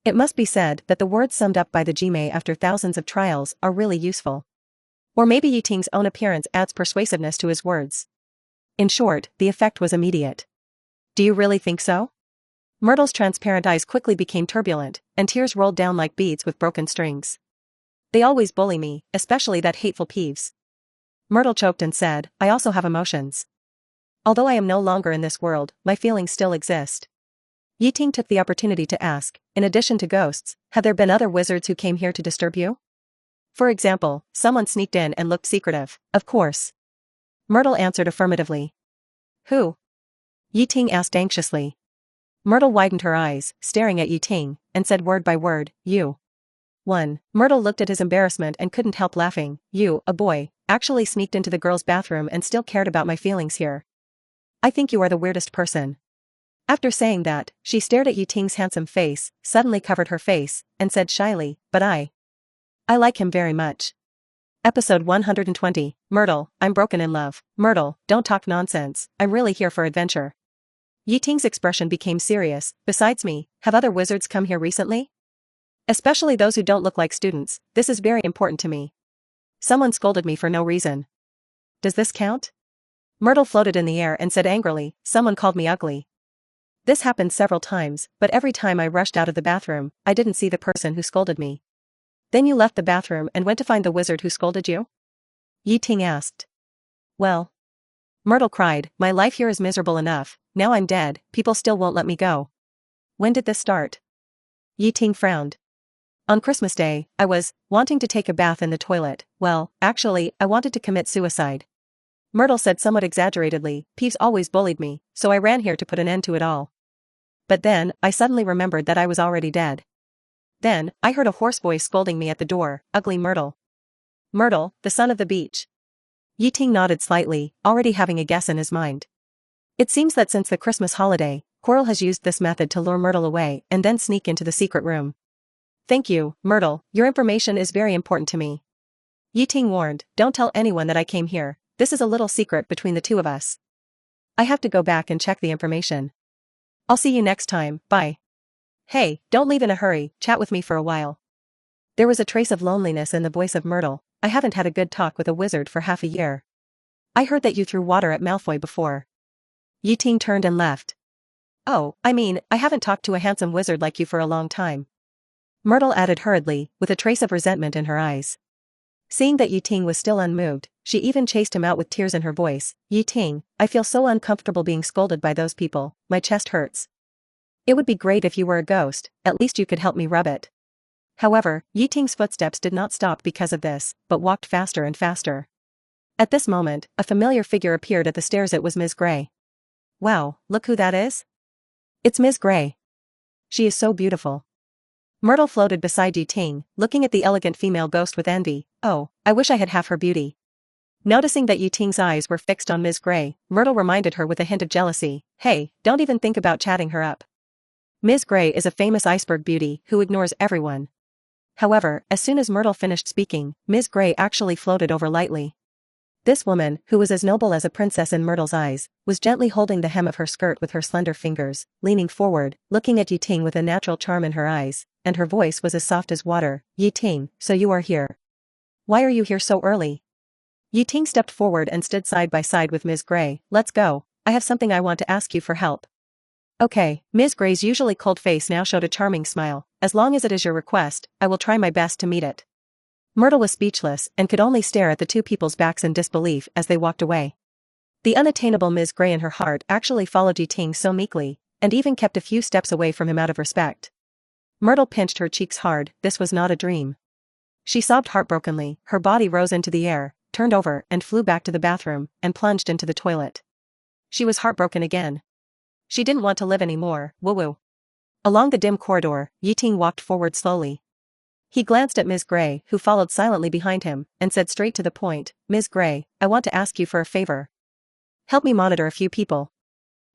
S1: It must be said that the words summed up by the Jime after thousands of trials are really useful. Or maybe Ting's own appearance adds persuasiveness to his words. In short, the effect was immediate. "Do you really think so?" Myrtle's transparent eyes quickly became turbulent, and tears rolled down like beads with broken strings. "They always bully me, especially that hateful Peeves." Myrtle choked and said, "I also have emotions. Although I am no longer in this world, my feelings still exist." Yi Ting took the opportunity to ask, in addition to ghosts, have there been other wizards who came here to disturb you? For example, someone sneaked in and looked secretive. Of course. Myrtle answered affirmatively. Who? Yi Ting asked anxiously. Myrtle widened her eyes, staring at Yi Ting, and said word by word, you. 1. Myrtle looked at his embarrassment and couldn't help laughing. You, a boy, actually sneaked into the girls' bathroom and still cared about my feelings here. I think you are the weirdest person. After saying that, she stared at Yi Ting's handsome face, suddenly covered her face, and said shyly, but I like him very much. Episode 120, Myrtle, I'm broken in love. Myrtle, don't talk nonsense, I'm really here for adventure. Yi Ting's expression became serious. Besides me, have other wizards come here recently? Especially those who don't look like students, this is very important to me. Someone scolded me for no reason. Does this count? Myrtle floated in the air and said angrily, someone called me ugly. This happened several times, but every time I rushed out of the bathroom, I didn't see the person who scolded me. Then you left the bathroom and went to find the wizard who scolded you? Yi Ting asked. Well. Myrtle cried, my life here is miserable enough, now I'm dead, people still won't let me go. When did this start? Yi Ting frowned. On Christmas Day, I was wanting to take a bath in the toilet. Well, actually, I wanted to commit suicide. Myrtle said somewhat exaggeratedly, Peeves always bullied me, so I ran here to put an end to it all. But then, I suddenly remembered that I was already dead. Then, I heard a hoarse voice scolding me at the door, ugly Myrtle. Myrtle, the son of the beach. Yi Ting nodded slightly, already having a guess in his mind. It seems that since the Christmas holiday, Quirrell has used this method to lure Myrtle away and then sneak into the secret room. Thank you, Myrtle, your information is very important to me. Yi Ting warned, don't tell anyone that I came here, this is a little secret between the two of us. I have to go back and check the information. I'll see you next time, bye. Hey, don't leave in a hurry, chat with me for a while. There was a trace of loneliness in the voice of Myrtle. I haven't had a good talk with a wizard for half a year. I heard that you threw water at Malfoy before. Yi Ting turned and left. Oh, I mean, I haven't talked to a handsome wizard like you for a long time. Myrtle added hurriedly, with a trace of resentment in her eyes. Seeing that Yi Ting was still unmoved, she even chased him out with tears in her voice. Yi Ting, I feel so uncomfortable being scolded by those people, my chest hurts. It would be great if you were a ghost, at least you could help me rub it. However, Yi Ting's footsteps did not stop because of this, but walked faster and faster. At this moment, a familiar figure appeared at the stairs. It was Ms. Grey. Wow, look who that is? It's Ms. Grey. She is so beautiful. Myrtle floated beside Yi Ting, looking at the elegant female ghost with envy. Oh, I wish I had half her beauty. Noticing that Yi Ting's eyes were fixed on Ms. Grey, Myrtle reminded her with a hint of jealousy, hey, don't even think about chatting her up. Ms. Grey is a famous iceberg beauty who ignores everyone. However, as soon as Myrtle finished speaking, Ms. Grey actually floated over lightly. This woman, who was as noble as a princess in Myrtle's eyes, was gently holding the hem of her skirt with her slender fingers, leaning forward, looking at Yi Ting with a natural charm in her eyes, and her voice was as soft as water. Yi Ting, so you are here. Why are you here so early? Yi Ting stepped forward and stood side by side with Ms. Grey. Let's go, I have something I want to ask you for help. Okay, Ms. Grey's usually cold face now showed a charming smile. As long as it is your request, I will try my best to meet it. Myrtle was speechless and could only stare at the two people's backs in disbelief as they walked away. The unattainable Ms. Grey in her heart actually followed Yi Ting so meekly, and even kept a few steps away from him out of respect. Myrtle pinched her cheeks hard. This was not a dream. She sobbed heartbrokenly, her body rose into the air, turned over and flew back to the bathroom, and plunged into the toilet. She was heartbroken again. She didn't want to live anymore. Woo-woo. Along the dim corridor, Yi Ting walked forward slowly. He glanced at Ms. Grey, who followed silently behind him, and said straight to the point, Ms. Grey, I want to ask you for a favor. Help me monitor a few people.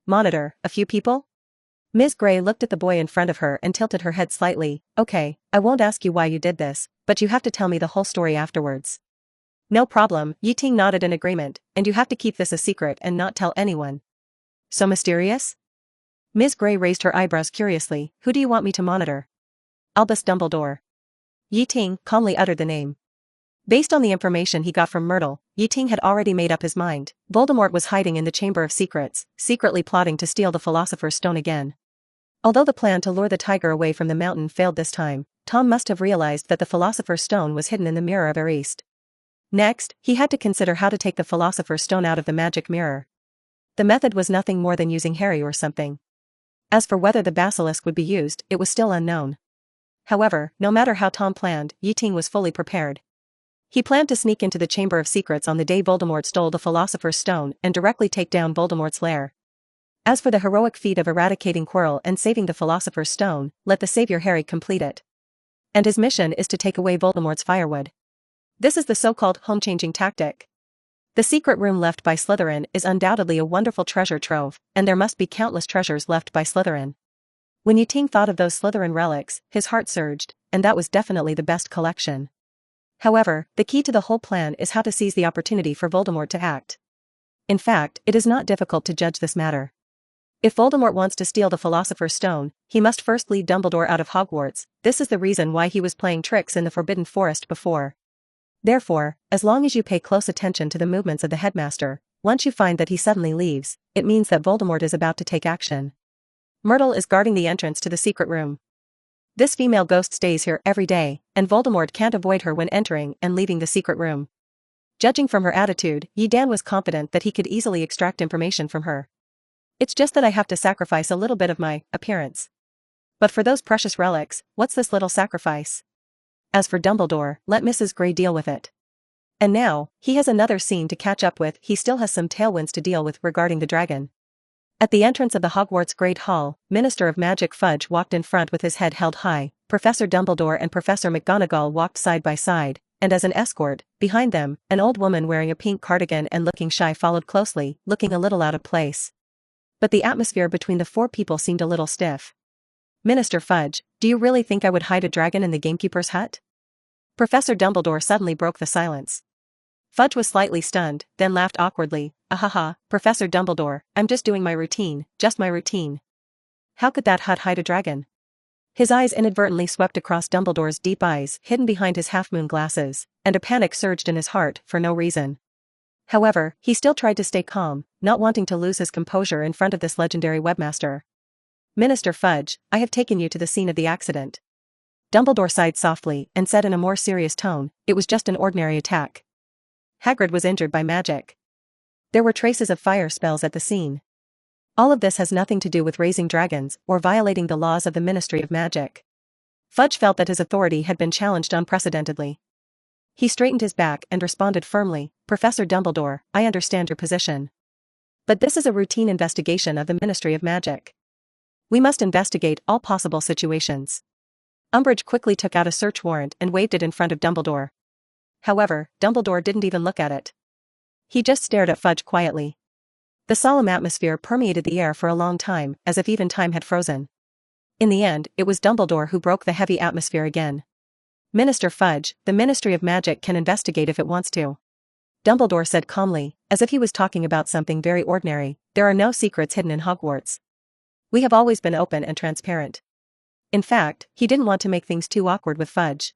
S1: Monitor a few people? Ms. Grey looked at the boy in front of her and tilted her head slightly. Okay, I won't ask you why you did this, but you have to tell me the whole story afterwards. No problem, Yi Ting nodded in agreement, and you have to keep this a secret and not tell anyone. So mysterious? Ms. Grey raised her eyebrows curiously. Who do you want me to monitor? Albus Dumbledore. Yi Ting calmly uttered the name. Based on the information he got from Myrtle, Yi Ting had already made up his mind. Voldemort was hiding in the Chamber of Secrets, secretly plotting to steal the Philosopher's Stone again. Although the plan to lure the tiger away from the mountain failed this time, Tom must have realized that the Philosopher's Stone was hidden in the Mirror of Erist. Next, he had to consider how to take the Philosopher's Stone out of the magic mirror. The method was nothing more than using Harry or something. As for whether the basilisk would be used, it was still unknown. However, no matter how Tom planned, Ting was fully prepared. He planned to sneak into the Chamber of Secrets on the day Voldemort stole the Philosopher's Stone and directly take down Voldemort's lair. As for the heroic feat of eradicating Quirrell and saving the Philosopher's Stone, let the savior Harry complete it. And his mission is to take away Voldemort's firewood. This is the so-called home-changing tactic. The secret room left by Slytherin is undoubtedly a wonderful treasure trove, and there must be countless treasures left by Slytherin. When Ting thought of those Slytherin relics, his heart surged, and that was definitely the best collection. However, the key to the whole plan is how to seize the opportunity for Voldemort to act. In fact, it is not difficult to judge this matter. If Voldemort wants to steal the Philosopher's Stone, he must first lead Dumbledore out of Hogwarts. This is the reason why he was playing tricks in the Forbidden Forest before. Therefore, as long as you pay close attention to the movements of the headmaster, once you find that he suddenly leaves, it means that Voldemort is about to take action. Myrtle is guarding the entrance to the secret room. This female ghost stays here every day, and Voldemort can't avoid her when entering and leaving the secret room. Judging from her attitude, Dan was confident that he could easily extract information from her. It's just that I have to sacrifice a little bit of my appearance. But for those precious relics, what's this little sacrifice? As for Dumbledore, let Mrs. Grey deal with it. And now, he has another scene to catch up with. He still has some tailwinds to deal with regarding the dragon. At the entrance of the Hogwarts Great Hall, Minister of Magic Fudge walked in front with his head held high. Professor Dumbledore and Professor McGonagall walked side by side, and as an escort, behind them, an old woman wearing a pink cardigan and looking shy followed closely, looking a little out of place. But the atmosphere between the four people seemed a little stiff. Minister Fudge, do you really think I would hide a dragon in the gamekeeper's hut? Professor Dumbledore suddenly broke the silence. Fudge was slightly stunned, then laughed awkwardly. Ahaha, Professor Dumbledore, I'm just doing my routine, just my routine. How could that hut hide a dragon? His eyes inadvertently swept across Dumbledore's deep eyes hidden behind his half-moon glasses, and a panic surged in his heart for no reason. However, he still tried to stay calm, not wanting to lose his composure in front of this legendary webmaster. Minister Fudge, I have taken you to the scene of the accident. Dumbledore sighed softly and said in a more serious tone, it was just an ordinary attack. Hagrid was injured by magic. There were traces of fire spells at the scene. All of this has nothing to do with raising dragons or violating the laws of the Ministry of Magic. Fudge felt that his authority had been challenged unprecedentedly. He straightened his back and responded firmly, Professor Dumbledore, I understand your position. But this is a routine investigation of the Ministry of Magic. We must investigate all possible situations. Umbridge quickly took out a search warrant and waved it in front of Dumbledore. However, Dumbledore didn't even look at it. He just stared at Fudge quietly. The solemn atmosphere permeated the air for a long time, as if even time had frozen. In the end, it was Dumbledore who broke the heavy atmosphere again. Minister Fudge, the Ministry of Magic can investigate if it wants to. Dumbledore said calmly, as if he was talking about something very ordinary, there are no secrets hidden in Hogwarts. We have always been open and transparent. In fact, he didn't want to make things too awkward with Fudge.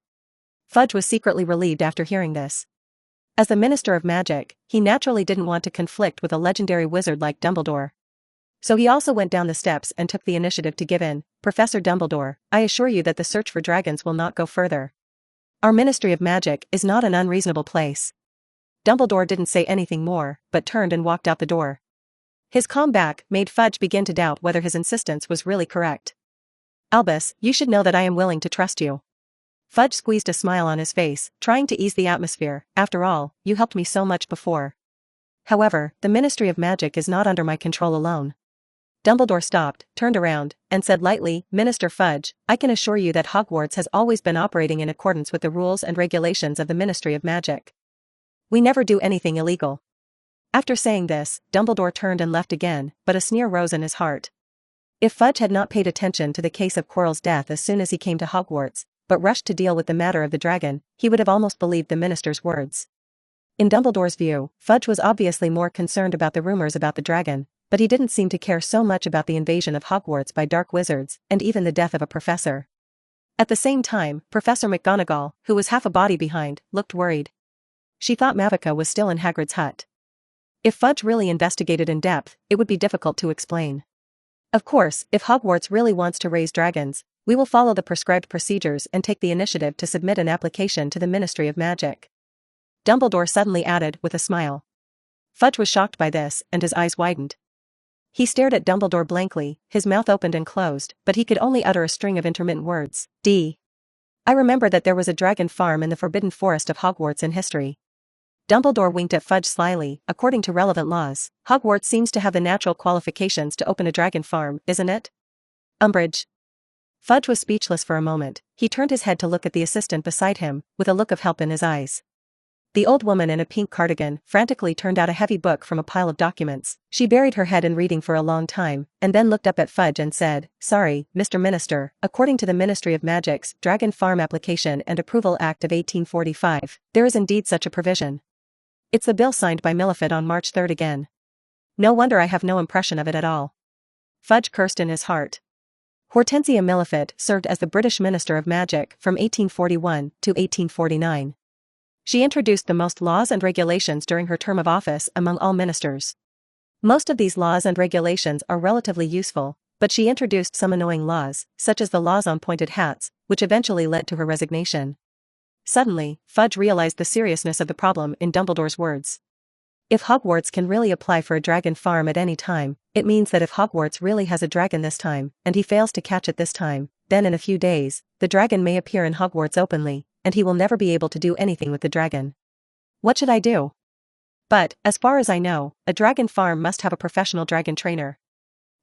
S1: Fudge was secretly relieved after hearing this. As the Minister of Magic, he naturally didn't want to conflict with a legendary wizard like Dumbledore. So he also went down the steps and took the initiative to give in. Professor Dumbledore, I assure you that the search for dragons will not go further. Our Ministry of Magic is not an unreasonable place. Dumbledore didn't say anything more, but turned and walked out the door. His calm back made Fudge begin to doubt whether his insistence was really correct. Albus, you should know that I am willing to trust you. Fudge squeezed a smile on his face, trying to ease the atmosphere. After all, you helped me so much before. However, the Ministry of Magic is not under my control alone. Dumbledore stopped, turned around, and said lightly, Minister Fudge, I can assure you that Hogwarts has always been operating in accordance with the rules and regulations of the Ministry of Magic. We never do anything illegal. After saying this, Dumbledore turned and left again, but a sneer rose in his heart. If Fudge had not paid attention to the case of Quirrell's death as soon as he came to Hogwarts, but rushed to deal with the matter of the dragon, he would have almost believed the minister's words. In Dumbledore's view, Fudge was obviously more concerned about the rumors about the dragon, but he didn't seem to care so much about the invasion of Hogwarts by dark wizards, and even the death of a professor. At the same time, Professor McGonagall, who was half a body behind, looked worried. She thought Mavica was still in Hagrid's hut. If Fudge really investigated in depth, it would be difficult to explain. Of course, if Hogwarts really wants to raise dragons, we will follow the prescribed procedures and take the initiative to submit an application to the Ministry of Magic. Dumbledore suddenly added with a smile. Fudge was shocked by this, and his eyes widened. He stared at Dumbledore blankly, his mouth opened and closed, but he could only utter a string of intermittent words. I remember that there was a dragon farm in the Forbidden Forest of Hogwarts in history. Dumbledore winked at Fudge slyly. According to relevant laws, Hogwarts seems to have the natural qualifications to open a dragon farm, isn't it? Umbridge. Fudge was speechless for a moment. He turned his head to look at the assistant beside him, with a look of help in his eyes. The old woman in a pink cardigan frantically turned out a heavy book from a pile of documents. She buried her head in reading for a long time, and then looked up at Fudge and said, "Sorry, Mr. Minister, according to the Ministry of Magic's Dragon Farm Application and Approval Act of 1845, there is indeed such a provision. It's the bill signed by Milliford on March 3rd again. No wonder I have no impression of it at all." Fudge cursed in his heart. Hortensia Milliford served as the British Minister of Magic from 1841 to 1849. She introduced the most laws and regulations during her term of office among all ministers. Most of these laws and regulations are relatively useful, but she introduced some annoying laws, such as the laws on pointed hats, which eventually led to her resignation. Suddenly, Fudge realized the seriousness of the problem in Dumbledore's words. If Hogwarts can really apply for a dragon farm at any time, it means that if Hogwarts really has a dragon this time, and he fails to catch it this time, then in a few days, the dragon may appear in Hogwarts openly, and he will never be able to do anything with the dragon. What should I do? But, as far as I know, a dragon farm must have a professional dragon trainer.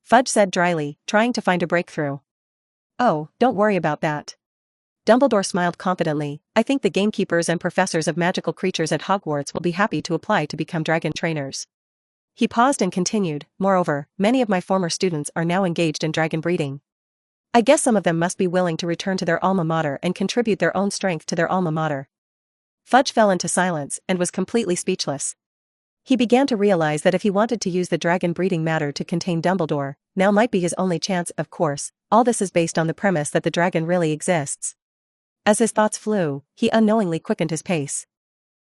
S1: Fudge said dryly, trying to find a breakthrough. Oh, don't worry about that. Dumbledore smiled confidently. I think the gamekeepers and professors of magical creatures at Hogwarts will be happy to apply to become dragon trainers. He paused and continued, moreover, many of my former students are now engaged in dragon breeding. I guess some of them must be willing to return to their alma mater and contribute their own strength to their alma mater. Fudge fell into silence and was completely speechless. He began to realize that if he wanted to use the dragon breeding matter to contain Dumbledore, now might be his only chance. Of course, all this is based on the premise that the dragon really exists. As his thoughts flew, he unknowingly quickened his pace.